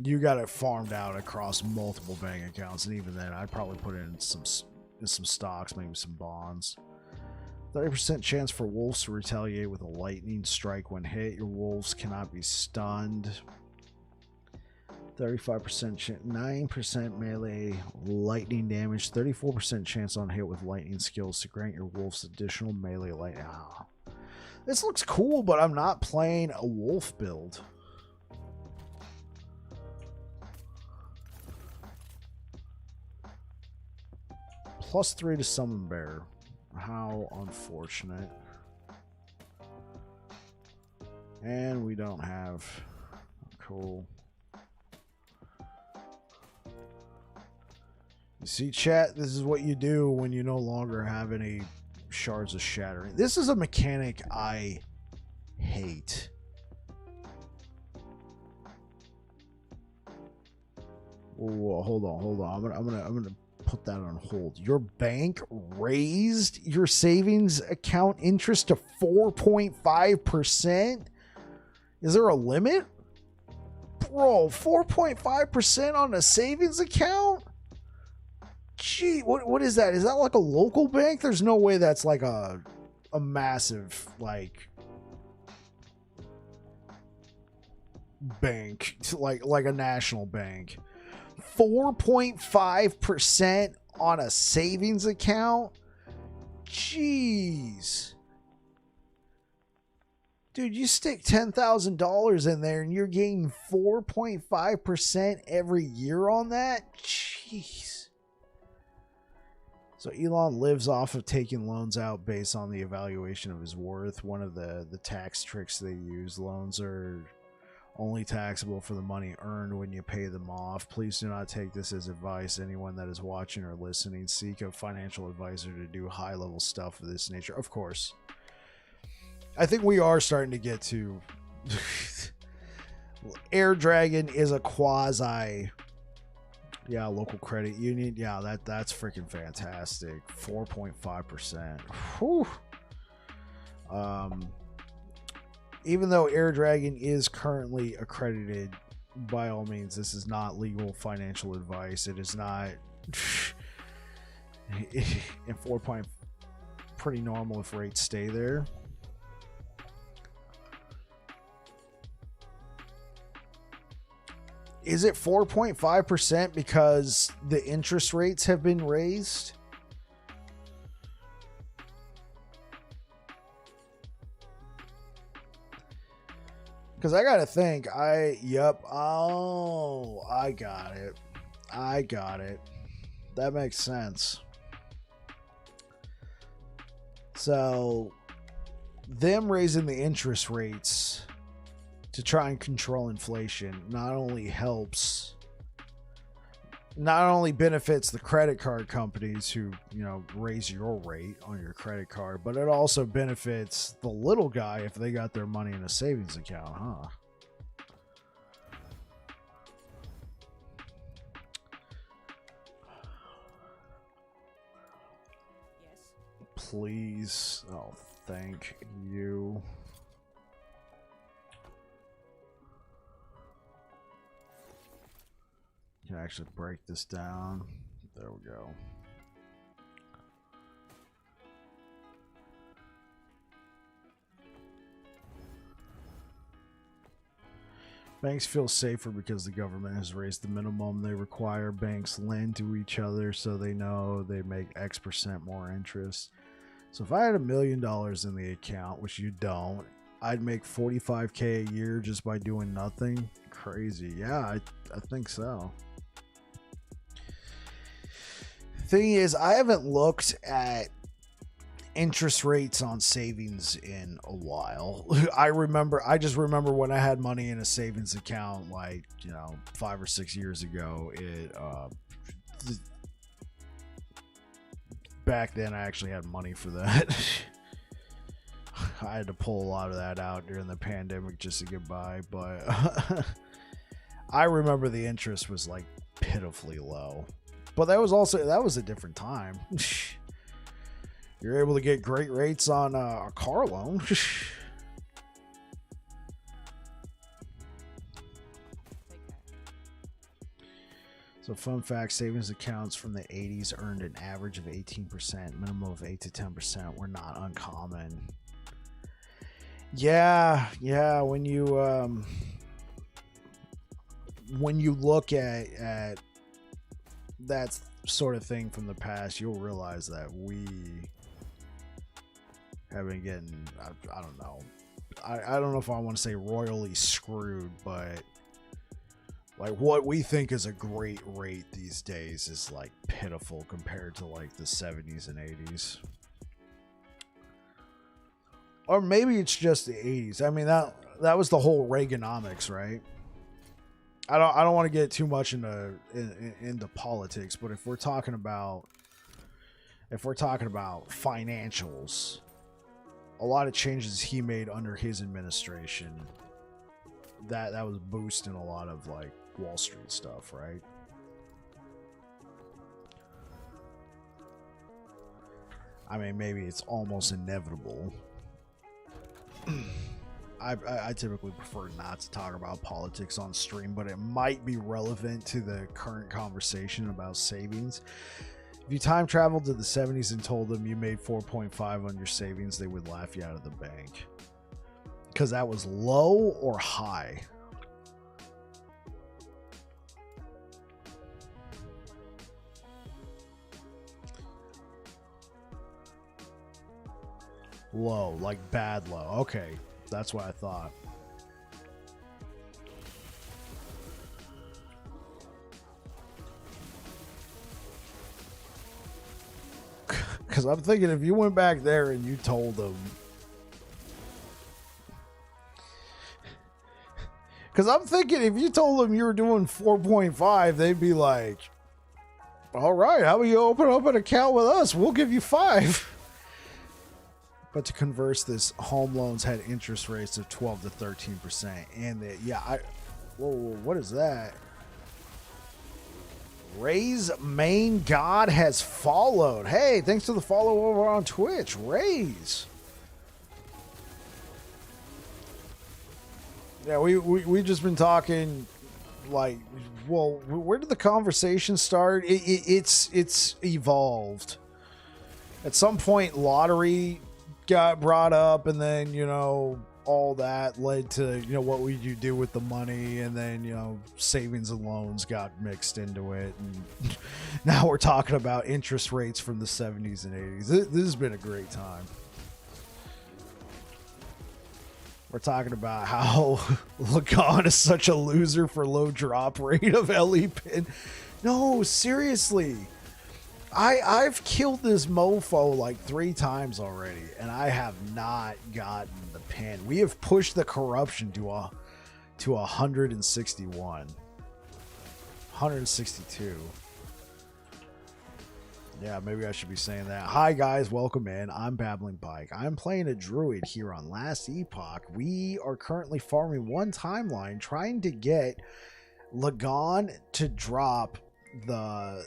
You got it farmed out across multiple bank accounts, and even then, I'd probably put it in some stocks, maybe some bonds. 30% chance for wolves to retaliate with a lightning strike when hit. Your wolves cannot be stunned. 35% chance, 9% melee lightning damage, 34% chance on hit with lightning skills to grant your wolves additional melee lightning. Oh. This looks cool, but I'm not playing a wolf build. +3 to summon bear. How unfortunate. And we don't have. Cool. You see, chat, this is what you do when you no longer have any shards of shattering. This is a mechanic I hate. Whoa, hold on. I'm gonna put that on hold. Your bank raised your savings account interest to 4.5%? Is there a limit? Bro, 4.5% on a savings account? Gee, what is that? Is that like a local bank? There's no way that's like a massive like bank, like a national bank. 4.5% on a savings account? Jeez. Dude, you stick $10,000 in there and you're getting 4.5% every year on that? Jeez. So Elon lives off of taking loans out based on the evaluation of his worth. One of the tax tricks they use, loans are only taxable for the money earned when you pay them off. Please do not take this as advice. Anyone that is watching or listening, seek a financial advisor to do high-level stuff of this nature. Of course. I think we are starting to get to... Air Dragon is a quasi... Yeah, local credit union. Yeah, that's freaking fantastic. 4.5%. Whew. Even though Air Dragon is currently accredited, by all means, this is not legal financial advice. It is not. And 4 point pretty normal if rates stay there. Is it 4.5% because the interest rates have been raised? Because I gotta think. Oh, I got it. That makes sense. So, them raising the interest rates to try and control inflation not only benefits the credit card companies who, raise your rate on your credit card, but it also benefits the little guy if they got their money in a savings account, huh? Yes. Please. Oh, thank you. Can actually break this down. There we go. Banks feel safer because the government has raised the minimum they require. Banks lend to each other so they know they make X% more interest. So if I had $1 million in the account, which you don't, I'd make $45K a year just by doing nothing. Crazy. Yeah, I think so. Thing is, I haven't looked at interest rates on savings in a while. I just remember when I had money in a savings account, 5 or 6 years ago. Back then, I actually had money for that. I had to pull a lot of that out during the pandemic just to get by, but I remember the interest was pitifully low. But that was a different time. You're able to get great rates on a car loan. So fun fact, savings accounts from the 80s earned an average of 18%, minimum of 8 to 10% were not uncommon. Yeah, when you look at that sort of thing from the past, you'll realize that we have been getting, I don't know. I don't know if I want to say royally screwed, but what we think is a great rate these days is pitiful compared to the 70s and 80s. Or maybe it's just the 80s. I mean, that was the whole Reaganomics, right? I don't want to get too much into politics, but if we're talking about financials, a lot of changes he made under his administration, that was boosting a lot of Wall Street stuff, right? I mean, maybe it's almost inevitable. I typically prefer not to talk about politics on stream, but it might be relevant to the current conversation about savings. If you time traveled to the 70s and told them you made 4.5 on your savings, they would laugh you out of the bank. Because that was low or high? Low, bad low. Okay. That's what I thought. Because I'm thinking if you went back there and you told them. Because I'm thinking if you told them you were doing 4.5, they'd be like, all right, how about you open up an account with us? We'll give you 5. But to converse this, home loans had interest rates of 12 to 13%. And whoa, what is that? Ray's main god has followed. Hey, thanks to the follow over on Twitch. Ray's. Yeah, we just been talking like, well, where did the conversation start? It's evolved. At some point, lottery got brought up, and then, you know, all that led to, you know, what would you do with the money, and then, you know, savings and loans got mixed into it, and now we're talking about interest rates from the 70s and 80s. This has been a great time. We're talking about how Lagan is such a loser for low drop rate of LE pin. No, seriously. I've killed this mofo like 3 times already, and I have not gotten the pin. We have pushed the corruption to 161. 162. Yeah, maybe I should be saying that. Hi guys, welcome in. I'm Babbling Bike. I'm playing a druid here on Last Epoch. We are currently farming one timeline, trying to get Lagan to drop the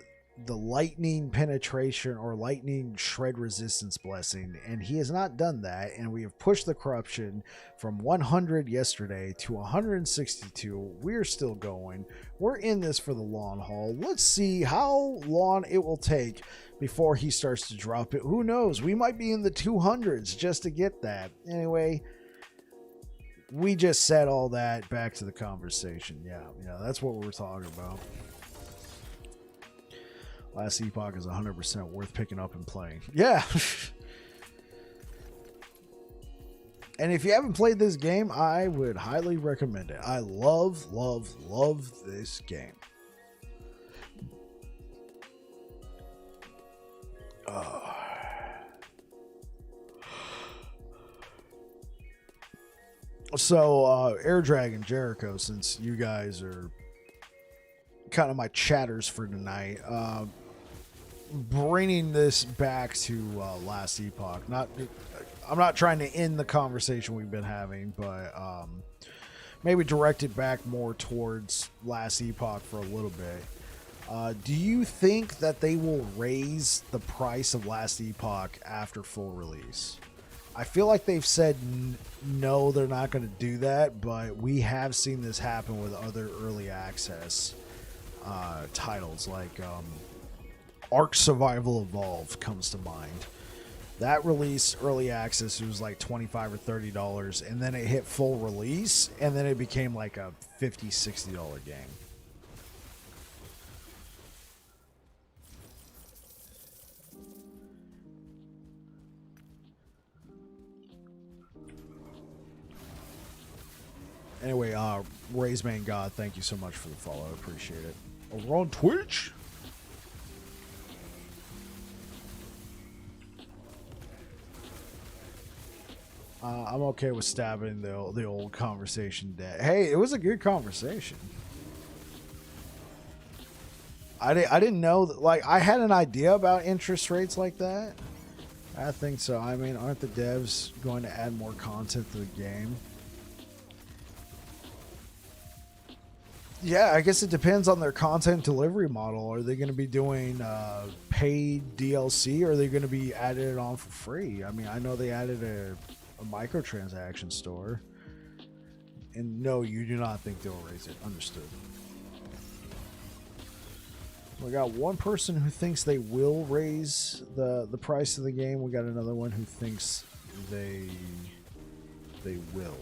lightning penetration or lightning shred resistance blessing, and he has not done that, and we have pushed the corruption from 100 yesterday to 162. We're still going. We're in this for the long haul. Let's see how long it will take before he starts to drop it. Who knows? We might be in the 200s just to get that. Anyway, we just said all that. Back to the conversation. Yeah, that's what we're talking about. Last Epoch is 100% worth picking up and playing. Yeah. And if you haven't played this game, I would highly recommend it. I love, love, love this game. So, Air Dragon Jericho, since you guys are kind of my chatters for tonight, bringing this back to Last Epoch. I'm not trying to end the conversation we've been having, but maybe direct it back more towards Last Epoch for a little bit. Do you think that they will raise the price of Last Epoch after full release? I feel like they've said no, they're not going to do that, but we have seen this happen with other early access titles, like Ark Survival Evolved comes to mind. That release early access, it was like $25 or $30, and then it hit full release, and then it became like a $50, $60 game. Anyway, Ray's Main God, thank you so much for the follow. I appreciate it. Over on Twitch. I'm okay with stabbing the old conversation dead. Hey, it was a good conversation. I didn't know that, like, I had an idea about interest rates like that. I think so. I mean, aren't the devs going to add more content to the game? Yeah, I guess it depends on their content delivery model. Are they going to be doing paid DLC, or are they going to be adding it on for free? I mean, I know they added a microtransaction store. And no, you do not think they'll raise it. Understood. We got one person who thinks they will raise the price of the game. We got another one who thinks they will.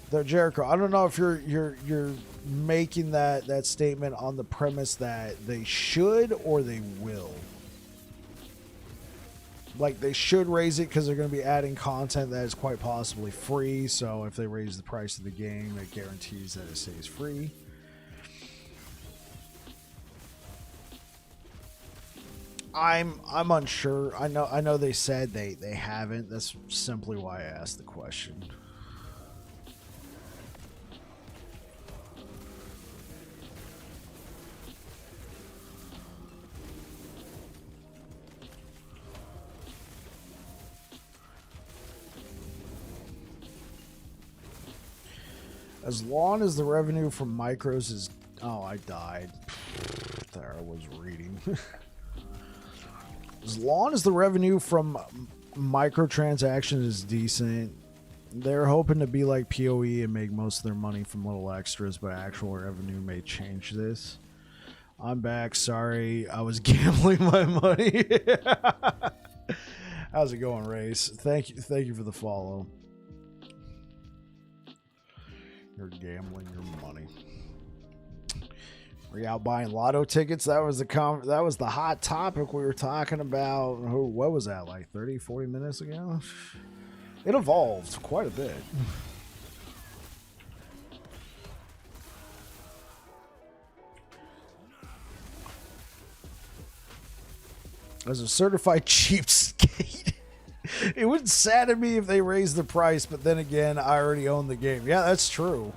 Though Jericho, I don't know if you're making that statement on the premise that they should or they will. Like, they should raise it because they're going to be adding content that is quite possibly free. So if they raise the price of the game, it guarantees that it stays free. I'm unsure. I know they said they haven't. That's simply why I asked the question. As long as the revenue from micros is... Oh, I died. There I was reading. As long as the revenue from microtransactions is decent, they're hoping to be like PoE and make most of their money from little extras, but actual revenue may change this. I'm back. Sorry, I was gambling my money. How's it going, Race? Thank you for the follow. You're gambling your money. Are you out buying lotto tickets? That was the hot topic we were talking about. What was that, like 30, 40 minutes ago? It evolved quite a bit. As a certified cheapskate, it wouldn't sadden me if they raised the price, but then again, I already own the game. Yeah, that's true.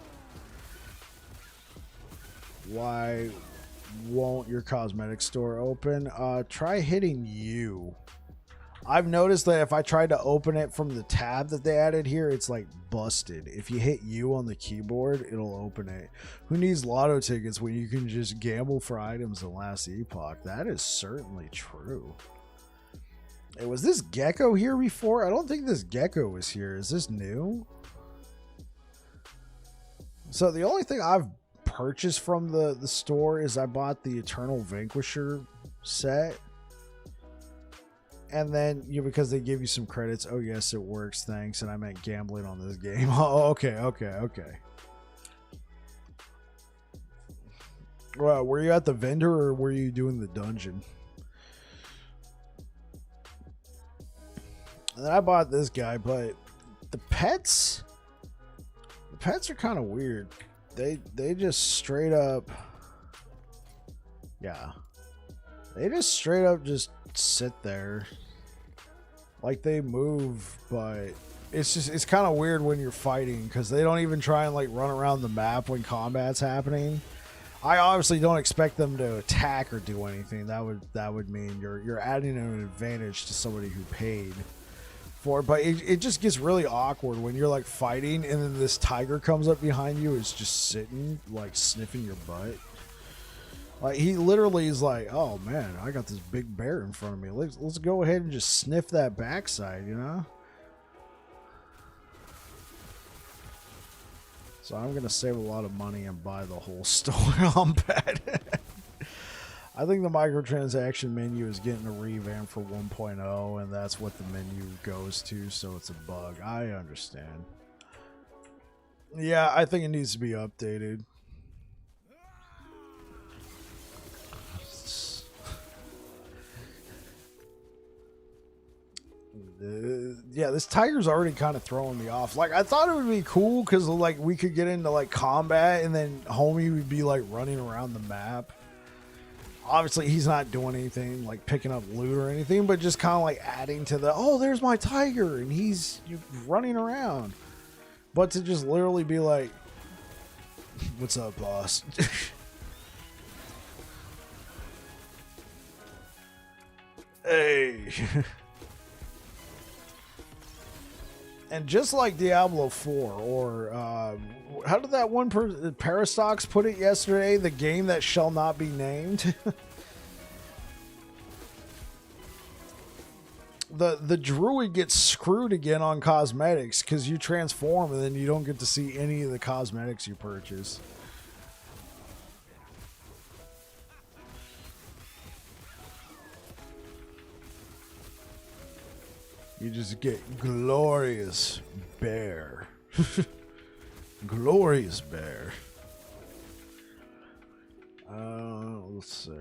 Why won't your cosmetic store open? Try hitting U. I've noticed that if I tried to open it from the tab that they added here, it's like busted. If you hit U on the keyboard, it'll open it. Who needs lotto tickets when you can just gamble for items in last epoch? That is certainly true. Hey, was this gecko here before? I don't think this gecko was here. Is this new? So the only thing I've purchased from the store is I bought the Eternal Vanquisher set. And then, because they give you some credits. Oh, yes, it works. Thanks. And I meant gambling on this game. Oh, okay. Well, were you at the vendor or were you doing the dungeon? And then I bought this guy, but the pets are kind of weird. They just straight up, yeah. They just straight up just sit there. Like they move, but it's kind of weird when you're fighting because they don't even try and like run around the map when combat's happening. I obviously don't expect them to attack or do anything. That would mean you're adding an advantage to somebody who paid for it. But it just gets really awkward when you're like fighting and then this tiger comes up behind you, is just sitting like sniffing your butt. Like he literally is like, oh man, I got this big bear in front of me. Let's go ahead and just sniff that backside, you know? So I'm going to save a lot of money and buy the whole store on bet. I think the microtransaction menu is getting a revamp for 1.0, and that's what the menu goes to, so it's a bug. I understand. Yeah, I think it needs to be updated. Yeah, this tiger's already kind of throwing me off. Like, I thought it would be cool because like we could get into like combat and then homie would be like running around the map. Obviously he's not doing anything like picking up loot or anything, but just kind of like adding to the, oh, there's my tiger and he's running around. But to just literally be like, what's up, boss? Hey. And just like Diablo 4, or how did that one Parastox put it yesterday? The game that shall not be named. the Druid gets screwed again on cosmetics because you transform and then you don't get to see any of the cosmetics you purchase. You just get glorious bear. Glorious bear. Let's see.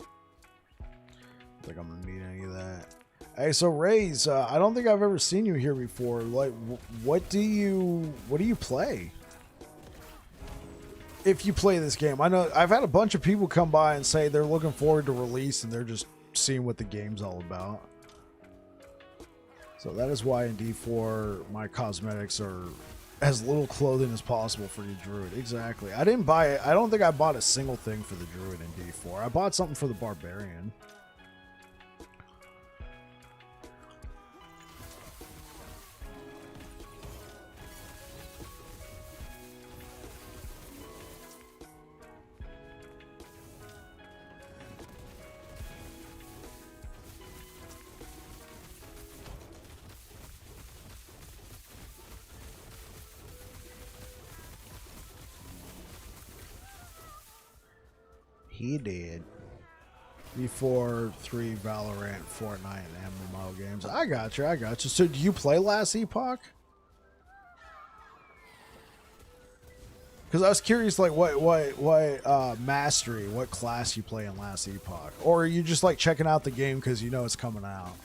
I think I'm gonna need any of that. Hey, so Raze, I don't think I've ever seen you here before. Like, what do you play? if you play this game. I know I've had a bunch of people come by and say they're looking forward to release and they're just seeing what the game's all about. So that is why in D4 my cosmetics are as little clothing as possible for your Druid. Exactly. I didn't buy it. I don't think I bought a single thing for the Druid in D4. I bought something for the Barbarian. He did. D4, 3, Valorant, Fortnite, and MMO games. I got you. I got you. So do you play last Epoch? Because I was curious, like, what mastery, what class you play in last Epoch, or are you just like checking out the game because you know it's coming out?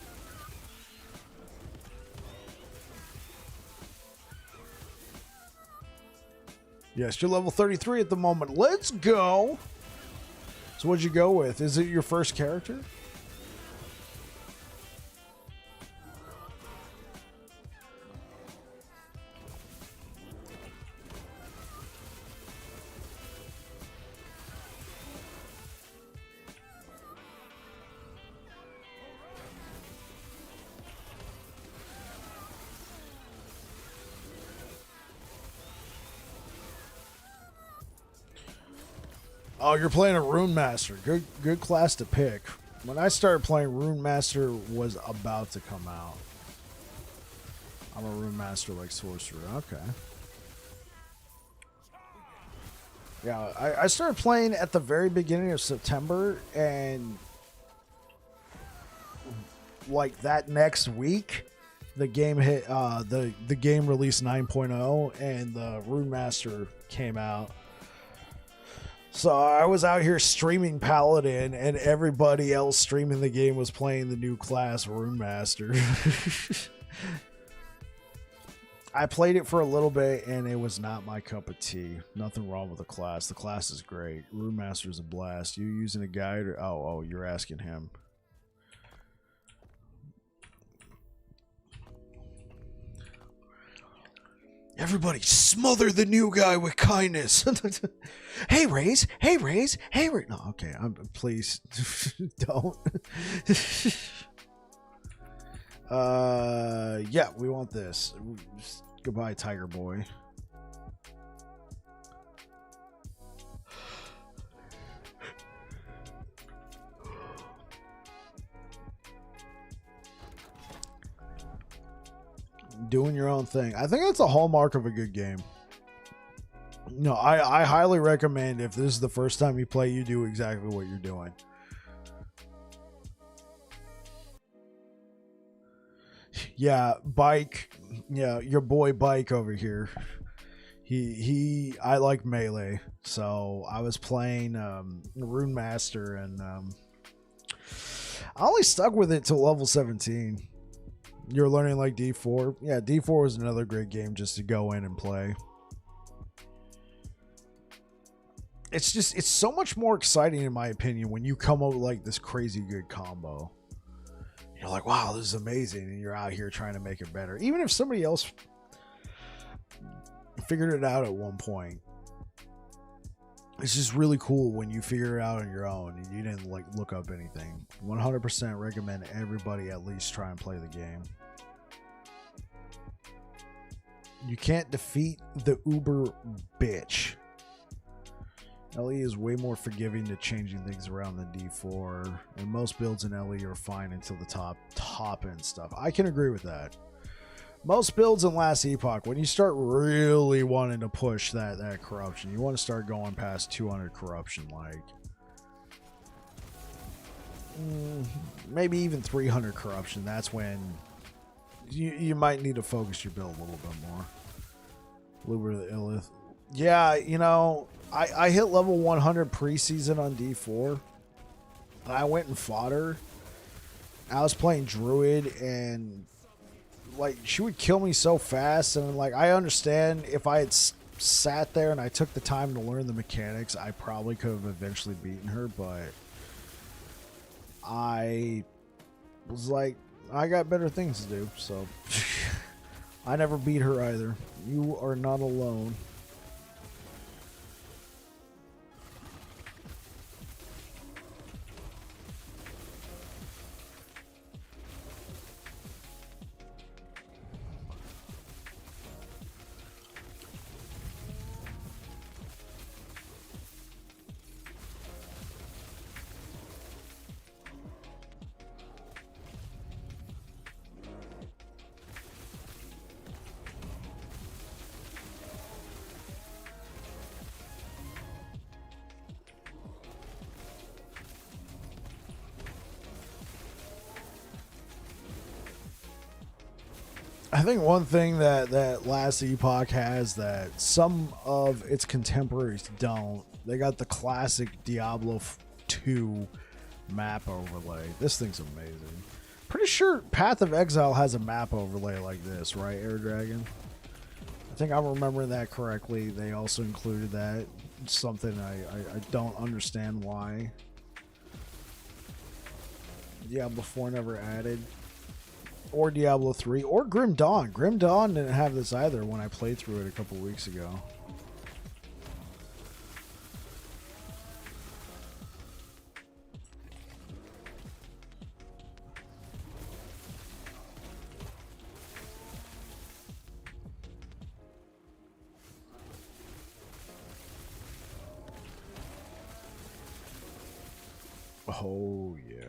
Yes, you're level 33 at the moment. Let's go. So what'd you go with? Is it your first character? Oh, you're playing a Rune Master. Good class to pick. When I started playing, Rune Master was about to come out. I'm a Rune Master like Sorcerer. Okay. Yeah, I started playing at the very beginning of September, and like that next week, the game hit. The game released 9.0, and the Rune Master came out. So I was out here streaming Paladin, and everybody else streaming the game was playing the new class, Rune Master. I played it for a little bit, and it was not my cup of tea. Nothing wrong with the class. The class is great. Rune Master is a blast. You using a guide? Or, oh, you're asking him. Everybody smother the new guy with kindness. Hey, Raze. Hey, Raze. Hey, Raze. No, okay. Please don't. Yeah, we want this. Goodbye, Tiger Boy. Doing your own thing. I think that's a hallmark of a good game. No, I highly recommend if this is the first time you play, you do exactly what you're doing. Yeah, Bike. Yeah, your boy Bike over here. I like melee, so I was playing Rune Master, and I only stuck with it till level 17. You're learning like D4. Yeah, D4 was another great game just to go in and play. It's so much more exciting in my opinion when you come up with like this crazy good combo. You're like, wow, this is amazing, and you're out here trying to make it better. Even if somebody else figured it out at one point. It's just really cool when you figure it out on your own and you didn't like look up anything. 100% recommend everybody at least try and play the game. You can't defeat the uber bitch. LE is way more forgiving to changing things around than D4, and most builds in LE are fine until the top end stuff. I can agree with that. Most builds in last Epoch, when you start really wanting to push that corruption, you want to start going past 200 corruption, like maybe even 300 corruption. That's when you might need to focus your build a little bit more. Luber the Illith. Yeah, you know, I hit level 100 preseason on D4. And I went and fought her. I was playing Druid, and like she would kill me so fast, and like I understand if I had sat there and I took the time to learn the mechanics, I probably could have eventually beaten her, but I was like, I got better things to do, so I never beat her either. You are not alone. I think one thing that last Epoch has that some of its contemporaries don't, they got the classic Diablo 2 map overlay. This thing's amazing. Pretty sure Path of Exile has a map overlay like this, right, Air Dragon? I think I'm remembering that correctly. They also included that. Something I don't understand why Diablo 4 never added. Or Diablo 3, or Grim Dawn. Grim Dawn didn't have this either when I played through it a couple weeks ago. Oh, yeah.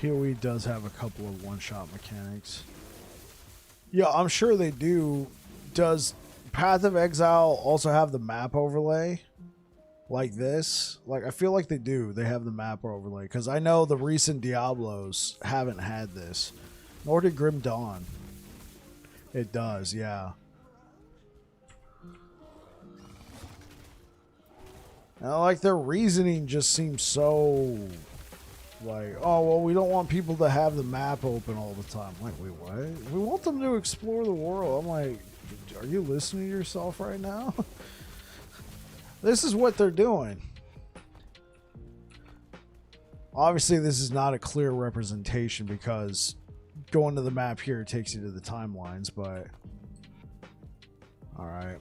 PoE does have a couple of one-shot mechanics. Yeah, I'm sure they do. Does Path of Exile also have the map overlay like this? Like, I feel like they do. They have the map overlay. Because I know the recent Diablos haven't had this. Nor did Grim Dawn. It does, yeah. And like, their reasoning just seems so... like, oh, well, we don't want people to have the map open all the time. I'm like, wait, what? We want them to explore the world. I'm like, are you listening to yourself right now? This is what they're doing. Obviously, this is not a clear representation because going to the map here takes you to the timelines, but... alright.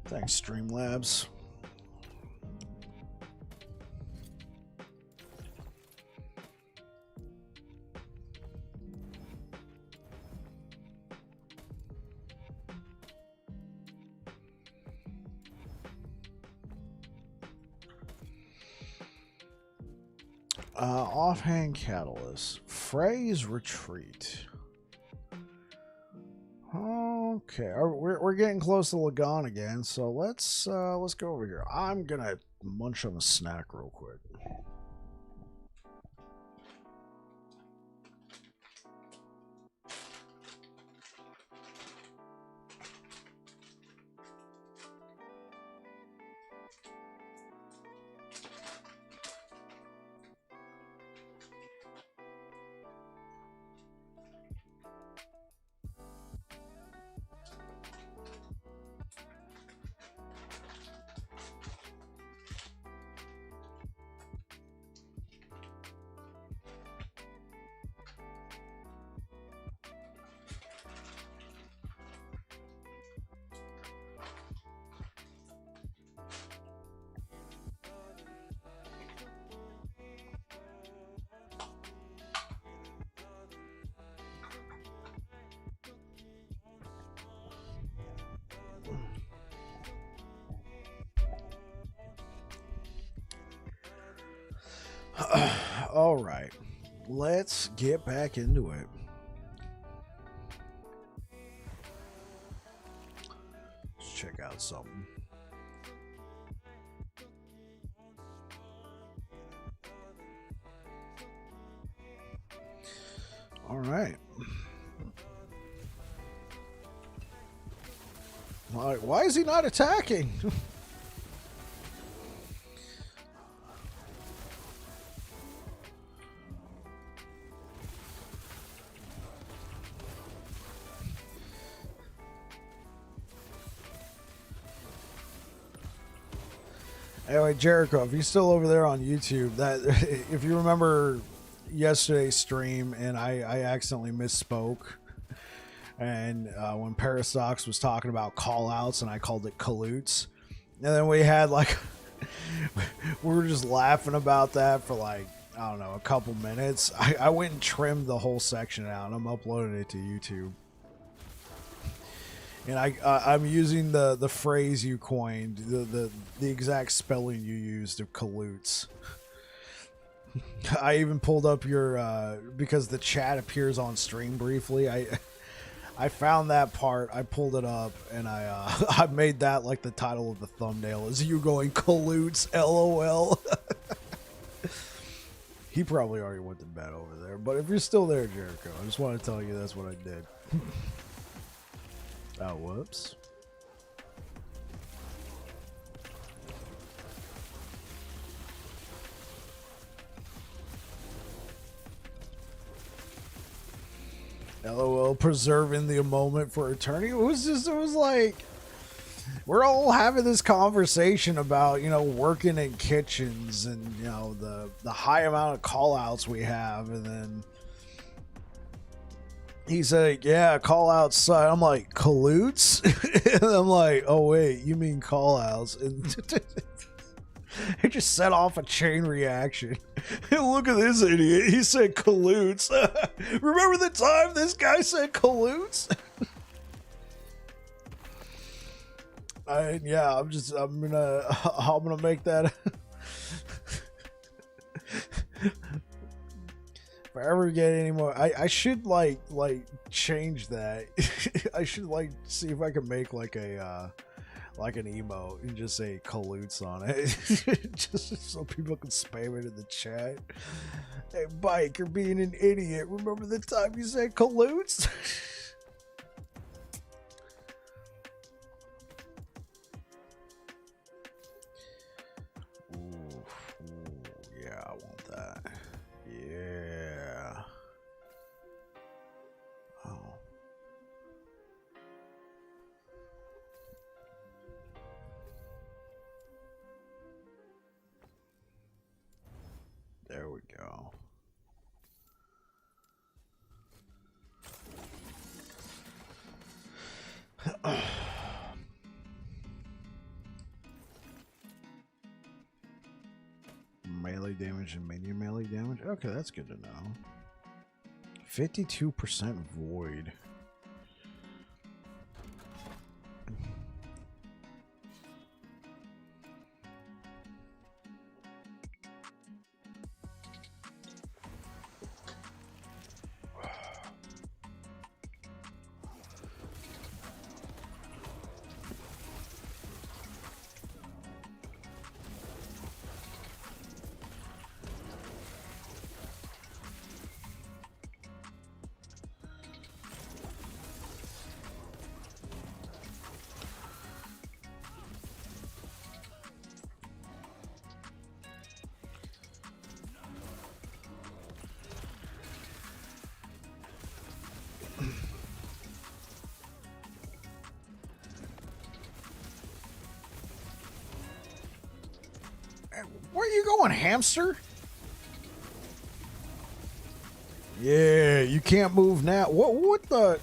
Thanks, Streamlabs. Offhand Catalyst. Frey's Retreat. Okay, we're getting close to Lagon again, so let's go over here. I'm gonna munch on a snack real quick. All right, let's get back into it. Let's check out something. All right. Why is he not attacking? Anyway, Jericho, if you're still over there on YouTube, that if you remember yesterday's stream and I accidentally misspoke, and when Parasox was talking about call outs and I called it colutes, and then we had like we were just laughing about that for like, I don't know, a couple minutes. I went and trimmed the whole section out and I'm uploading it to YouTube. And I'm using the phrase you coined, the exact spelling you used of colutes. I even pulled up your because the chat appears on stream briefly. I found that part, I pulled it up, and I made that like the title of the thumbnail, is you going colutes, LOL. He probably already went to bed over there, but if you're still there, Jericho, I just want to tell you that's what I did. Oh, whoops. LOL, preserving the moment for eternity. It was like, we're all having this conversation about, you know, working in kitchens and, you know, the high amount of call outs we have, and then he said, yeah, call outs. I'm like, colutes? And I'm like, oh wait, you mean call outs? And it just set off a chain reaction. Look at this idiot. He said colutes. Remember the time this guy said colutes? Yeah, I'm gonna make that. If I ever get any more, I should like change that. I should like see if I can make like a like an emote and just say colutes on it, just so people can spam it in the chat. Hey, Bike, you're being an idiot. Remember the time you said colutes? Yeah, I want that. Yeah. Oh. There we go. Melee damage and minion melee damage. Okay, that's good to know. 52% void. Where are you going, hamster? Yeah, you can't move now. What the?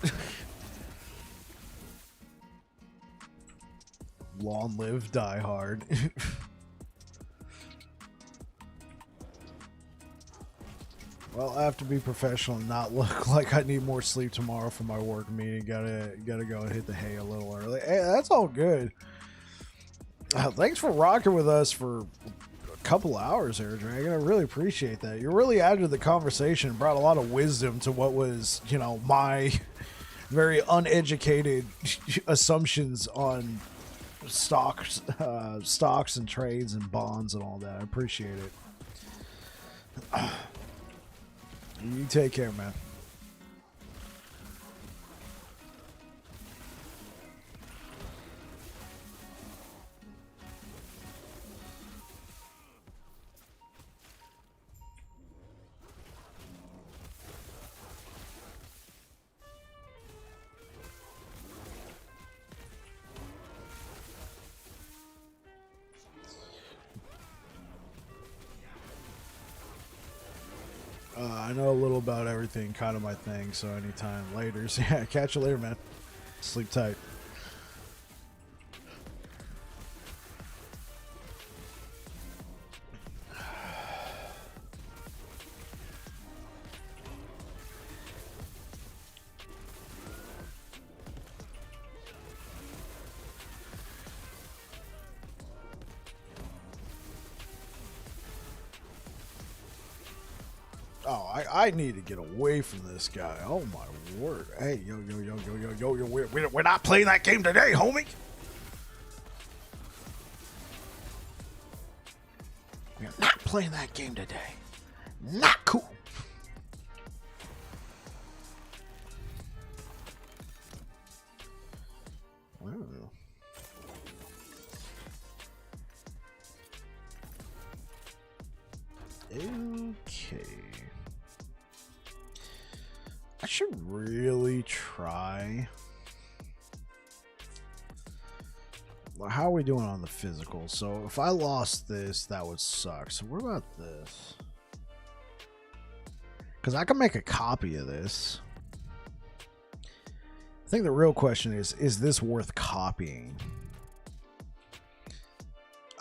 Long live Die Hard. Well, I have to be professional and not look like I need more sleep tomorrow for my work meeting. Gotta go and hit the hay a little early. Hey, that's all good. Thanks for rocking with us for couple hours there, Dragon. I really appreciate that. You really added the conversation, brought a lot of wisdom to what was, you know, my very uneducated assumptions on stocks and trades and bonds and all that. I appreciate it. You take care, man. I know a little about everything, kind of my thing, so anytime later. So yeah, catch you later, man. Sleep tight. Oh, I need to get away from this guy. Oh my word! Hey, yo, we're not playing that game today, homie. We're not playing that game today. Not cool. Ooh. Okay. I should really try. How are we doing on the physical? So if I lost this, that would suck. So what about this? Because I can make a copy of this. I think the real question is this worth copying?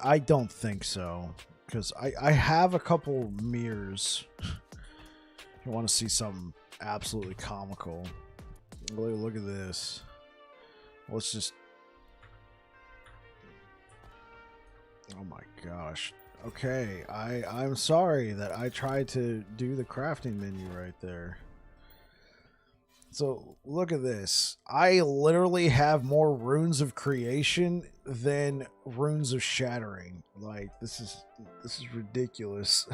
I don't think so. Because I have a couple mirrors. You want to see something absolutely comical. Look at this. Let's just... Oh my gosh. Okay, I'm sorry that I tried to do the crafting menu right there. So look at this. I literally have more runes of creation than runes of shattering. Like this is ridiculous.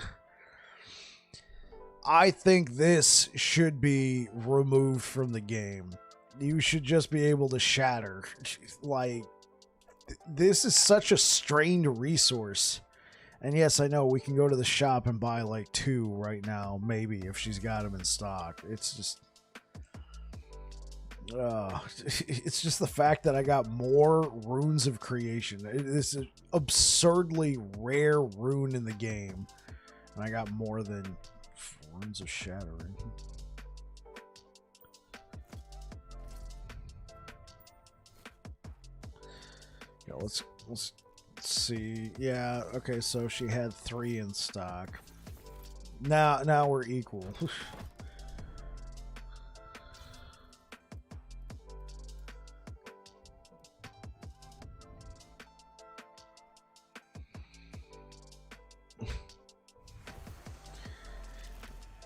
I think this should be removed from the game. You should just be able to shatter. Like this is such a strained resource. And yes, I know we can go to the shop and buy like 2 right now, maybe if she's got them in stock. It's just it's just the fact that I got more runes of creation. This is absurdly rare rune in the game, and I got more than runes of shattering. Yeah, let's see. Yeah, okay, so she had 3 in stock. Now we're equal.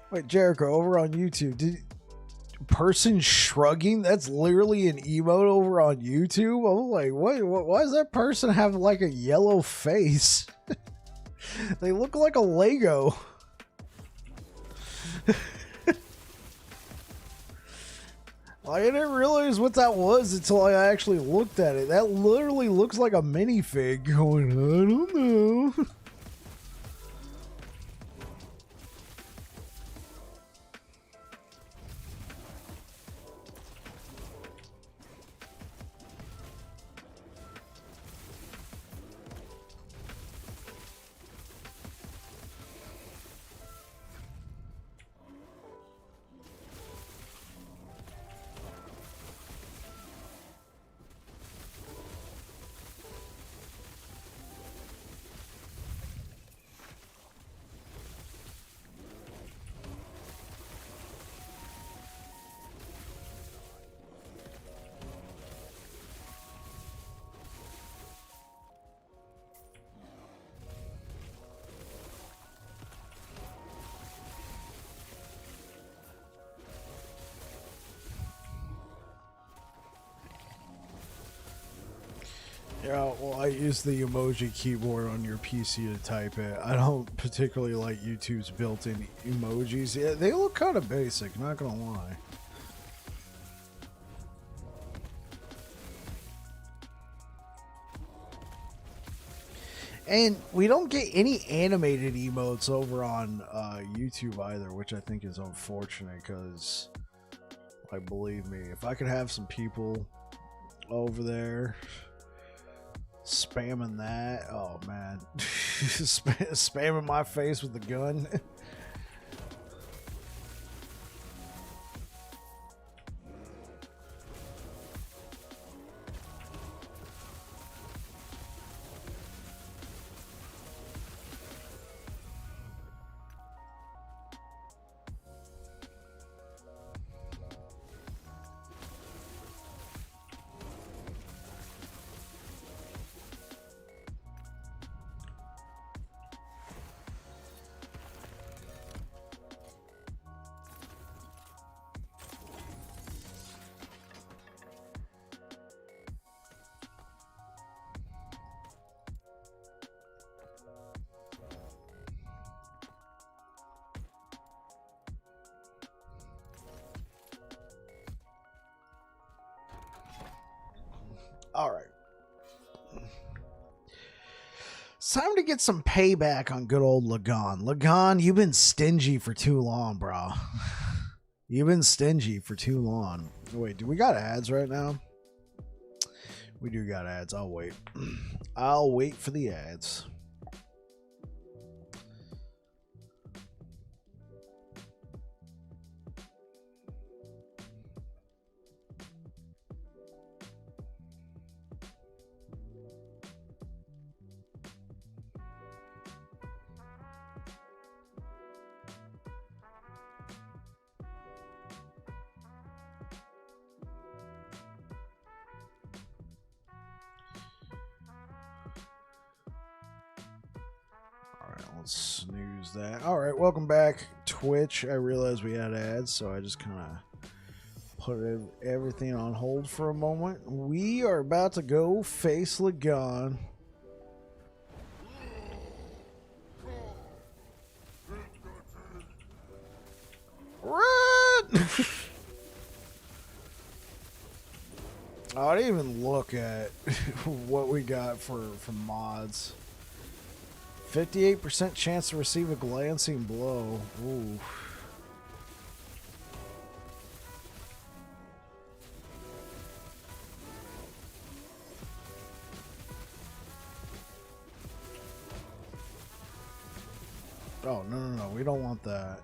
Wait, Jericho, over on YouTube, did person shrugging? That's literally an emote over on YouTube. I'm like, why does that person have like a yellow face? They look like a Lego. I didn't realize what that was until I actually looked at it. That literally looks like a minifig going, I don't know. Yeah, well, I use the emoji keyboard on your PC to type it. I don't particularly like YouTube's built-in emojis. Yeah, they look kind of basic, not gonna lie. And we don't get any animated emotes over on YouTube either, which I think is unfortunate because, like, believe me, if I could have some people over there spamming that, oh man, spamming my face with the gun. All right. It's time to get some payback on good old Lagon. Lagon, you've been stingy for too long, bro. You've been stingy for too long. Wait, do we got ads right now? We do got ads. I'll wait. I'll wait for the ads. Let's snooze that. All right, welcome back, Twitch. I realized we had ads, so I just kind of put everything on hold for a moment. We are about to go face Lagon. Run! I didn't even look at what we got for mods. 58% chance to receive a glancing blow. Ooh. Oh, no. We don't want that.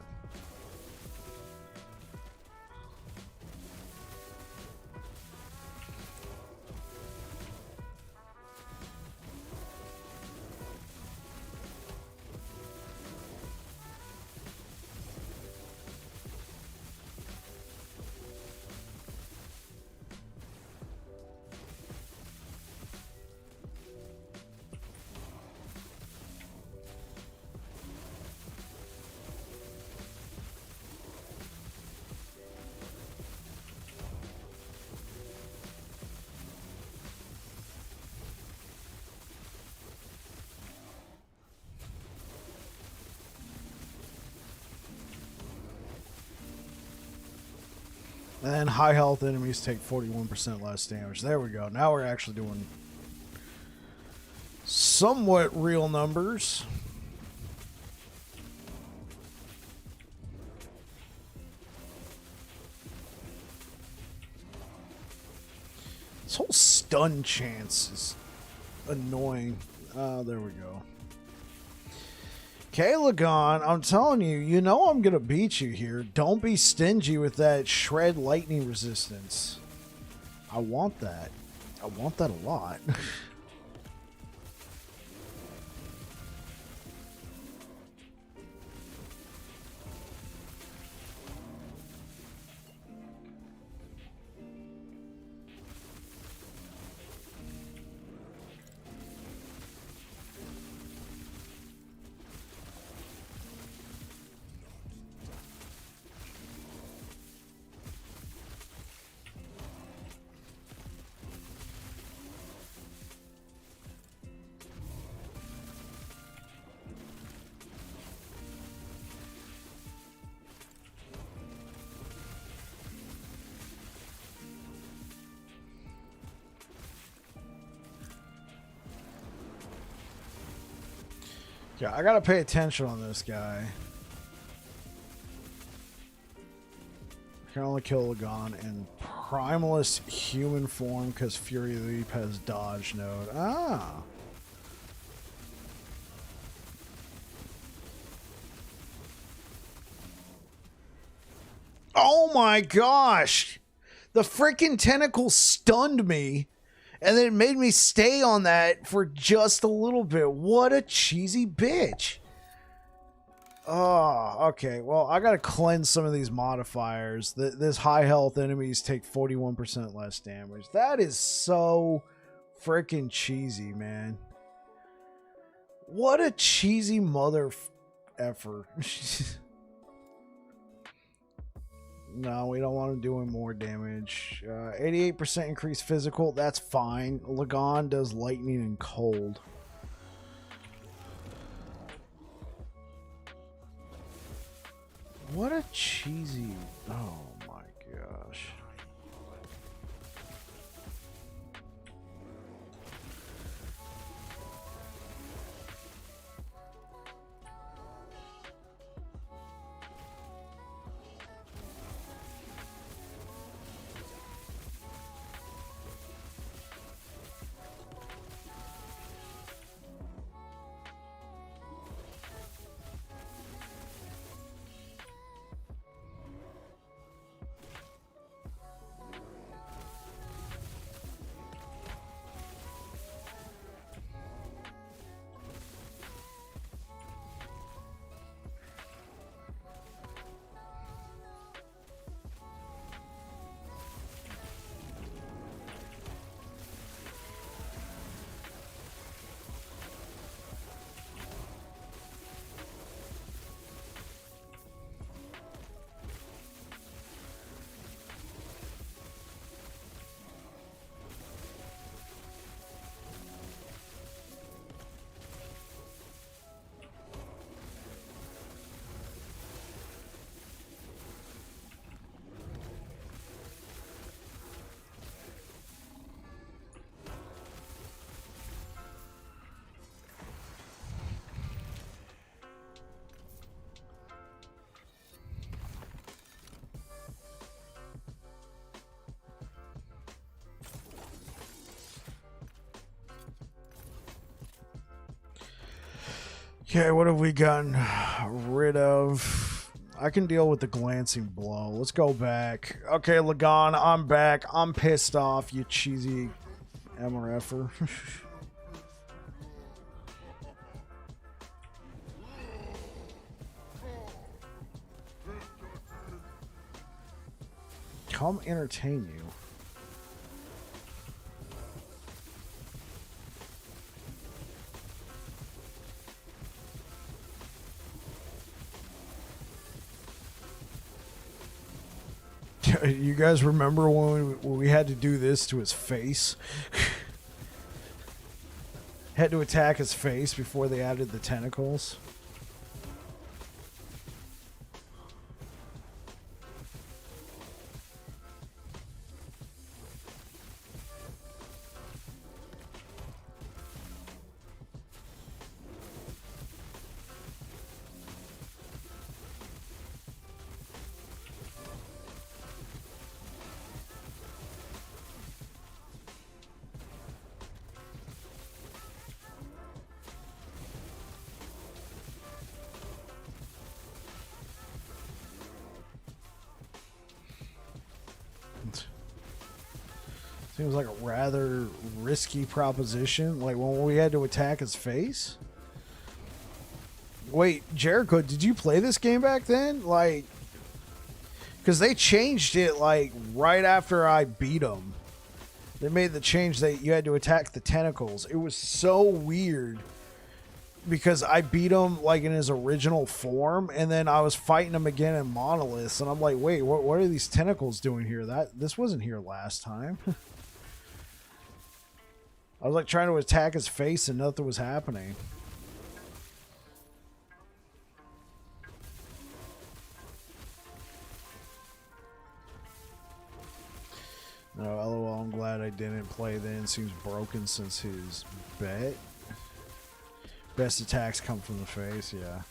And high health enemies take 41% less damage. There we go. Now we're actually doing somewhat real numbers. This whole stun chance is annoying. Oh, there we go. Okay, Lagon, I'm telling you, you know I'm going to beat you here. Don't be stingy with that shred lightning resistance. I want that. I want that a lot. Okay, I gotta pay attention on this guy. I can only kill Lagon in Primalist human form because Fury Leap has dodge node. Ah. Oh my gosh! The freaking tentacle stunned me, and then it made me stay on that for just a little bit. What a cheesy bitch. Oh, okay. Well, I gotta cleanse some of these modifiers. This high health enemies take 41% less damage. That is so freaking cheesy, man. What a cheesy mother effer. No, we don't want him doing more damage. 88% increased physical. That's fine. Lagon does lightning and cold. What a cheesy... Oh my gosh. Okay, what have we gotten rid of? I can deal with the glancing blow. Let's go back. Okay, Lagon, I'm back. I'm pissed off, you cheesy MRFer. Come entertain you. You guys remember when we had to do this to his face? Had to attack his face before they added the tentacles. Seems like a rather risky proposition. Like when we had to attack his face. Wait, Jericho, did you play this game back then? Like, because they changed it like right after I beat him. They made the change that you had to attack the tentacles. It was so weird because I beat him like in his original form, and then I was fighting him again in Monoliths, and I'm like, wait, what are these tentacles doing here? This wasn't here last time. I was like trying to attack his face and nothing was happening. No, LOL, I'm glad I didn't play then. Seems broken since his bet. Best attacks come from the face, yeah.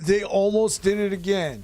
They almost did it again.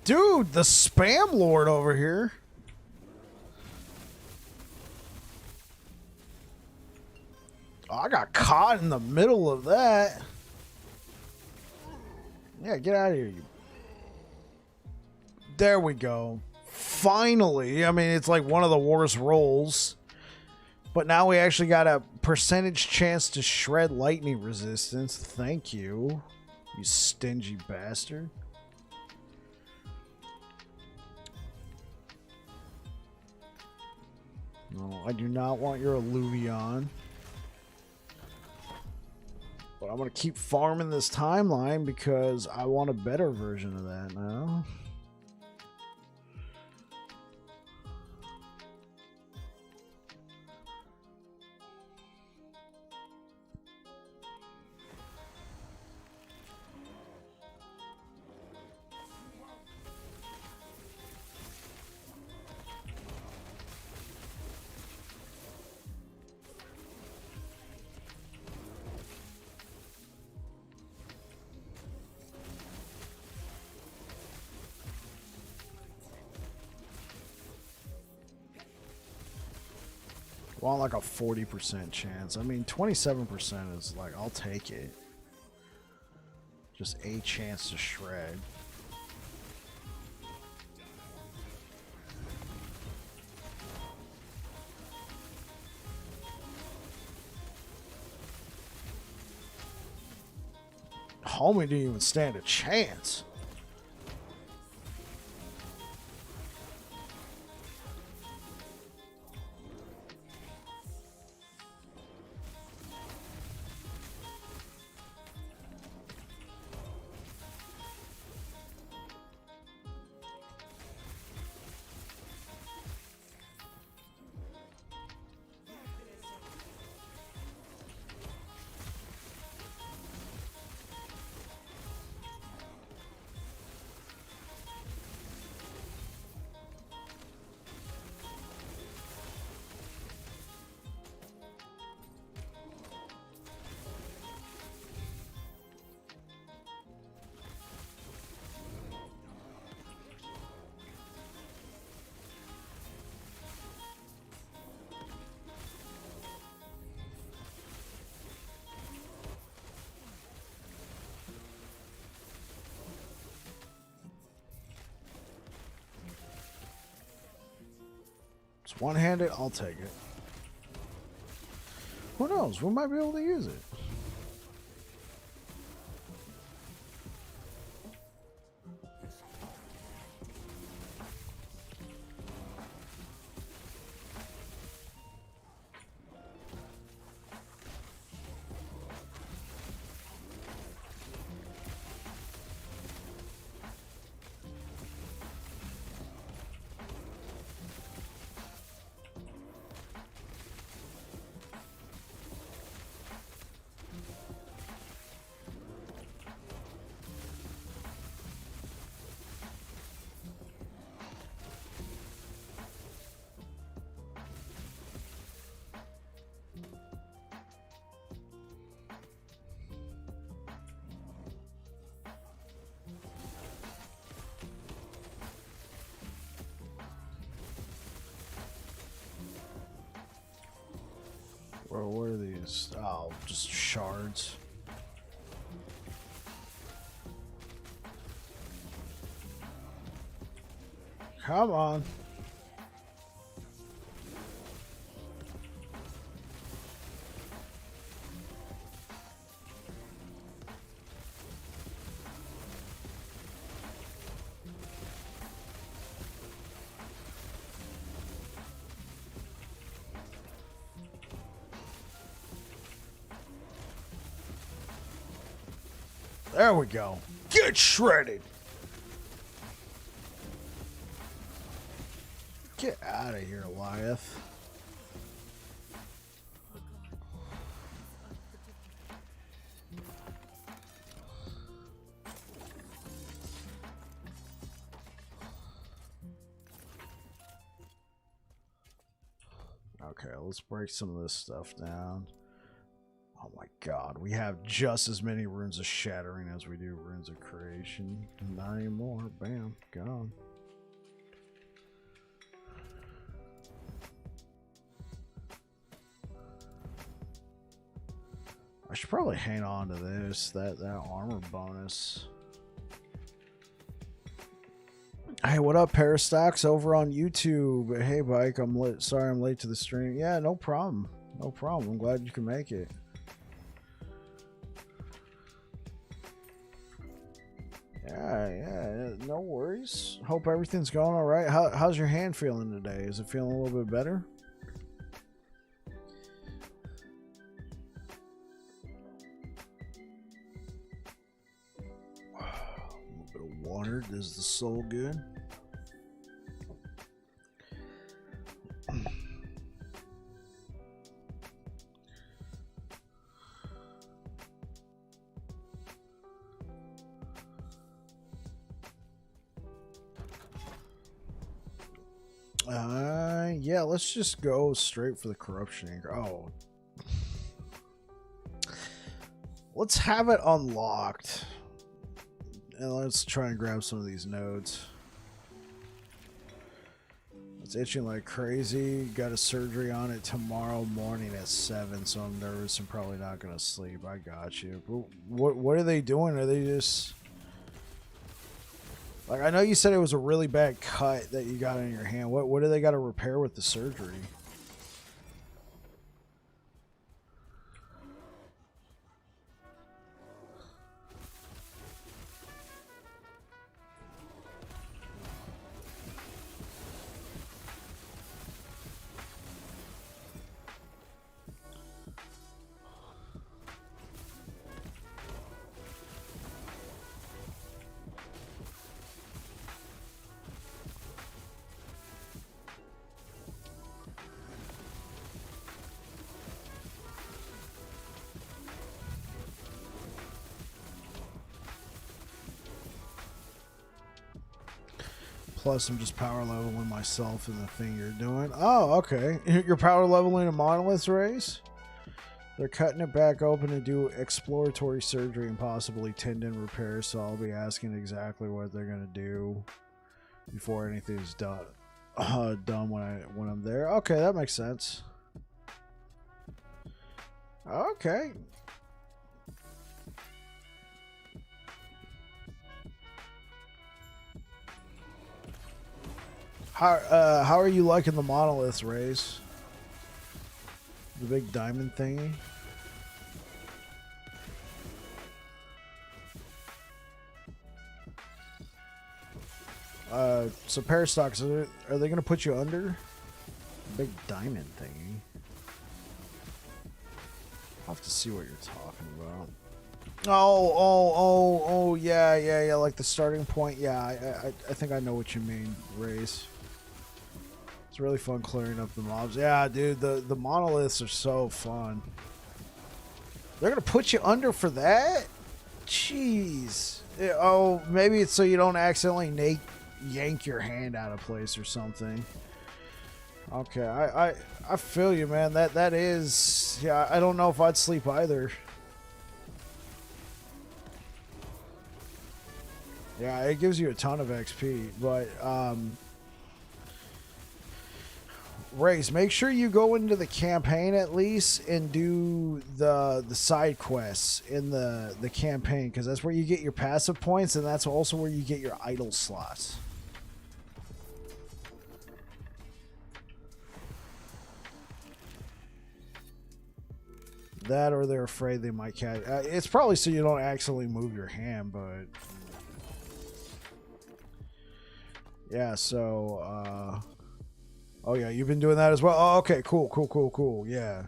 Dude, the spam lord over here. Oh, I got caught in the middle of that. Yeah, get out of here, you. There we go. Finally. I mean, it's like one of the worst rolls. But now we actually got a percentage chance to shred lightning resistance. Thank you, you stingy bastard. No, I do not want your Illuvion. But I'm going to keep farming this timeline because I want a better version of that now. Want like a 40% chance. I mean, 27% is like, I'll take it. Just a chance to shred. Homie didn't even stand a chance. It's one-handed, I'll take it. Who knows? We might be able to use it. Bro, what are these? Oh, just shards. Come on. There we go. Get shredded. Get out of here, Goliath. Okay, let's break some of this stuff down. Oh my god, we have just as many runes of shattering as we do runes of creation. Not anymore. Bam, gone. I should probably hang on to this, that armor bonus. Hey, what up, Parastox over on YouTube? Hey, Bike, sorry I'm late to the stream. Yeah, no problem. No problem. I'm glad you can make it. Yeah, no worries. Hope everything's going all right. How's your hand feeling today? Is it feeling a little bit better? A little bit of water. Does the soul good? Yeah, let's just go straight for the corruption anchor. Oh. Let's have it unlocked. And let's try and grab some of these nodes. It's itching like crazy. Got a surgery on it tomorrow morning at 7, so I'm nervous. I'm probably not going to sleep. I got you. But what are they doing? Are they just... Like, I know you said it was a really bad cut that you got in your hand. What do they got to repair with the surgery? Plus, I'm just power leveling myself in the thing you're doing. Oh, okay. You're power leveling a monolith race? They're cutting it back open to do exploratory surgery and possibly tendon repair, so I'll be asking exactly what they're going to do before anything's done when I'm there. Okay, that makes sense. Okay. How are you liking the monoliths, Rays? The big diamond thingy? So Parastox, are they going to put you under? Big diamond thingy. I'll have to see what you're talking about. Oh, yeah, like the starting point. Yeah, I think I know what you mean, Rays. It's really fun clearing up the mobs. Yeah, dude, the monoliths are so fun. They're going to put you under for that? Jeez. Oh, maybe it's so you don't accidentally yank your hand out of place or something. Okay, I feel you, man. That is... Yeah, I don't know if I'd sleep either. Yeah, it gives you a ton of XP, but... Race, make sure you go into the campaign at least and do the side quests in the campaign, because that's where you get your passive points, and that's also where you get your idle slots. That, or they're afraid they might catch. It's probably so you don't accidentally move your hand, but yeah. So, oh yeah, you've been doing that as well. Oh, okay, cool. Yeah,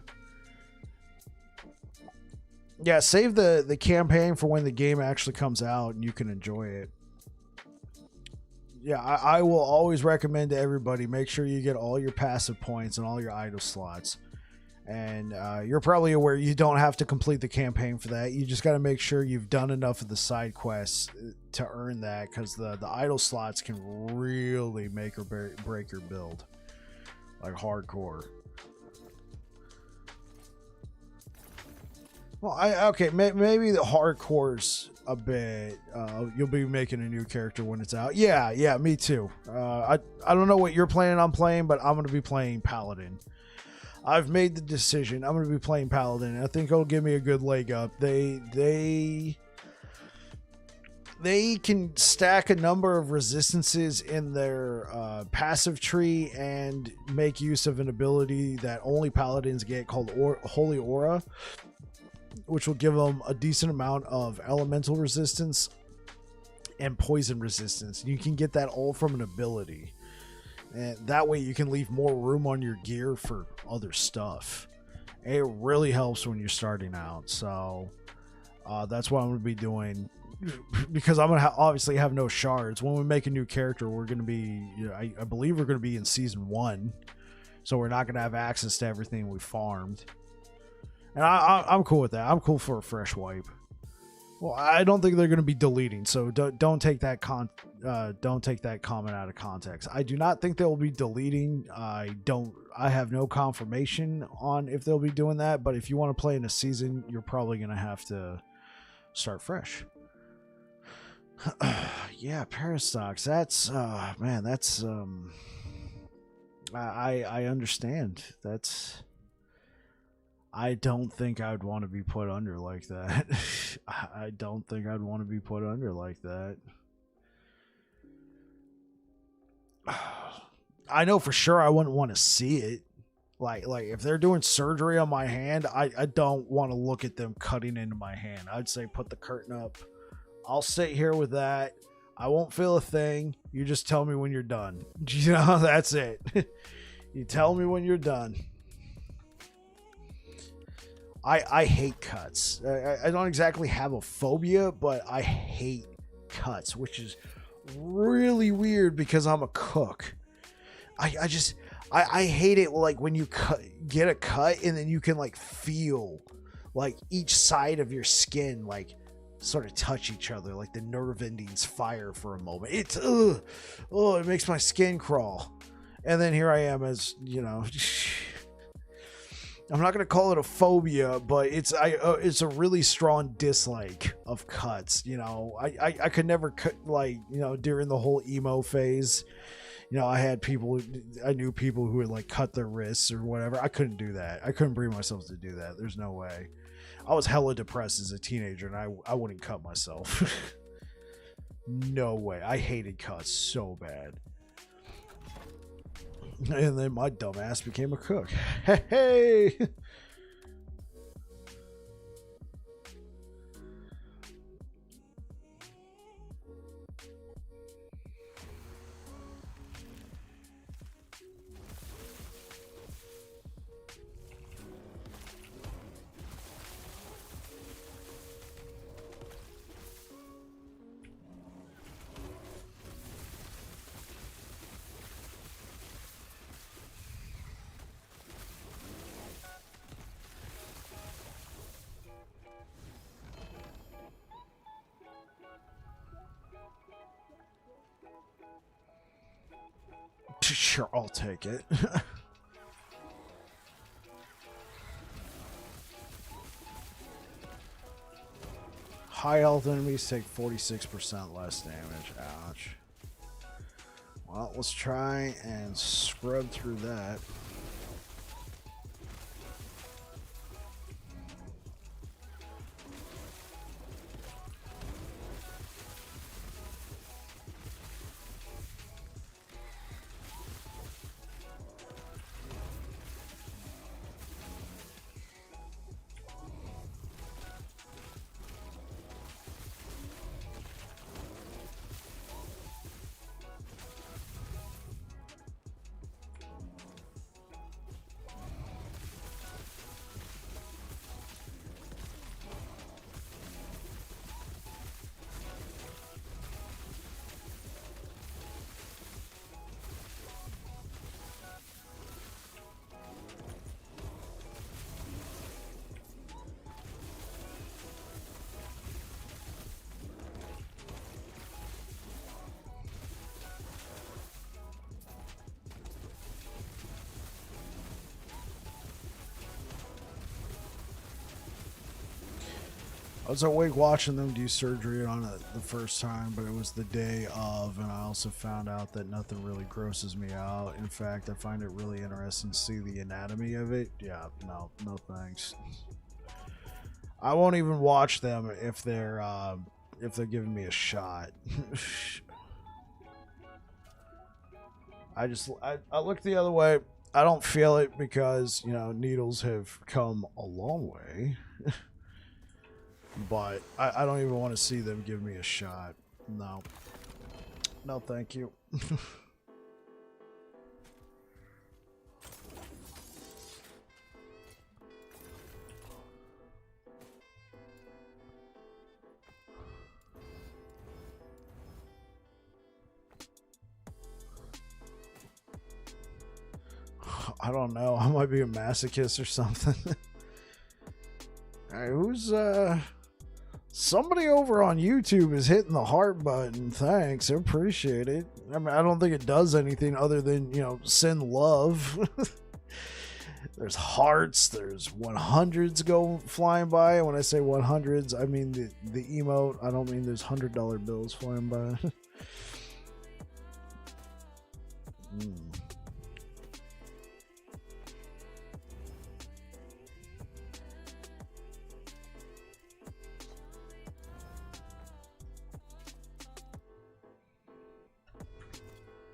yeah. Save the campaign for when the game actually comes out and you can enjoy it. Yeah, I will always recommend to everybody, make sure you get all your passive points and all your idle slots. And you're probably aware you don't have to complete the campaign for that. You just got to make sure you've done enough of the side quests to earn that, because the idle slots can really make or break your build, like hardcore. Well, okay, maybe the hardcore's a bit. You'll be making a new character when it's out. Yeah, me too. I don't know what you're planning on playing, but I'm gonna be playing Paladin. I've made the decision. I'm going to be playing Paladin. I think it'll give me a good leg up. They can stack a number of resistances in their passive tree and make use of an ability that only Paladins get called Holy Aura, which will give them a decent amount of elemental resistance and poison resistance. You can get that all from an ability. And that way you can leave more room on your gear for other stuff. It really helps when you're starting out. So that's what I'm going to be doing, because I'm going to obviously have no shards. When we make a new character, we're going to be, I believe we're going to be in season 1. So we're not going to have access to everything we farmed. And I'm cool with that. I'm cool for a fresh wipe. Well, I don't think they're going to be deleting, so don't take that comment out of context. I do not think they'll be deleting. I have no confirmation on if they'll be doing that, but if you want to play in a season, you're probably going to have to start fresh. Yeah, Parastox. That's man, that's I understand. I don't think I'd want to be put under like that. I don't think I'd want to be put under like that. I know for sure I wouldn't want to see it. Like if they're doing surgery on my hand, I don't want to look at them cutting into my hand. I'd say put the curtain up. I'll sit here with that. I won't feel a thing. You just tell me when you're done. You know, that's it. You tell me when you're done. I hate cuts. I don't exactly have a phobia, but I hate cuts, which is really weird because I'm a cook. I hate it, like when you get a cut and then you can like feel like each side of your skin like sort of touch each other, like the nerve endings fire for a moment. It's it makes my skin crawl. And then here I am, as you know. I'm not gonna call it a phobia, but it's a really strong dislike of cuts. You know, I could never cut, like, you know, during the whole emo phase. You know, I knew people who would like cut their wrists or whatever. I couldn't do that. I couldn't bring myself to do that. There's no way. I was hella depressed as a teenager, and I wouldn't cut myself. No way. I hated cuts so bad. And then my dumb ass became a cook. Hey! Sure, I'll take it. High health enemies take 46% less damage. Ouch. Well, let's try and scrub through that. I was awake watching them do surgery on it the first time, but it was the day of, and I also found out that nothing really grosses me out. In fact, I find it really interesting to see the anatomy of it. Yeah, no thanks. I won't even watch them if they're giving me a shot. I look the other way. I don't feel it because, you know, needles have come a long way. But I don't even want to see them give me a shot. No. No, thank you. I don't know. I might be a masochist or something. All right, who's somebody over on YouTube is hitting the heart button. Thanks. I appreciate it. I mean, I don't think it does anything other than, you know, send love. There's hearts, there's 100s go flying by. And when I say 100s, I mean the emote. I don't mean there's $100 bills flying by.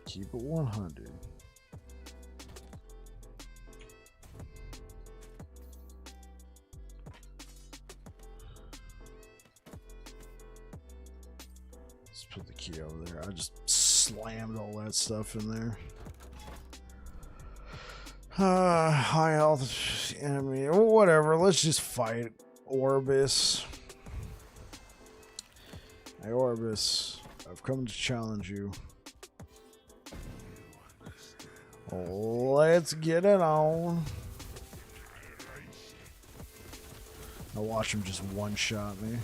Keep it 100. Let's put the key over there. I just slammed all that stuff in there. High health enemy. Whatever. Let's just fight Orbis. Hey, Orbis. I've come to challenge you. Let's get it on. I'll watch him just one-shot me.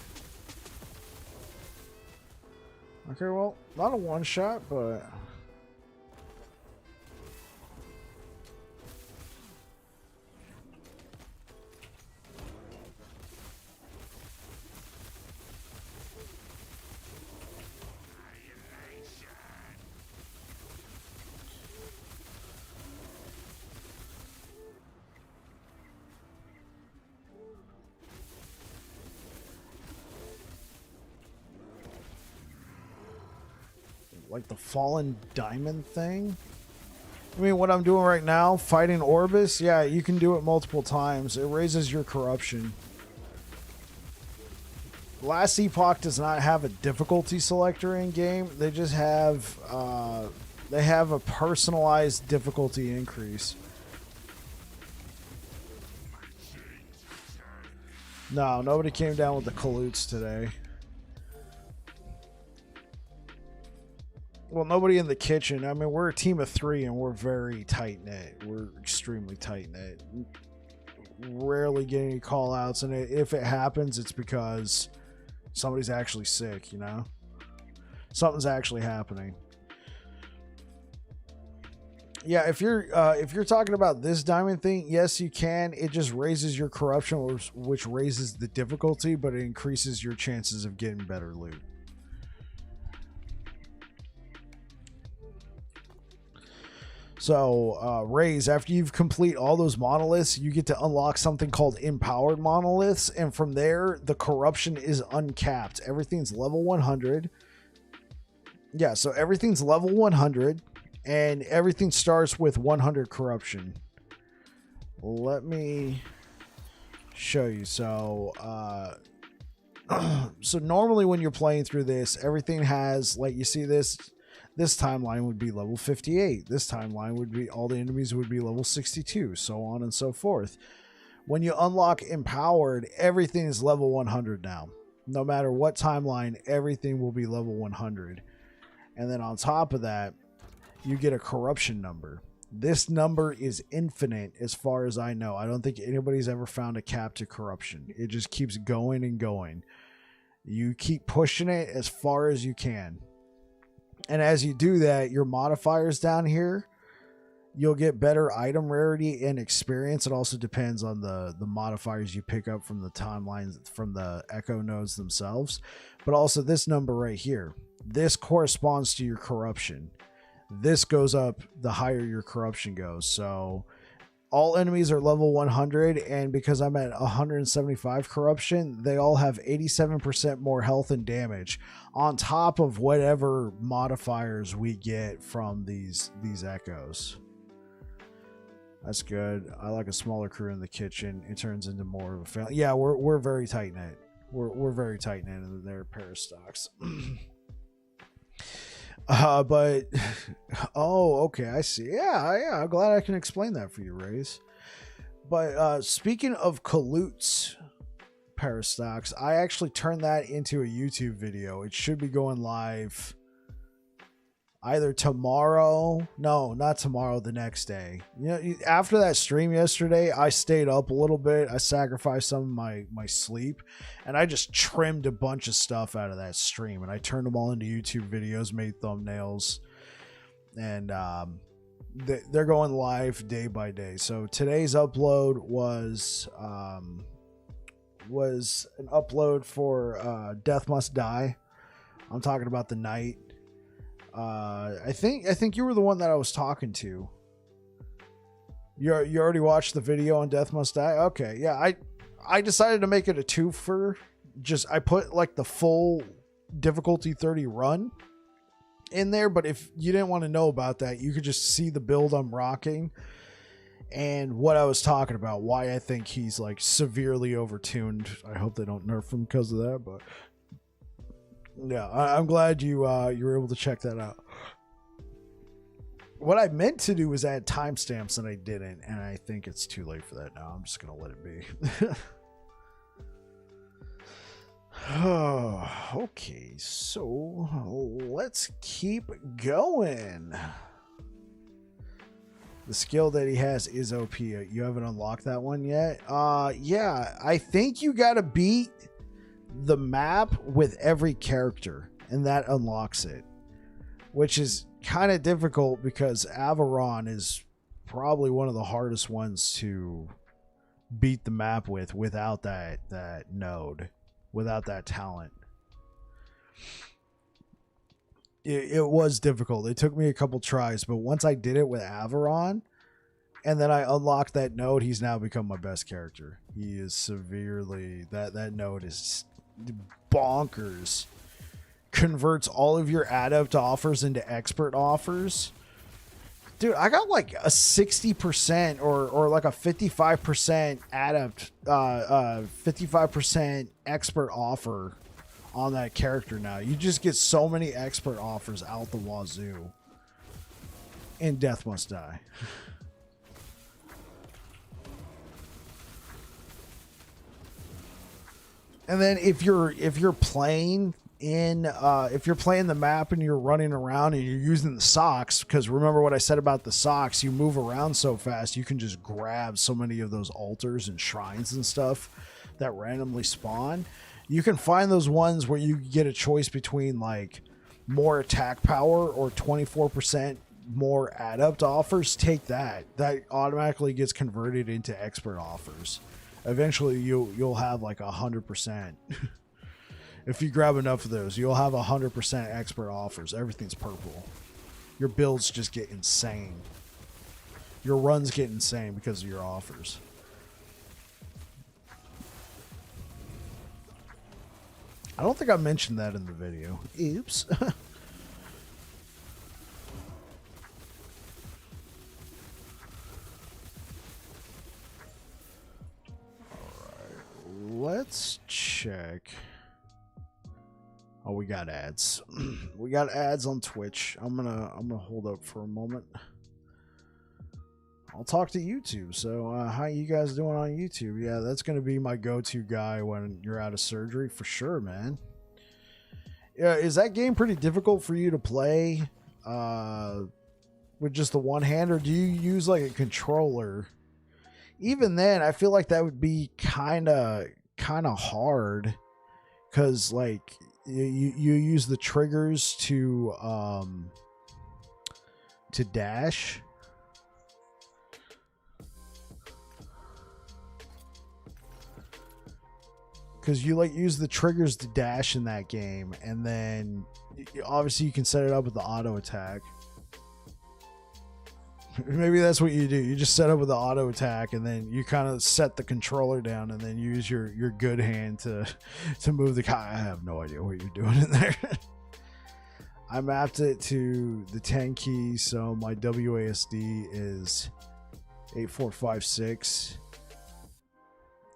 Okay, well, not a one-shot, but... like the fallen diamond thing. I mean, what I'm doing right now, fighting Orbis, yeah, you can do it multiple times. It raises your corruption. Last Epoch does not have a difficulty selector in game. They just have a personalized difficulty increase. No, nobody came down with the Kaloots today. Well, nobody in the kitchen. I mean, we're a team of 3 and we're very tight-knit. We're extremely tight-knit. Rarely get any call-outs, and if it happens, it's because somebody's actually sick, you know? Something's actually happening. Yeah, if you're talking about this diamond thing, yes, you can. It just raises your corruption, which raises the difficulty, but it increases your chances of getting better loot. So, Raise, after you've complete all those monoliths, you get to unlock something called Empowered Monoliths, and from there, the corruption is uncapped. Everything's level 100. Yeah, so everything's level 100, and everything starts with 100 corruption. Let me show you. So, so normally when you're playing through this, everything has, like, you see this timeline would be level 58. This timeline would be, all the enemies would be level 62, so on and so forth. When you unlock Empowered, everything is level 100 now. No matter what timeline, everything will be level 100. And then on top of that, you get a corruption number. This number is infinite as far as I know. I don't think anybody's ever found a cap to corruption. It just keeps going and going. You keep pushing it as far as you can. And as you do that, your modifiers down here, you'll get better item rarity and experience. It also depends on the modifiers you pick up from the timelines, from the echo nodes themselves. But also this number right here, this corresponds to your corruption. This goes up the higher your corruption goes. So all enemies are level 100, and because I'm at 175 corruption, they all have 87% more health and damage on top of whatever modifiers we get from these echoes. That's good. I like a smaller crew in the kitchen. It turns into more of a family. Yeah, we're very tight knit. We're very tight knit in their Parastocks. But oh, okay, I see. Yeah, I'm glad I can explain that for you, Rays. But speaking of Kalut's Parastocks, I actually turned that into a YouTube video. It should be going live either tomorrow. No, not tomorrow, the next day. You know, after that stream yesterday, I stayed up a little bit. I sacrificed some of my sleep, and I just trimmed a bunch of stuff out of that stream, and I turned them all into YouTube videos, made thumbnails, and they're going live day by day. So today's upload was an upload for Death Must Die. I'm talking about the night. I think you were the one that I was talking to. You already watched the video on Death Must Die? Okay, yeah. I decided to make it a twofer. I put like the full difficulty 30 run in there, but if you didn't want to know about that, you could just see the build I'm rocking and what I was talking about, why I think he's like severely overtuned. I hope they don't nerf him because of that, but yeah, I'm glad you were able to check that out. What I meant to do was add timestamps and I didn't, and I think it's too late for that now. I'm just gonna let it be. Oh, okay, so let's keep going. The skill that he has is OP. You haven't unlocked that one yet? Yeah, I think you gotta beat the map with every character, and that unlocks it, which is kind of difficult because Avaron is probably one of the hardest ones to beat the map with without that node, without that talent. It was difficult. It took me a couple tries, but once I did it with Avaron and then I unlocked that node, he's now become my best character. He is severely, that node is bonkers. Converts all of your adept offers into expert offers. Dude, I got like a 60% or like a 55% adept, 55% expert offer on that character now. You just get so many expert offers out the wazoo. And Death Must Die. And then if you're playing if you're playing the map and you're running around and you're using the socks, because remember what I said about the socks, you move around so fast you can just grab so many of those altars and shrines and stuff that randomly spawn. You can find those ones where you get a choice between like more attack power or 24% more adept offers. Take that automatically gets converted into expert offers. Eventually you'll have like 100%. If you grab enough of those, you'll have 100% expert offers. Everything's purple. Your builds just get insane. Your runs get insane because of your offers. I don't think I mentioned that in the video. Oops. Let's check. Oh, we got ads. We got ads on Twitch. I'm gonna hold up for a moment. I'll talk to YouTube. So how you guys doing on YouTube? Yeah, that's gonna be my go-to guy when you're out of surgery for sure, man. Yeah, is that game pretty difficult for you to play with just the one hand, or do you use like a controller? Even then, I feel like that would be kind of hard, because like you use the triggers to dash. because you like use the triggers to dash in that game, and then obviously you can set it up with the auto attack. Maybe that's what you do. You just set up with the auto attack, and then you kind of set the controller down, and then use your good hand to move the guy. I have no idea what you're doing in there. I mapped it to the 10 keys, so my WASD is 8456.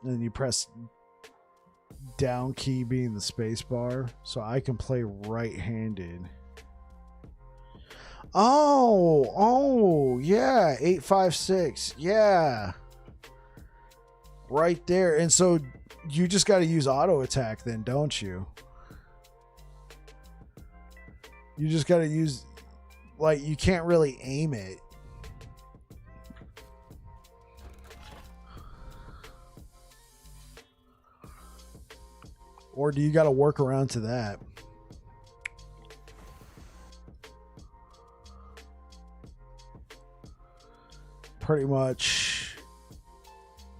And then you press down key being the space bar, so I can play right-handed. Oh, yeah, 856, yeah, right there. And so you just got to use auto attack then, don't you? You just got to use, like, you can't really aim it. Or do you got to work around to that? Pretty much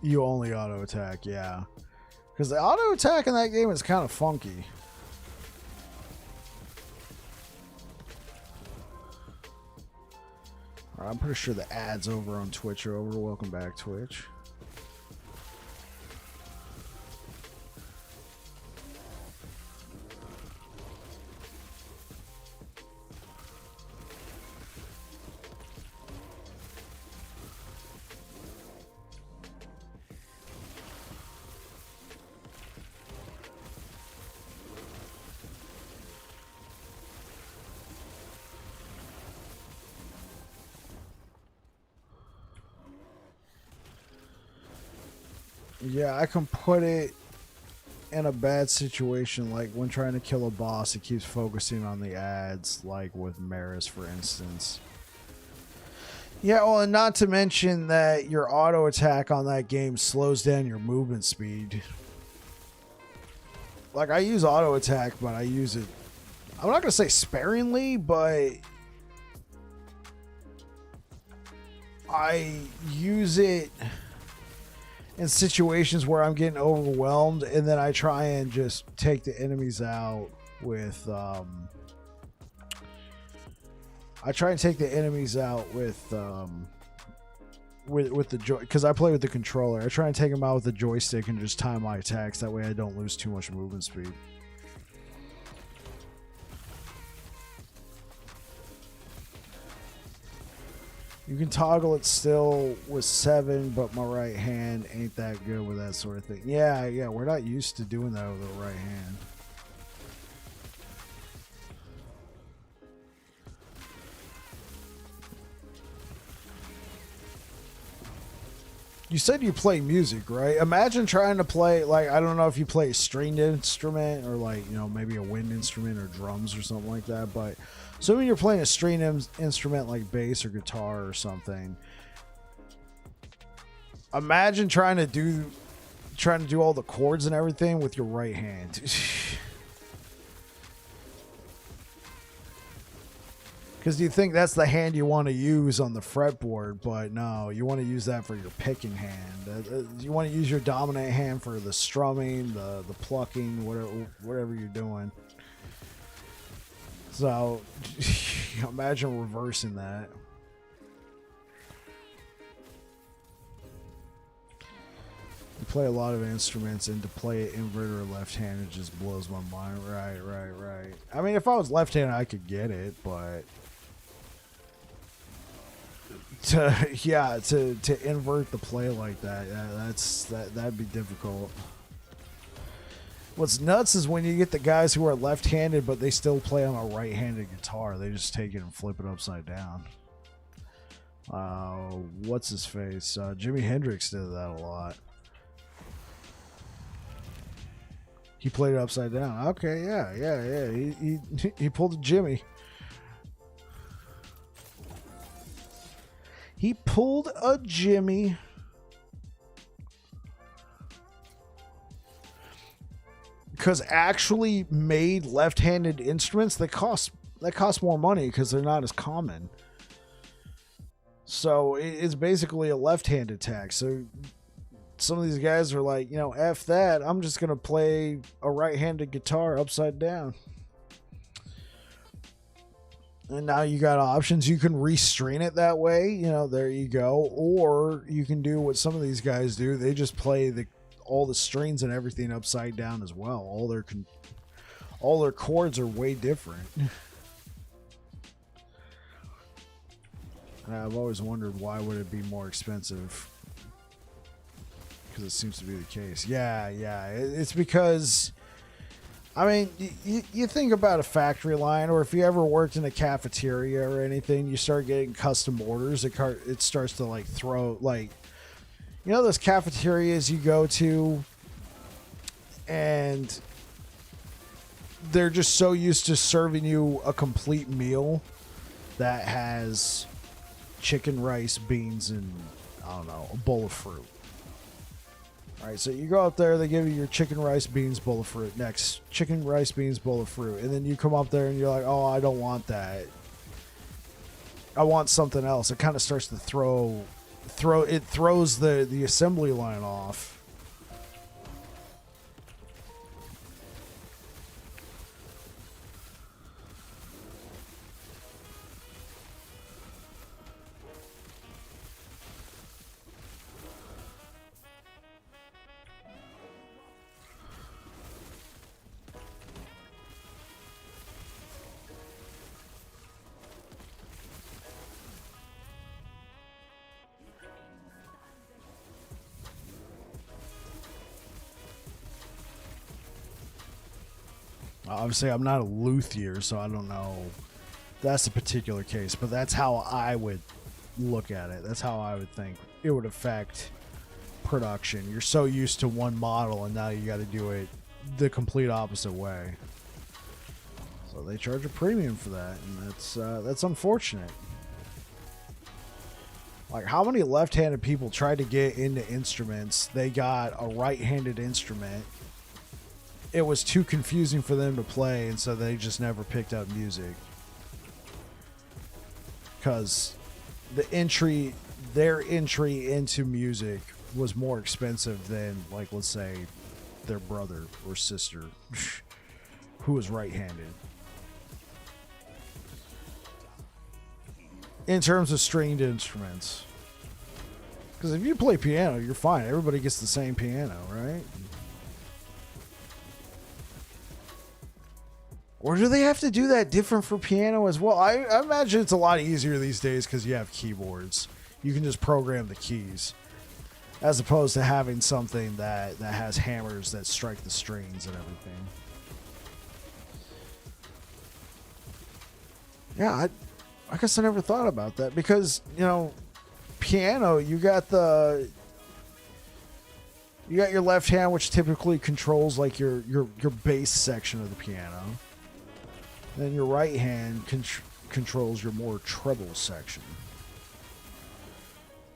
you only auto attack, yeah. Because the auto attack in that game is kind of funky. Alright, I'm pretty sure the ads over on Twitch are over. Welcome back, Twitch. Yeah, I can put it in a bad situation, like when trying to kill a boss, it keeps focusing on the ads, like with Maris, for instance. Yeah, well, and not to mention that your auto attack on that game slows down your movement speed. Like, I use auto attack, but I use it, I'm not going to say sparingly, but I use it in situations where I'm getting overwhelmed, and then I try and just take the enemies out with the joy, because I play with the controller. I try and take them out with the joystick and just time my attacks, that way I don't lose too much movement speed. You can toggle it still with 7, but my right hand ain't that good with that sort of thing. Yeah, we're not used to doing that with the right hand. You said you play music, right? Imagine trying to play, like, I don't know if you play a stringed instrument or, like, you know, maybe a wind instrument or drums or something like that, but assuming you're playing a stringed instrument like bass or guitar or something, imagine trying to do all the chords and everything with your right hand. Because you think that's the hand you want to use on the fretboard, but no, you want to use that for your picking hand. You want to use your dominant hand for the strumming, the plucking, whatever you're doing. So imagine reversing that. You play a lot of instruments, and to play it inverted or left-handed just blows my mind. Right. I mean, if I was left-handed, I could get it, but to invert the play like that, that'd be difficult. What's nuts is when you get the guys who are left-handed, but they still play on a right-handed guitar. They just take it and flip it upside down. What's his face? Jimi Hendrix did that a lot. He played it upside down. Okay, yeah. He pulled a Jimmy. He pulled a Jimmy. Because actually made left-handed instruments, that cost more money because they're not as common. So it's basically a left-hand attack. So some of these guys are like, you know, F that. I'm just going to play a right-handed guitar upside down. And now you got options. You can restring it that way. You know, there you go. Or you can do what some of these guys do. They just play all the strings and everything upside down as well. All their chords are way different. I've always wondered, why would it be more expensive? Because it seems to be the case. Yeah. It's because, I mean, you think about a factory line, or if you ever worked in a cafeteria or anything, you start getting custom orders. It starts to like throw, like, you know, those cafeterias you go to, and they're just so used to serving you a complete meal that has chicken, rice, beans, and I don't know, a bowl of fruit. All right, so you go up there, they give you your chicken, rice, beans, bowl of fruit. Next, chicken, rice, beans, bowl of fruit. And then you come up there and you're like, oh, I don't want that. I want something else. It kind of starts to throws the assembly line off. Obviously, I'm not a luthier, so I don't know if that's a particular case, but that's how I would look at it. That's how I would think it would affect production. You're so used to one model, and now you got to do it the complete opposite way. So they charge a premium for that, and that's unfortunate. Like, how many left-handed people tried to get into instruments? They got a right-handed instrument. It was too confusing for them to play, and so they just never picked up music. Because their entry into music was more expensive than, like, let's say, their brother or sister who was right-handed. In terms of stringed instruments. Because if you play piano, you're fine. Everybody gets the same piano, right? Or do they have to do that different for piano as well? I imagine it's a lot easier these days because you have keyboards. You can just program the keys. As opposed to having something that has hammers that strike the strings and everything. Yeah, I guess I never thought about that. Because, you know, piano, you got your left hand, which typically controls like your bass section of the piano. Then your right hand controls your more treble section.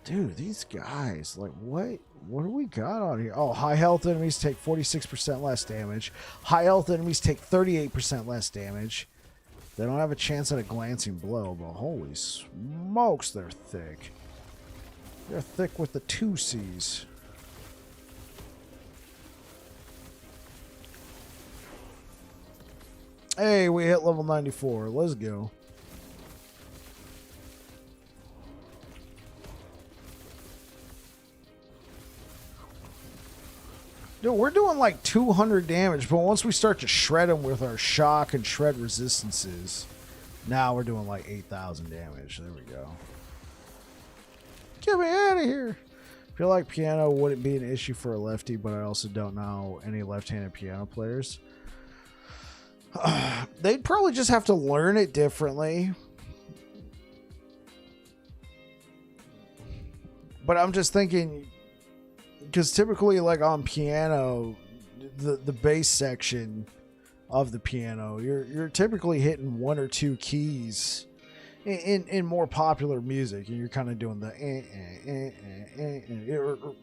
Dude, these guys, like, what do we got on here? Oh, high health enemies take 46% less damage. High health enemies take 38% less damage. They don't have a chance at a glancing blow, but holy smokes, they're thick. They're thick with the 2 C's. Hey, we hit level 94. Let's go. Dude, we're doing like 200 damage, but once we start to shred them with our shock and shred resistances, now we're doing like 8,000 damage. There we go. Get me out of here. I feel like piano wouldn't be an issue for a lefty, but I also don't know any left-handed piano players. They'd probably just have to learn it differently. But I'm just thinking, because typically, like on piano, the bass section of the piano, you're typically hitting 1 or 2 keys in more popular music, and you're kind of doing the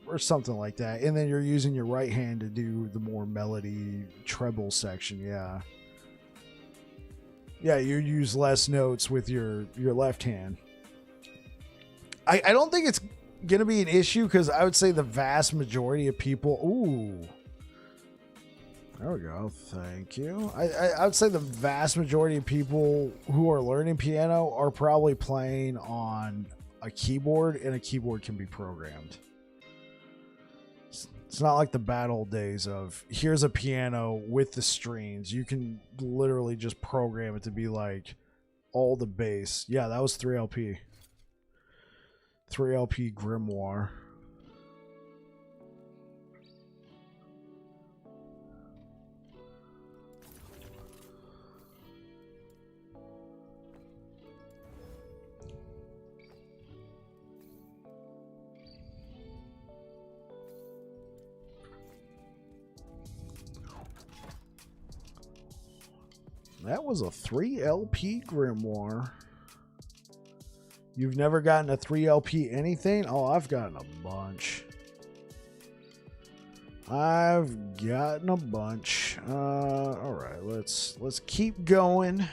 or something like that, and then you're using your right hand to do the more melody treble section. Yeah, you use less notes with your left hand. I don't think it's gonna be an issue because I would say the vast majority of people. Ooh, there we go. Thank you. I would say the vast majority of people who are learning piano are probably playing on a keyboard, and a keyboard can be programmed. It's not like the bad old days of here's a piano with the strings. You can literally just program it to be like all the bass. Yeah, that was 3LP. 3LP Grimoire. That was a 3LP Grimoire. You've never gotten a 3LP anything? Oh, I've gotten a bunch. I've gotten a bunch. All right, let's keep going.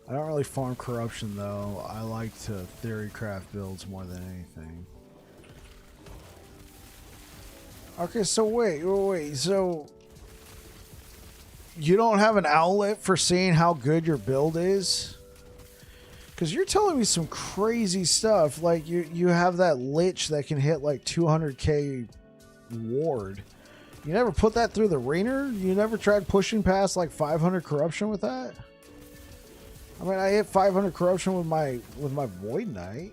I don't really farm corruption though. I like to theory craft builds more than anything. Okay, so wait. So you don't have an outlet for seeing how good your build is? Because you're telling me some crazy stuff. Like you have that lich that can hit like 200k ward. You never put that through the ringer? You never tried pushing past like 500 corruption with that? I mean, I hit 500 corruption with my Void Knight.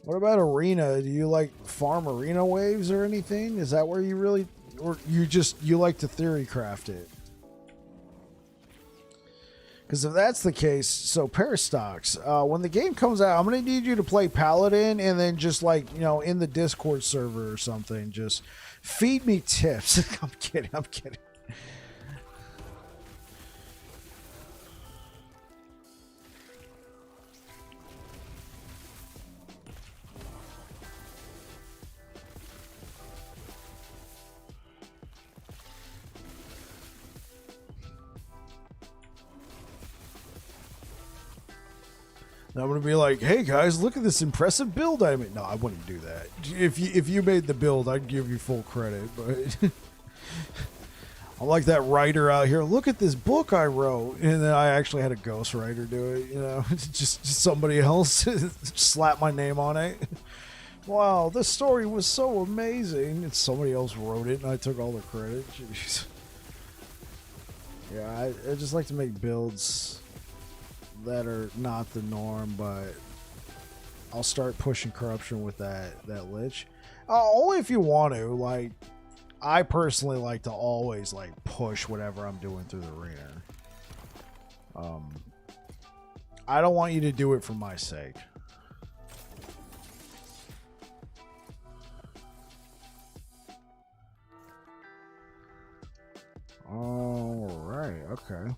What about arena? Do you like farm arena waves or anything? Is that where you really, or you like to theory craft it? Because if that's the case, so Parastox, when the game comes out, I'm gonna need you to play Paladin and then just like, you know, in the Discord server or something, just feed me tips. I'm kidding. I'm gonna be like, hey guys, look at this impressive build I made. No, I wouldn't do that. If you made the build, I'd give you full credit, but I'm like that writer out here. Look at this book I wrote, and then I actually had a ghostwriter do it. You know, just somebody else slap my name on it. Wow, this story was so amazing. And somebody else wrote it, and I took all the credit. Jeez. Yeah, I just like to make builds that are not the norm, but I'll start pushing corruption with that lich. Only if you want to. Like, I personally like to always like push whatever I'm doing through the arena. I don't want you to do it for my sake. All right, okay.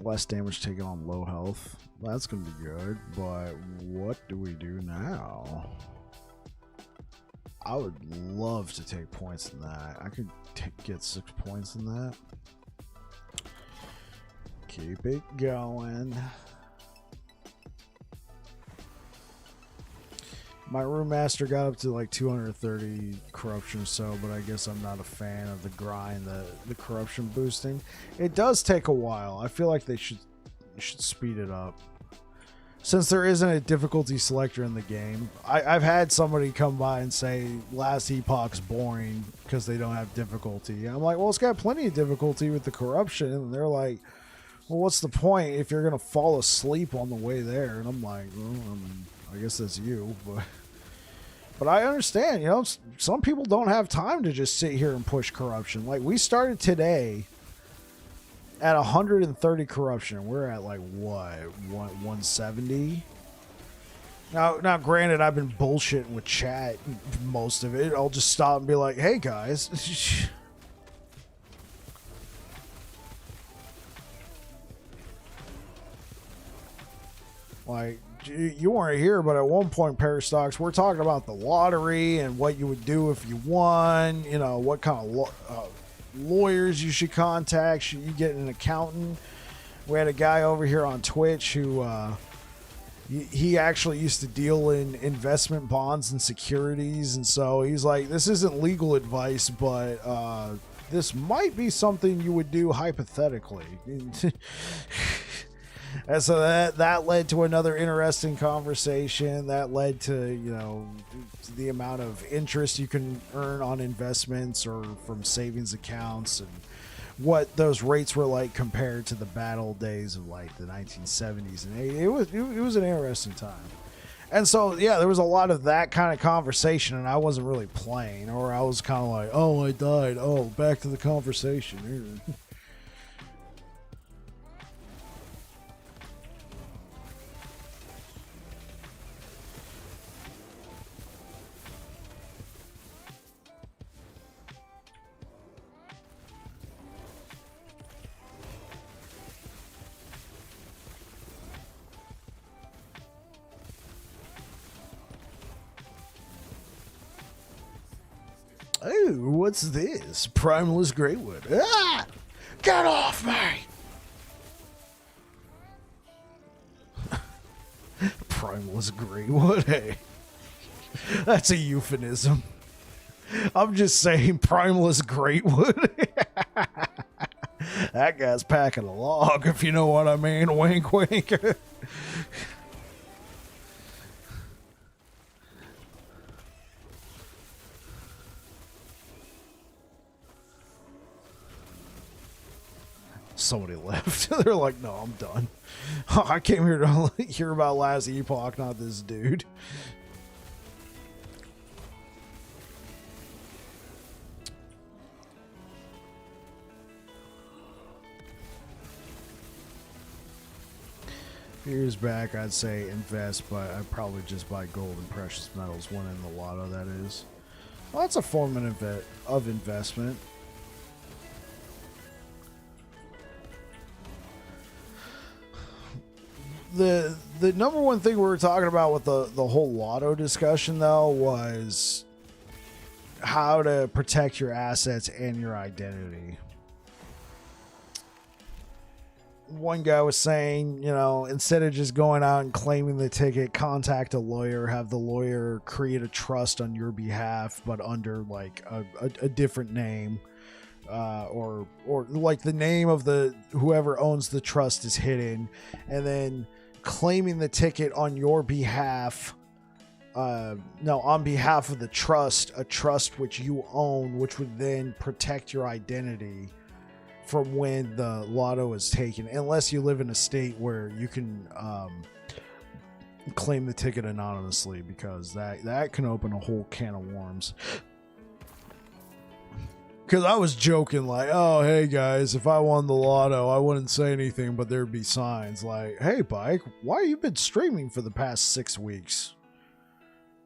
Less damage taken on low health. That's gonna be good, but what do we do now? I would love to take points in that. I could get 6 points in that. Keep it going. My room master got up to like 230 corruption or so, but I guess I'm not a fan of the grind, the corruption boosting. It does take a while. I feel like they should speed it up. Since there isn't a difficulty selector in the game, I've had somebody come by and say last Epoch's boring because they don't have difficulty. I'm like, well, it's got plenty of difficulty with the corruption. And they're like, well, what's the point if you're going to fall asleep on the way there? And I'm like, well, I guess that's you, but I understand, you know, some people don't have time to just sit here and push corruption. Like, we started today at 130 corruption. We're at like what, 170? Now, granted, I've been bullshitting with chat most of it. I'll just stop and be like, "Hey guys." Like, you weren't here, but at one point, Parastocks, we're talking about the lottery and what you would do if you won. You know, what kind of lawyers you should contact. Should you get an accountant? We had a guy over here on Twitch who he actually used to deal in investment bonds and securities, and so he's like, this isn't legal advice, but this might be something you would do hypothetically. And so that led to another interesting conversation. That led to, you know, the amount of interest you can earn on investments or from savings accounts, and what those rates were like compared to the bad old days of like the 1970s and 80s. It was an interesting time. And so, yeah, there was a lot of that kind of conversation, and I wasn't really playing, or I was kind of like, oh, I died. Oh, back to the conversation. Ooh, what's this? Primalist Greywood. Ah! Get off me! Primalist Greywood, hey. That's a euphemism. I'm just saying Primalist Greywood. That guy's packing a log, if you know what I mean. Wink, wink. Somebody left. They're like, no, I'm done. I came here to hear about last Epoch, not this dude. Years back, I'd say invest, but I'd probably just buy gold and precious metals, winning the lotto, that is. Well, that's a form of investment. The number one thing we were talking about with the whole lotto discussion, though, was how to protect your assets and your identity. One guy was saying, you know, instead of just going out and claiming the ticket, contact a lawyer, have the lawyer create a trust on your behalf, but under like a different name. Or like the name of the whoever owns the trust is hidden, and then claiming the ticket on your behalf, on behalf of the trust, a trust which you own, which would then protect your identity from when the lotto is taken, unless you live in a state where you can claim the ticket anonymously, because that can open a whole can of worms. Because I was joking, like, oh, hey, guys, if I won the lotto, I wouldn't say anything, but there'd be signs like, hey, Bike, why you been streaming for the past 6 weeks?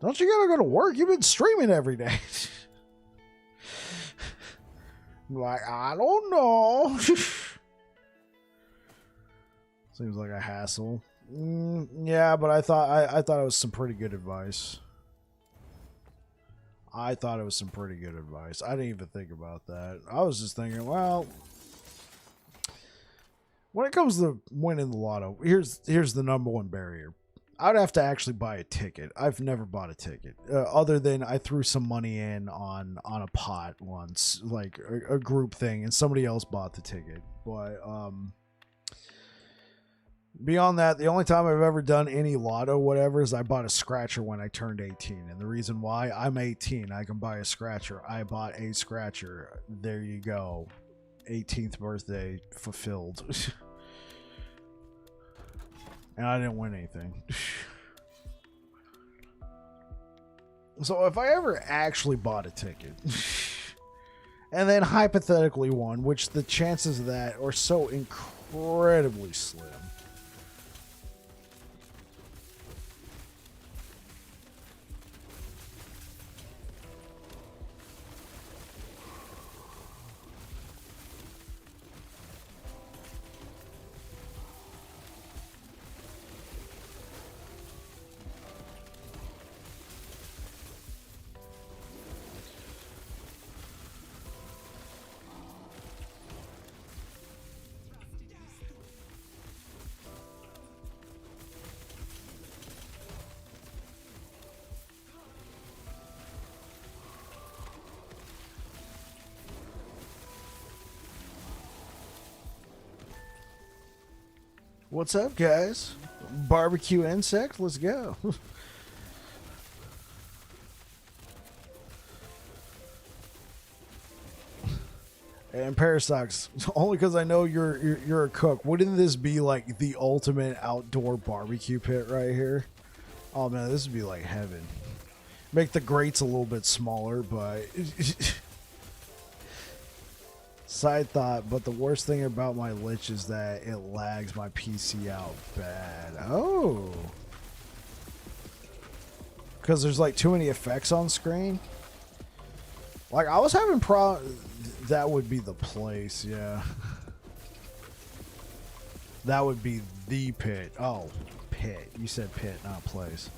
Don't you gotta go to work? You've been streaming every day. Like, I don't know. Seems like a hassle. Yeah, but I thought it was some pretty good advice. I thought it was some pretty good advice. I didn't even think about that. I was just thinking, well, when it comes to winning the lotto, here's the number one barrier. I'd have to actually buy a ticket. I've never bought a ticket, other than I threw some money in on a pot once, like a group thing, and somebody else bought the ticket. But beyond that, the only time I've ever done any lotto whatever is I bought a scratcher when I turned 18. And the reason why, I'm 18, I can buy a scratcher. I bought a scratcher. There you go. 18th birthday fulfilled. And I didn't win anything. So if I ever actually bought a ticket and then hypothetically won, which the chances of that are so incredibly slim, What's up, guys? Barbecue insect, let's go. And Parasox, only because I know you're a cook. Wouldn't this be like the ultimate outdoor barbecue pit right here? Oh man, this would be like heaven. Make the grates a little bit smaller, but side thought. But the worst thing about my Lich is that it lags my PC out bad. Oh, because there's like too many effects on screen. Like I was having that would be the place, yeah. That would be the pit. Oh, pit. You said pit, not place.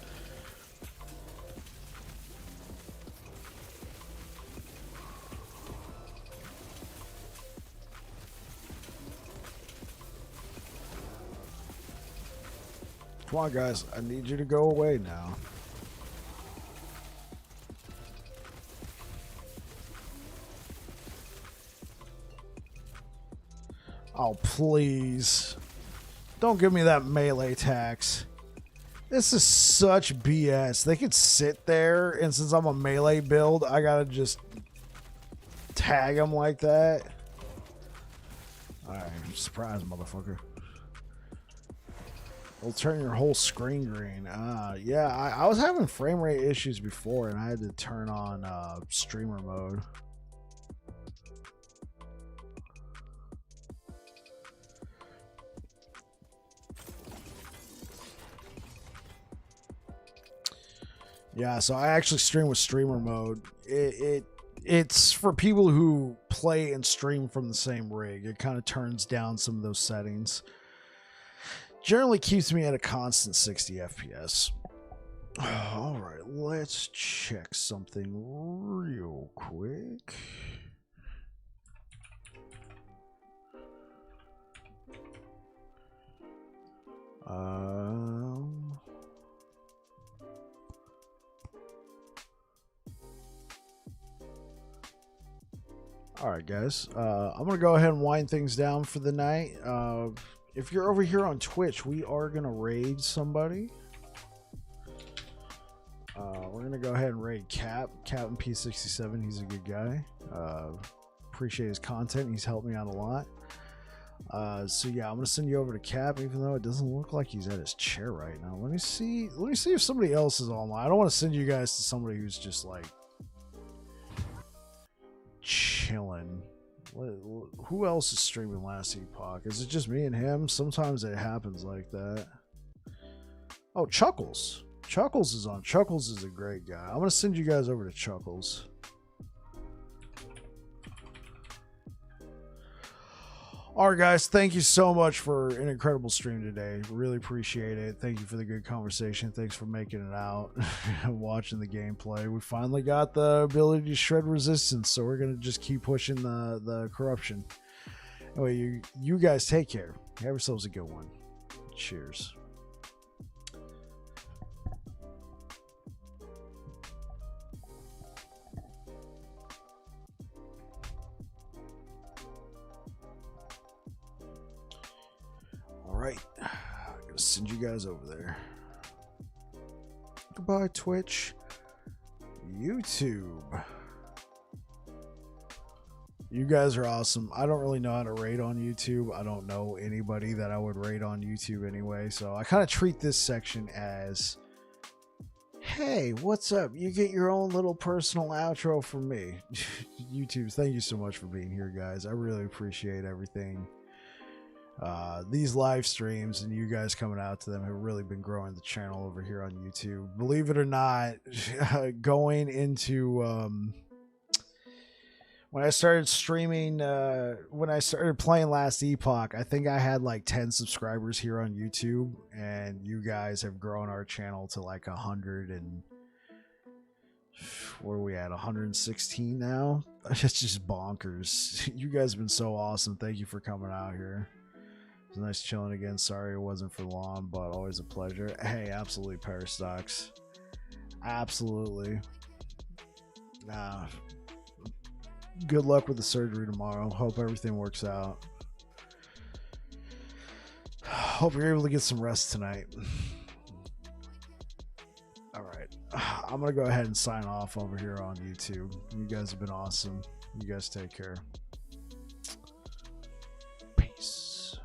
Come on, guys. I need you to go away now. Oh, please. Don't give me that melee tax. This is such BS. They could sit there, and since I'm a melee build, I gotta just tag them like that. Alright, surprise, motherfucker. It'll turn your whole screen green. Yeah, I was having frame rate issues before, and I had to turn on streamer mode. Yeah, so I actually stream with streamer mode. It's for people who play and stream from the same rig. It kind of turns down some of those settings. Generally keeps me at a constant 60 FPS. All right, let's check something real quick. All right, guys. I'm gonna go ahead and wind things down for the night. If you're over here on Twitch, we are gonna raid somebody. We're gonna go ahead and raid Captain P67. He's a good guy. Appreciate his content. He's helped me out a lot. So yeah, I'm gonna send you over to Cap, even though it doesn't look like he's at his chair right now. Let me see if somebody else is online. I don't want to send you guys to somebody who's just like chilling. Who else is streaming last Epoch? Is it just me and him? Sometimes it happens like that. Oh, Chuckles. Chuckles is on. Chuckles is a great guy. I'm gonna send you guys over to Chuckles. All right, guys, thank you so much for an incredible stream today. Really appreciate it. Thank you for the good conversation. Thanks for making it out and watching the gameplay. We finally got the ability to shred resistance, so we're going to just keep pushing the corruption. Anyway, you guys take care. Have yourselves a good one. Cheers. Right, I'm gonna send you guys over there. Goodbye, Twitch. YouTube. You guys are awesome. I don't really know how to raid on YouTube. I don't know anybody that I would raid on YouTube anyway, so I kind of treat this section as, hey, what's up? You get your own little personal outro from me. YouTube, thank you so much for being here, guys. I really appreciate everything. These live streams and you guys coming out to them have really been growing the channel over here on YouTube. Believe it or not, going into when I started streaming, when I started playing last Epoch, I think I had like 10 subscribers here on YouTube, and you guys have grown our channel to like 100 and where are we at? 116 now. It's just bonkers. You guys have been so awesome. Thank you for coming out here. It was nice chilling again. Sorry it wasn't for long, but always a pleasure. Hey, absolutely, Parastox. Absolutely. Good luck with the surgery tomorrow. Hope everything works out. Hope you're able to get some rest tonight. All right. I'm going to go ahead and sign off over here on YouTube. You guys have been awesome. You guys take care. Peace.